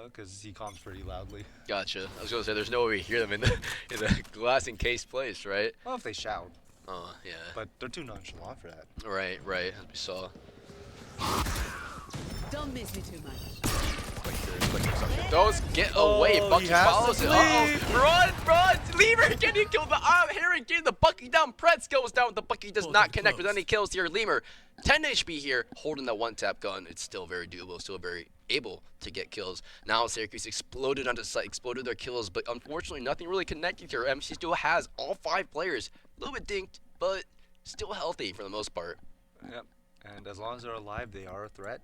Because he comms pretty loudly. gotcha. I was gonna say there's no way we hear them in the glass encased place, right? Well, if they shout, Oh, yeah. but they're too nonchalant for that. Right, as we saw. Don't miss me too much. Those get away. Oh, Bucky he has to follows it. flee. Run! Lemur getting killed. The Herring getting the Bucky down. Pretz goes down. The Bucky does not connect with any kills here. Lemur, 10 HP here, holding that one-tap gun. It's still very doable. Still very able to get kills. Now Syracuse exploded onto site, exploded their kills, but unfortunately nothing really connected here. MC still has all 5 players. A little bit dinked, but still healthy for the most part. Yep. And as long as they're alive, they are a threat.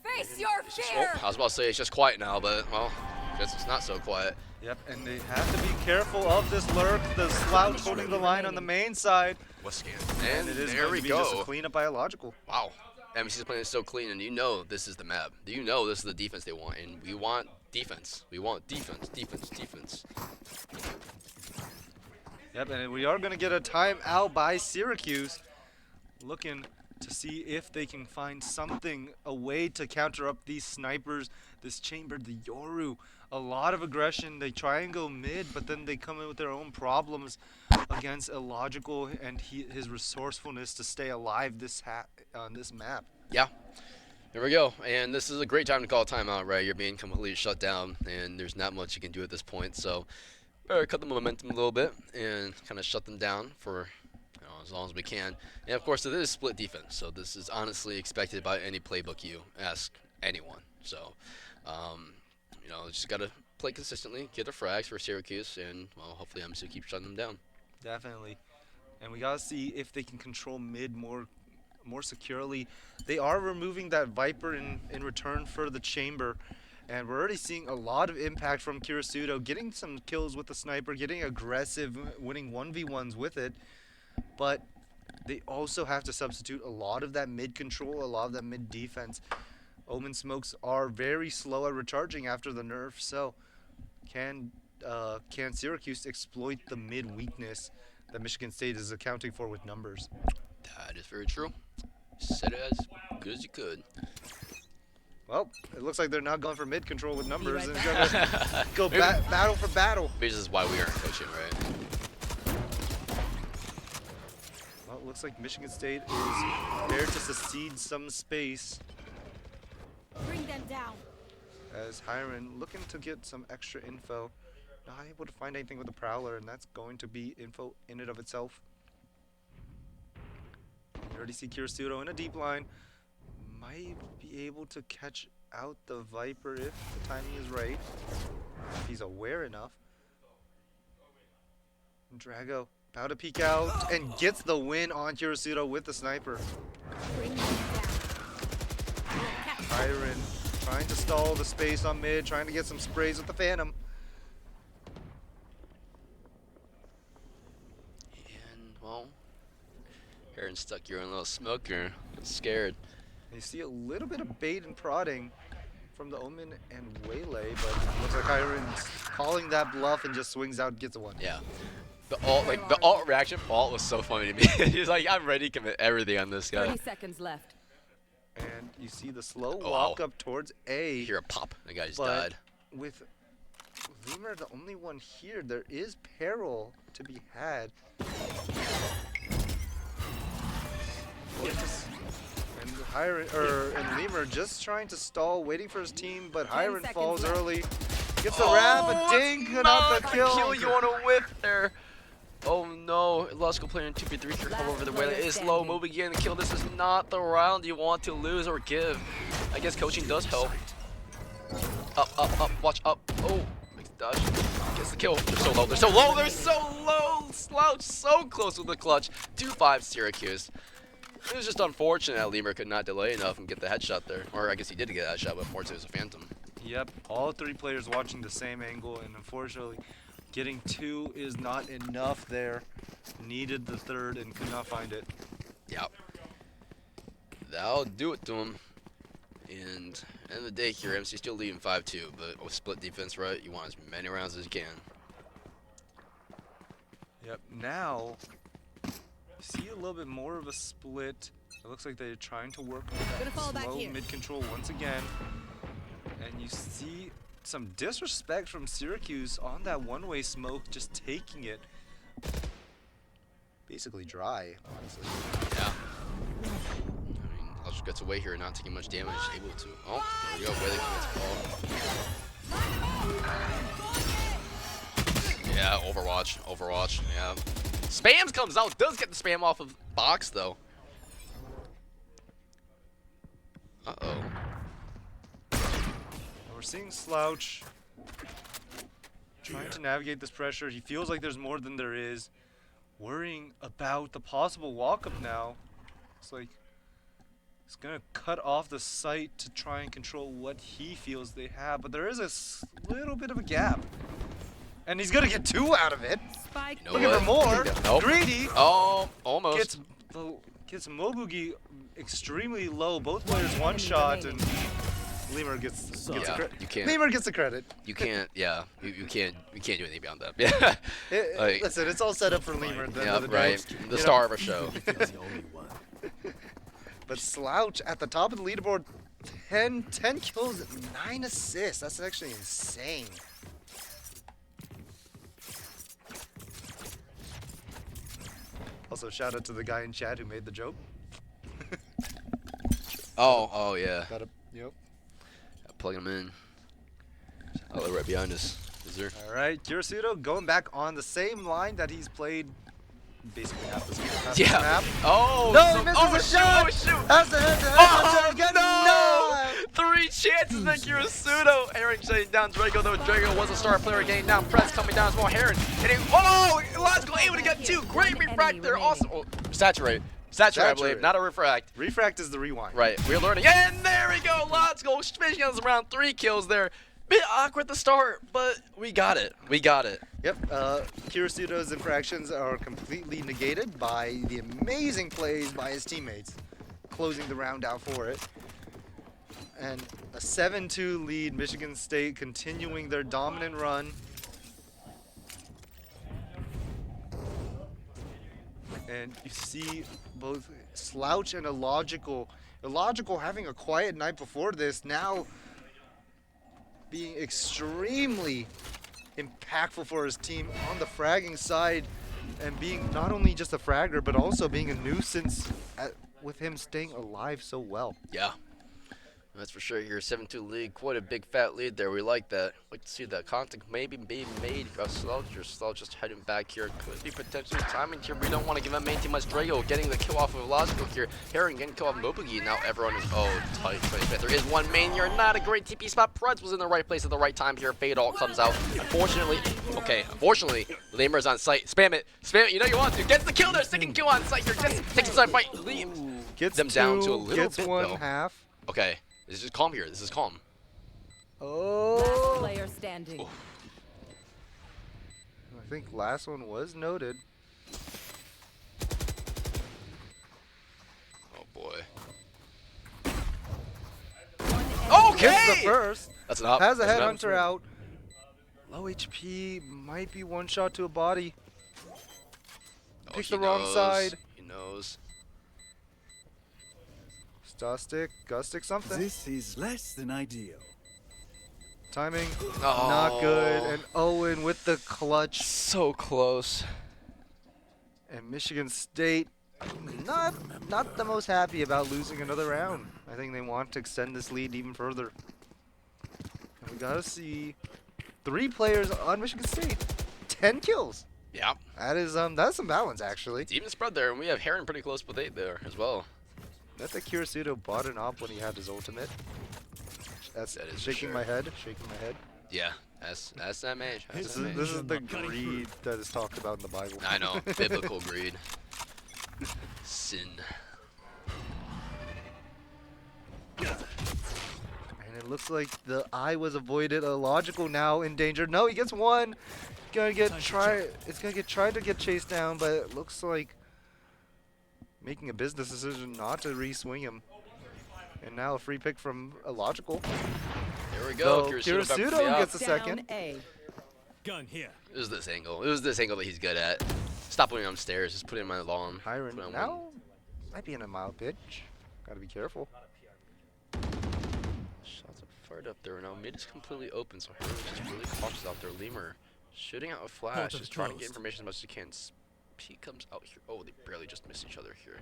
Face your It's just, fear! I was about to say it's just quiet now, but well, guess it's not so quiet. Yep, and they have to be careful of this lurk, the slouch holding the line on the main side. What's scan? And And it is there going we to be just a go. clean up biological. Wow. MC's playing it so clean, and you know this is the map. You know this is the defense they want, and we want defense. We want defense. Yep, and we are going to get a timeout by Syracuse. Looking to see if they can find something, a way to counter up these snipers, this chamber, the Yoru. A lot of aggression. They try and go mid, but then they come in with their own problems against Illogical and his resourcefulness to stay alive on this map. Yeah. There we go. And this is a great time to call a timeout, right? You're being completely shut down, and there's not much you can do at this point. So better cut the momentum a little bit and kind of shut them down for as long as we can. And of course, it is split defense, so this is honestly expected by any playbook you ask anyone. So, just gotta play consistently, get the frags for Syracuse, and well, hopefully MSU keeps shutting them down. Definitely. And we gotta see if they can control mid more securely. They are removing that Viper in return for the chamber. And we're already seeing a lot of impact from Kirisudo, getting some kills with the sniper, getting aggressive, winning 1v1s with it. But they also have to substitute a lot of that mid control, a lot of that mid defense. Omen smokes are very slow at recharging after the nerf, so can Syracuse exploit the mid weakness that Michigan State is accounting for with numbers? That is very true. Said it as good as you could. Well, it looks like they're not going for mid control with numbers right and gonna go battle for battle. Maybe this is why we aren't coaching, right? Well, it looks like Michigan State is there to secede some space Bring them down. as Hiron looking to get some extra info. Not able to find anything with the Prowler, and that's going to be info in and of itself. You already see Kirisudo in a deep line. Might be able to catch out the Viper if the timing is right. If he's aware enough. Drago about to peek out and gets the win on Kirisudo with the sniper. Bring them down. Hiron trying to stall the space on mid, trying to get some sprays with the Phantom. And well, Heron stuck your own little smoker. Scared. You see a little bit of bait and prodding from the Omen and Waylay, but looks like Hiron's calling that bluff and just swings out, gets a one. Yeah. The alt reaction for alt was so funny to me. He's like, I'm ready to commit everything on this guy. 30 seconds left. And you see the slow Oh, walk wow. up towards A. You hear a pop. The guy just But died. with Lemur the only one here, there is peril to be had. And and Lemur just trying to stall, waiting for his team, but Hiron seconds falls left. early. Gets the wrap, a ding, and not the kill. You want to whip there. Oh no, Illogical player in 2v3 here come over the way. It is low, move again, kill. This is not the round you want to lose or give. I guess coaching does help. Up, watch up. Oh, makes the dodge. Gets the kill. They're so low, they're so low, they're so low. Slouch so close with the clutch. 2-5 Syracuse. It was just unfortunate that Lemur could not delay enough and get the headshot there. Or I guess he did get that shot, but more to his Phantom. Yep, all three players watching the same angle, and unfortunately, getting two is not enough there. Needed the third and could not find it. Yep. That'll do it to him. And end of the day here, MC still leading 5-2, but with split defense, right, you want as many rounds as you can. Yep, now, you see a little bit more of a split. It looks like they're trying to work Gonna fall on that back slow here. mid-control once again. And you see some disrespect from Syracuse on that one-way smoke, just taking it. Basically dry, honestly. Yeah. I mean, Ultra gets away here, not taking much damage, able to. Oh, there we go. Where they Yeah, Overwatch. Yeah. Spams comes out, does get the spam off of box though. Uh-oh. We're seeing Slouch trying to navigate this pressure. He feels like there's more than there is. Worrying about the possible walk-up now. It's like he's gonna cut off the site to try and control what he feels they have, but there is a little bit of a gap. And he's gonna get two out of it. Spike. You know Looking for more. Nope. Greedy. Oh, almost. Gets Mobugi extremely low. Both players one shot, and Lemur gets the Yeah, credit. you can't. Lemur gets the credit. You can't. Yeah, you can't do anything beyond that. Yeah. Like, Listen, it's all set up for Lemur at the end yeah, of the day. right. The You star know, of our show. He's the only one. But Slouch at the top of the leaderboard, 10 kills, 9 assists. That's actually insane. Also, shout out to the guy in chat who made the joke. Oh yeah. Yep. Plug him in. Oh, they're right behind us. Is there? All right, Kirisudo going back on the same line that he's played basically half this Yeah. map. Oh. No, so- he misses oh, a shoot, shot. Oh shoot. That's the head-to-head Oh punch again. no! 3 chances that Kirisudo. Heron shutting down Drago, though Drago was a star player getting down. Press coming down as well. Heron hitting. Oh! Logical able to get 2. Great refract there. Also. Oh, saturate. Saturate, I believe. Saturate. Not a refract. Refract is the rewind. Right. We're learning. And there we go. Logical. Finishing on around 3 kills there. Bit awkward at the start, but we got it. We got it. Yep, Kirisudo's infractions are completely negated by the amazing plays by his teammates, closing the round out for it. And a 7-2 lead, Michigan State continuing their dominant run. And you see both Slouch and Illogical having a quiet night before this, now being extremely impactful for his team on the fragging side, and being not only just a fragger but also being a nuisance with him staying alive so well. Yeah. That's for sure here. 7-2 lead. Quite a big fat lead there. We like that. Like to see that contact maybe being made. Slouch just heading back here. Could be potentially timing here. We don't want to give him main too much. Drago getting the kill off of Logical here. Heron getting kill off Mobugi. Now everyone is tight. There is one main here. Not a great TP spot. Preds was in the right place at the right time here. Fade all comes out. Unfortunately, Lemur's on site. Spam it. You know you want to. Gets the kill there. Second kill on site here. Just takes the side fight. Leave Gets them down to a little gets bit one though. half. Okay. This is calm here. This is calm. Last Oh, player standing. I think last one was noted. boy. Gets the Okay! first. That's an up. Has a That's an up. headhunter out. Low HP, might be one shot to a body. Oh, Picks he the wrong knows. side. He knows. Star stick, gut stick, something. This is less than ideal. Timing, Oh. not good. And Owen with the clutch. So close. And Michigan State, not the most happy about losing another round. I think they want to extend this lead even further. And we gotta see 3 players on Michigan State, 10 kills. Yeah. That's some balance actually. It's even spread there, and we have Heron pretty close with 8 there as well. That's a Kirisudo bought an op when he had his ultimate. That is for shaking sure. my head, shaking my head. Yeah. That's that mage. That's This that mage. is the greed that is talked about in the Bible. I know. Biblical greed. Sin. And it looks like the eye was avoided. A logical now in danger. No, he gets one. It's gonna get tried to get chased down, but it looks like making a business decision not to re-swing him. And now a free pick from a logical. There we go. So Kirisudo back to the Kirisudo up. gets a second. A. Gun here. It was this angle. It was this angle that he's good at. Stop putting him upstairs. Just put him on the lawn. Hiron Put him on now might be in a mild pitch. Gotta be careful. Shots are fired up there. Now mid is completely open, so Heron's just really cautious out there. Lemur shooting out a flash, just trying to get information as much as he can. He comes out here. Oh, they barely just miss each other here.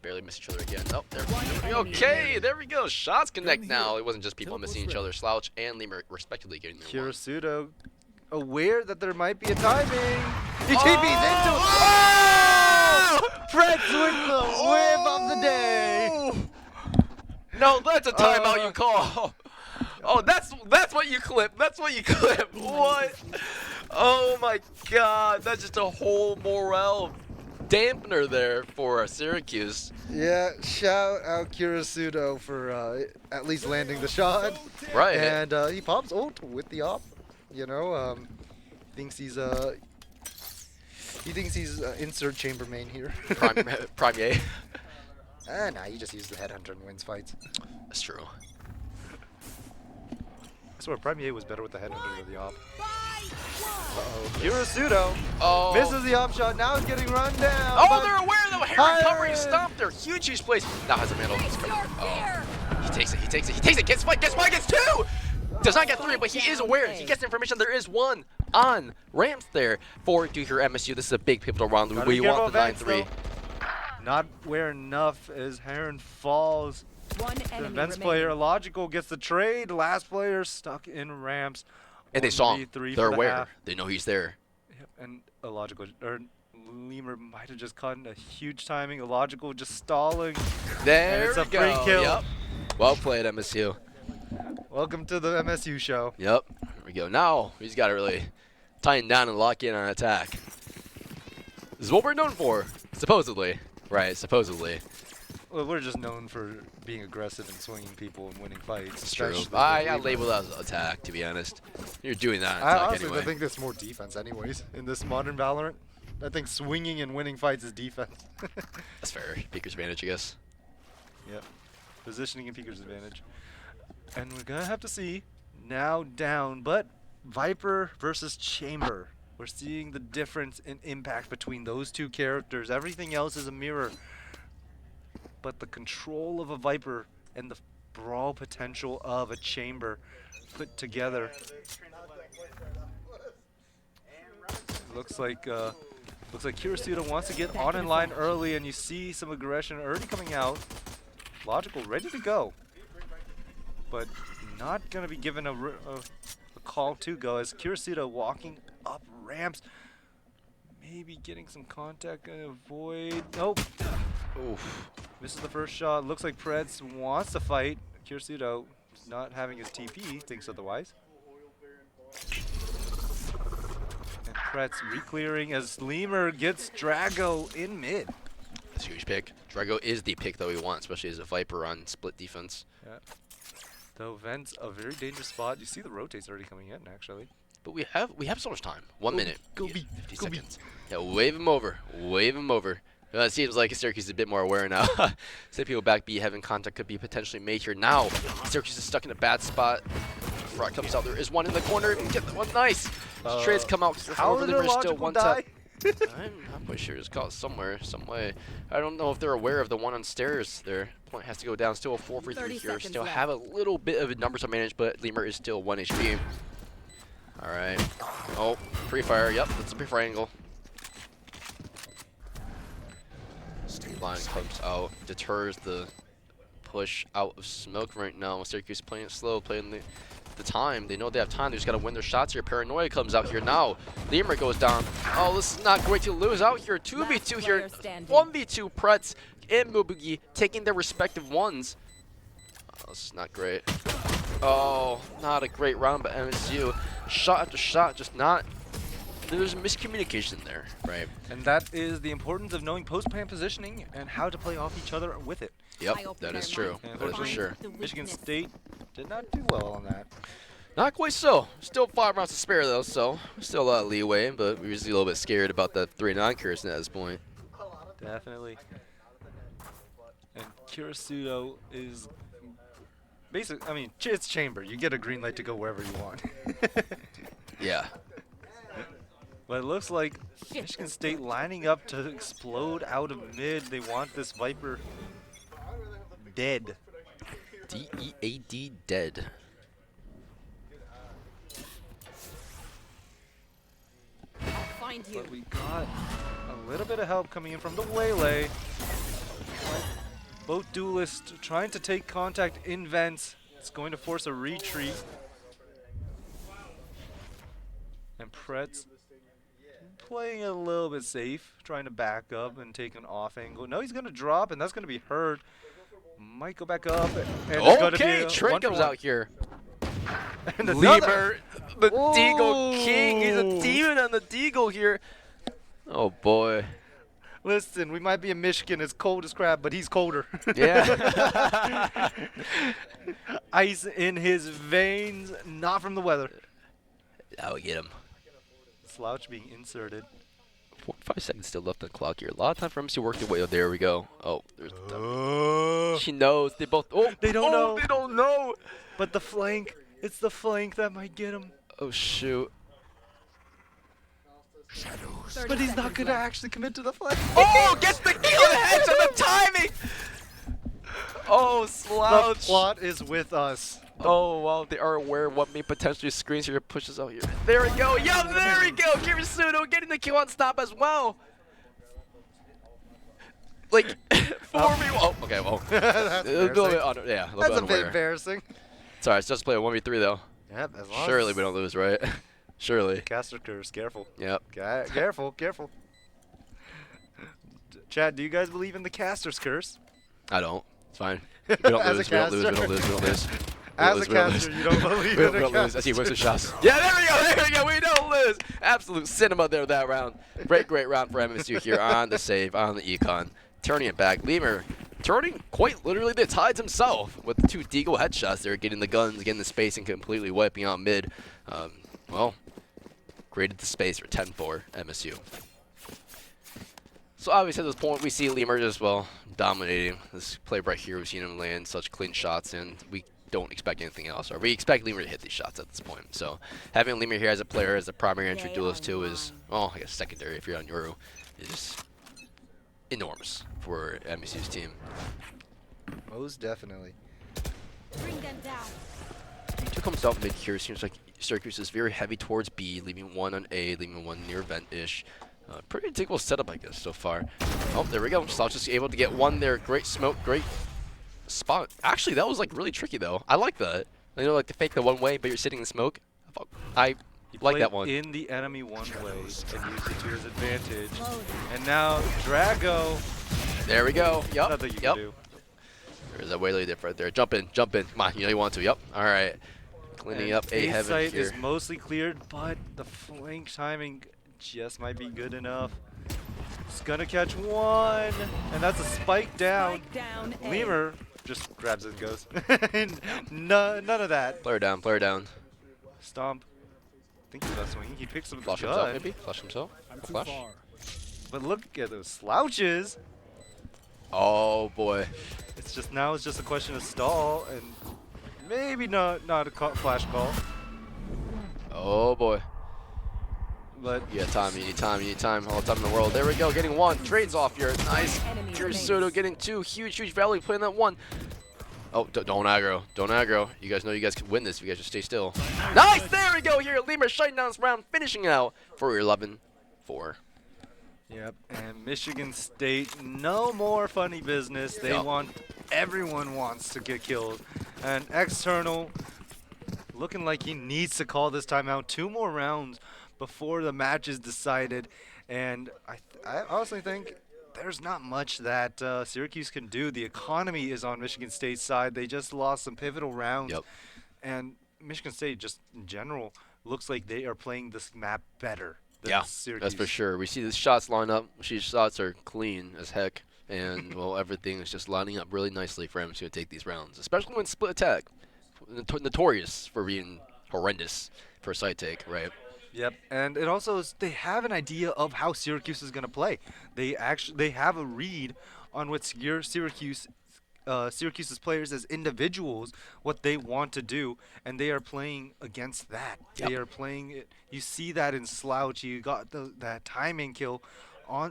Barely miss each other again. Oh, there we go. Okay, there we go. Shots connect now. It wasn't just people missing each other. Slouch and Lemur respectively getting their one. Kirisudo aware that there might be a timing. He TP's into it. Oh! Fred's with the whip of the day. No, that's a timeout you call. Oh, that's what you clip. That's what you clip. What? Oh my God, that's just a whole morale dampener there for Syracuse. Yeah, shout out Kirisudo for at least landing the shot. Right. And he pops ult with the op. You know, thinks he's insert chamber main here. Premier. Nah, he just uses the headhunter and wins fights. That's true. I swear, Premier was better with the headhunter than the op. Uh-oh. Kirisudo Oh. misses the op shot. Now he's getting run down. Oh, but they're aware though. Heron covering Hiron. stomped there. Huge place. Now has a middle. Face your fear. He takes it. He takes it. He takes it. Gets one. Gets one. Gets 2. Does not get 3, but he is aware. He gets information. There is one on ramps there for Duke or MSU. This is a big pivotal round. Gotta We be careful want the of Vance, 9-3. though. Not where enough as Heron falls. One The enemy Vents remaining. player, Logical, gets the trade. Last player stuck in ramps. And they saw him. 1v3 They're for the aware. half. They know he's there. Yep, and Illogical, or Lemur might have just caught a huge timing. Illogical just stalling. There it's we a free go. kill. Yep. Well played, MSU. Welcome to the MSU show. Yep. Here we go. Now he's got to really tighten down and lock in on attack. This is what we're known for, supposedly. Right, supposedly. Well, we're just known for being aggressive and swinging people and winning fights. It's true. especially I with label Lemur. that as attack, to be honest. You're doing that on I attack honestly anyway. think that's more defense anyways in this modern Valorant. I think swinging and winning fights is defense. That's fair. Peeker's advantage, I guess. Yep. Positioning and Peeker's advantage. And we're going to have to see now down, but Viper versus Chamber. We're seeing the difference in impact between those two characters. Everything else is a mirror. But the control of a Viper and the brawl potential of a Chamber put together. Looks like Kirisudo wants to get on in line early, and you see some aggression already coming out. Logical, ready to go, but not gonna be given a call to go as Kirisudo walking up ramps, maybe getting some contact, gonna avoid. Nope. Oof. Misses the first shot. Looks like Preds wants to fight. Kirisudo not having his TP, thinks otherwise. And Preds re-clearing as Lemur gets Drago in mid. That's a huge pick. Drago is the pick that we want, especially as a Viper on split defense. Yeah. Though Vent's a very dangerous spot. You see the rotates already coming in, actually. But we have so much time. 1 minute. go Yeah, B, 50 go B. seconds. Yeah, wave him over. Wave him over. It seems like Syracuse is a bit more aware now. Some people back B having contact could be potentially made here. Now, Syracuse is stuck in a bad spot. Frog comes out. There is one in the corner. Get that one. Nice. Trades come out. How However, did Limmer a is still logical one die? tap. I'm not quite sure. It's caught somewhere, some way. I don't know if they're aware of the one on stairs there. Point has to go down. Still a 4 for 3 30 here. seconds Still left. have a little bit of numbers to manage, but Lemur is still 1 HP. All right. Oh, pre-fire. Yep, that's a pre-fire angle. Straight line comes out, deters the push out of smoke right now. Syracuse playing it slow, playing the time. They know they have time. They just got to win their shots here. Paranoia comes out here now. Lemur goes down. Oh, this is not great to lose out here. 2v2 here. player standing. 1v2 Pretz and Mubugi taking their respective ones. Oh, this is not great. Oh, not a great round by MSU. Shot after shot, just not. There's miscommunication there, right? And that is the importance of knowing post-plant positioning and how to play off each other with it. Yep, I open that is their true. minds. That is for Find sure. the Michigan weakness. State did not do well on that. Not quite so. Still 5 rounds to spare though, so still a lot of leeway, but we're just a little bit scared about that 3-9 Kirsten at this point. Definitely. And Kirisudo is basically, I mean, it's chamber. You get a green light to go wherever you want. Yeah. But it looks like Michigan State lining up to explode out of mid. They want this Viper dead. D-E-A-D, dead. Find you. But we got a little bit of help coming in from the Waylay. Both duelists trying to take contact in vents. It's going to force a retreat. And Pretz playing it a little bit safe, trying to back up and take an off angle. No, he's going to drop, and that's going to be hurt. Might go back up. And it's gonna be Okay, a Trey 1 for comes 1. out here. And another- Lemur, the Deagle King. He's a Ooh. demon on the Deagle here. Oh boy. Listen, we might be in Michigan as cold as crap, but he's colder. Yeah. Ice in his veins, not from the weather. Now we get him. Slouch being inserted. 45 seconds still left on the clock here. A lot of time for him to work their way. Oh, there we go. Oh, there's the time. She knows. They both. Oh, They don't know. They don't know. But the flank, it's the flank that might get him. Oh shoot. 30 But he's not seconds going to left. actually commit to the flank. Oh, gets the kill on the head on the timing. Oh, The slouch. plot is with us. Oh, well, they are aware of what may potentially screens here. Pushes out here. There we go. Yeah, there we go. Kirisudo getting the kill on stop as well. Like, 4v1. Oh, okay, well. That's A little bit embarrassing. yeah, a little That's bit a bit unaware. embarrassing. It's alright, let's just play a 1v3 though. Yep, as long Surely as we don't lose, right? Surely. Caster curse, careful. Yep. Careful, careful. Chad, do you guys believe in the caster's curse? I don't. It's fine. We don't As a lose, we don't lose, we caster. don't lose, we don't lose. As a caster, you don't believe in a don't lose. I see caster. whistle shots. Yeah, there we go, we don't lose. Absolute cinema there that round. Great round for MSU here on the save, on the econ. Turning it back. Lemur turning quite literally the tides himself with the 2 Deagle headshots there, getting the guns, getting the space, and completely wiping out mid. Well, graded the space for 10-4 MSU. So obviously at this point we see Lemur as well dominating this play right here. We've seen him land such clean shots, and we don't expect anything else. Or we expect Lemur to hit these shots at this point. So having Lemur here as a player, as a primary entry They duelist are too is, well, I guess secondary if you're on Yoru, is enormous for MSU's team. Most definitely. Bring them down. Two comes out mid here. Seems like Syracuse is very heavy towards B, leaving 1 on A, leaving 1 near vent-ish. Pretty typical setup, I guess, so far. Oh, there we go. Slouch is able to get 1 there. Great smoke, great spot. Actually, that was like really tricky though. I like that. You know, like to fake the one way, but you're sitting in smoke. I He like played that one. in the enemy one way and used it to his advantage. And now Drago, There we go. Yup. nothing you Yup. can do. There's a Waylay dip right there. Jump in, jump in. Come on, you know you want to. Yup. All right. Cleaning And up A heaven site here. is mostly cleared, but the flank timing just might be good enough. It's gonna catch 1, and that's a spike down. Spike down. A. Lemur just grabs it and goes. None of that. Player down, player down. Stomp. I think he's not swinging. He picks up the Flush himself, gun. maybe? Flush himself? I'm A too flash? far. But look at those slouches. Oh boy. It's just now it's just a question of stall and maybe not a flash call. Oh boy. But You got time, you need time, you need time. All the time in the world. There we go, getting one. Trades off here. Nice. Enemy Soto getting two. Huge value playing that one. Oh, don't aggro. Don't aggro. You guys know you guys can win this if you guys just stay still. Nice! There we go here. Lemur shutting down this round, finishing out for 11-4. yep, and Michigan State, no more funny business. They Yup. everyone wants to get killed. And external looking like he needs to call this timeout. 2 more rounds before the match is decided, and I honestly think there's not much that Syracuse can do. The economy is on Michigan State's side. They just lost some pivotal rounds, Yep. and Michigan State just in general looks like they are playing this map better than Yeah, Syracuse. that's for sure. We see the shots line up. These shots are clean as heck, and well, everything is just lining up really nicely for him to take these rounds, especially when split attack, notorious for being horrendous for a side take, right? Yep, and it also is, they have an idea of how Syracuse is going to play. They have a read on what Syracuse's players as individuals, what they want to do, and they are playing against that. Yep. They are playing it. You see that in Slouch. You got that timing kill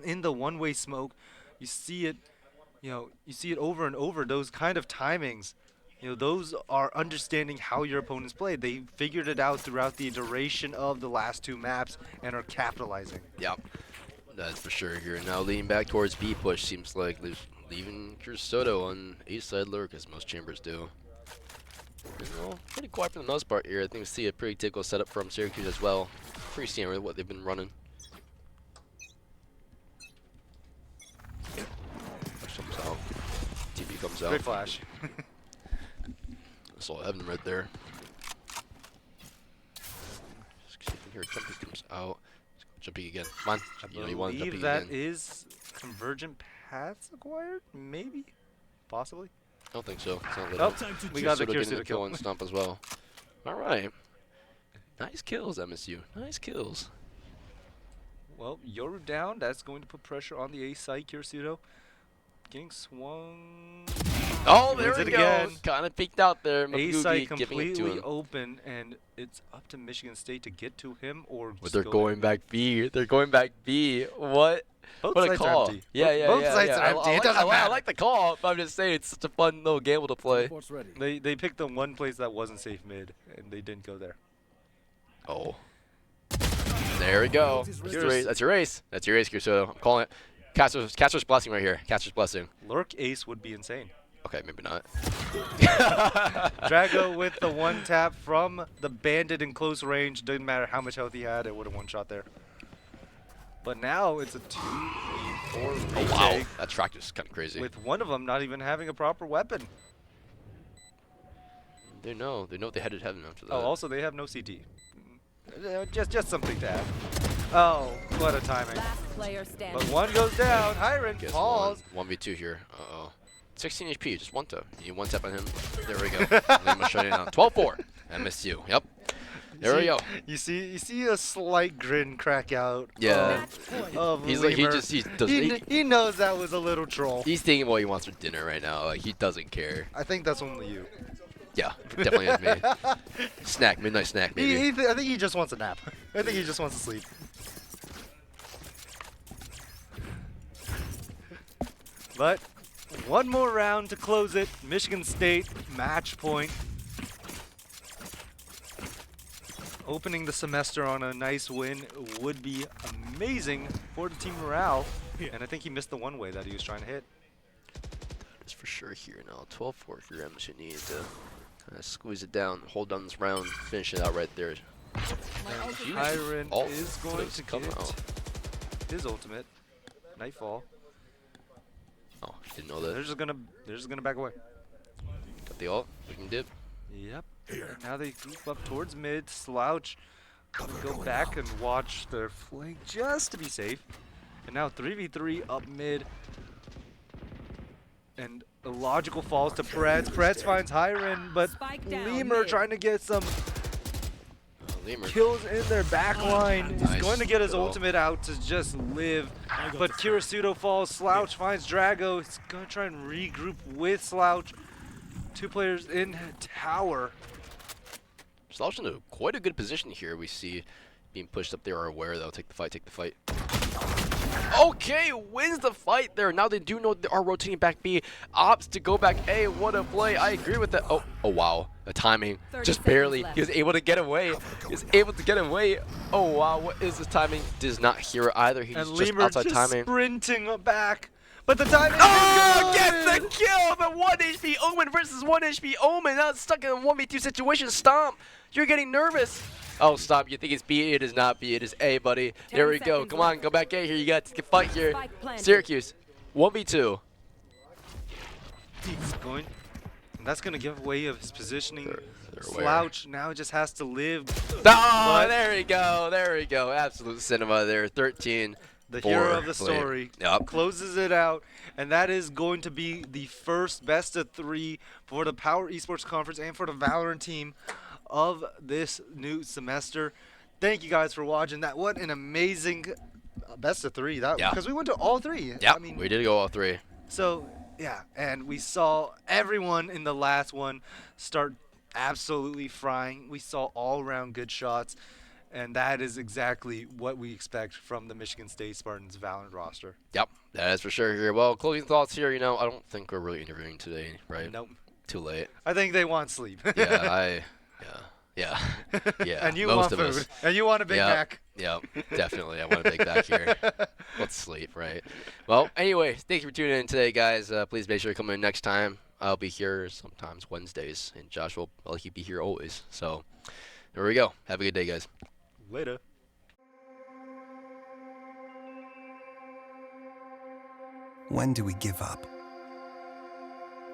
in the one-way smoke. You see it, you see it over and over. Those kind of timings. Those are understanding how your opponents play. They figured it out throughout the duration of the last 2 maps and are capitalizing. Yep, that's for sure here. Now leaning back towards B push seems like leaving Soto on A side lurk as most chambers do. Pretty quiet for the most part here. I think we see a pretty typical setup from Syracuse as well. Pretty standard with what they've been running. Flash comes out. TP comes out. Great flash. Saw Evan right there. Just see if you hear jumping comes out. Jumping again. Come on. You want believe jumping that again. is convergent paths acquired? Maybe? Possibly? I don't think so. It's not lit Oh, up. we got the Soto getting Kirsuto the kill kill. and stomp as well. Alright. Nice kills, MSU. Nice kills. Well, Yoru down. That's going to put pressure on the A side. Kirsuto getting swung. Oh, there Wins we it go. again. Kind of peeked out there. A side Mabugi giving it to completely him. open, and it's up to Michigan State to get to him or But just they're go going back B. They're going back B. What? Both What a sides are call. empty. Yeah. Both sides are I empty. It like- doesn't I matter. like the call, but I'm just saying it's such a fun little gamble to play. Force ready. They picked the one place that wasn't safe mid, and they didn't go there. Oh. There we go. That's your ace. That's your ace, Kirsuto. I'm calling it. Castro's blessing right here. Castro's blessing. Lurk ace would be insane. Okay, maybe not. Drago with the one tap from the bandit in close range. Didn't matter how much health he had, it would have one shot there. But now it's a 2-4 Oh, wow. retake That track is kind of crazy. with one of them not even having a proper weapon. They know they headed heaven after that. Oh, also they have no CT. Just something to add. Oh, what a timing. Last player standing. But one goes down. Hiren Guess falls. 1v2 here. Uh-oh. 16 HP, just one tap. You need one tap on him. There we go. Lima shutting down. 12-4. MSU. Yep. There we go. You see a slight grin crack out. Yeah. Of He's like, he Lemur. does He knows that was a little troll. he's thinking what he wants for dinner right now. Like, he doesn't care. I think that's only you. Yeah, definitely is me. Snack, midnight snack, maybe. I think he just wants a nap. I think he just wants to sleep. But one more round to close it. Michigan State match point. Opening the semester on a nice win would be amazing for the team morale. And I think he missed the one way that he was trying to hit. That's for sure here now. 12-4 here. MSU needs to kind of squeeze it down, hold on this round, finish it out right there. Hiren Oh, is going does to come get out. his ultimate. Nightfall. Oh, didn't know They're that. just gonna back away. Got the ult. Looking dip. Yep. Now they group up towards mid. Slouch. Go back and watch their flank just to be safe. And now 3v3 up mid. And a logical falls to Pretz. Pretz finds Hiren, but Spike down Lemur mid. trying to get some Lemur. kills in their back line. Nice. He's going to get his Go. ultimate out to just live. But Kirisuto falls. Slouch finds Drago. He's going to try and regroup with Slouch. 2 players in tower. Slouch in quite a good position here. We see being pushed up there are aware though. Take the fight, take the fight. Okay, wins the fight there. Now they do know they are rotating back B. Opts to go back A. What a play. I agree with that. Oh wow. The timing. 30 Just seconds barely. left. He was able to get away. He was able to get away. Oh wow. What is this timing? Does not hear it either. He's And just Lemur outside just timing. sprinting back. But the timing Oh, is gets good. the kill! The 1 HP Omen versus 1 HP Omen. Now it's stuck in a 1v2 situation. Stomp. You're getting nervous. Oh, stop. You think it's B? It is not B. It is A, buddy. There we go. Come on, go back A here. You got to fight here. Spike planted. Syracuse. 1v2. He's going. And that's going to give away of his positioning. They're aware. Slouch now just has to live. Oh, But- there we go. There we go. Absolute cinema there. 13. The for hero of the Blade. story Yep. closes it out, and that is going to be the first best of 3 for the Power Esports Conference and for the Valorant team of this new semester. Thank you guys for watching that. What an amazing best of 3 that Yeah. because we went to all 3. Yeah, I mean, we did go all 3. so yeah, and we saw everyone in the last one start absolutely frying. We saw all around good shots. And that is exactly what we expect from the Michigan State Spartans Valorant roster. Yep, that is for sure here. Well, closing thoughts here. You know, I don't think we're really interviewing today, right? Nope. Too late. I think they want sleep. Yeah, yeah. And you most want of food. us. And you want a Big Yep. Mac. Yep, definitely. I want a Big Mac here. Let's sleep, right? Well, anyway, thank you for tuning in today, guys. Please make sure to come in next time. I'll be here sometimes Wednesdays, and Josh will he'll be here always. So there we go. Have a good day, guys. Later. When do we give up?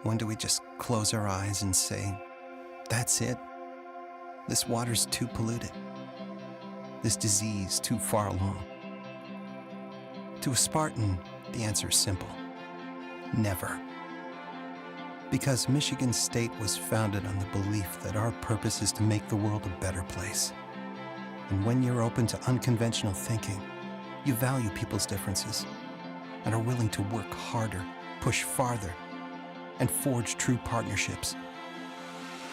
When do we just close our eyes and say, that's it? This water's too polluted. This disease too far along. To a Spartan, the answer is simple. Never. Because Michigan State was founded on the belief that our purpose is to make the world a better place. And when you're open to unconventional thinking, you value people's differences and are willing to work harder, push farther, and forge true partnerships.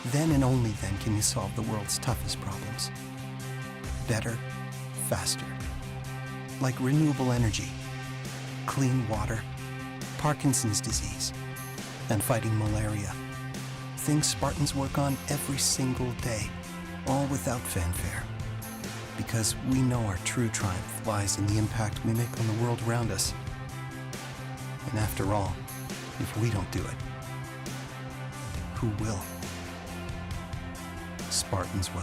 Then and only then can you solve the world's toughest problems. Better, faster. Like renewable energy, clean water, Parkinson's disease, and fighting malaria. Things Spartans work on every single day, all without fanfare. Because we know our true triumph lies in the impact we make on the world around us. And after all, if we don't do it, who will? Spartans will.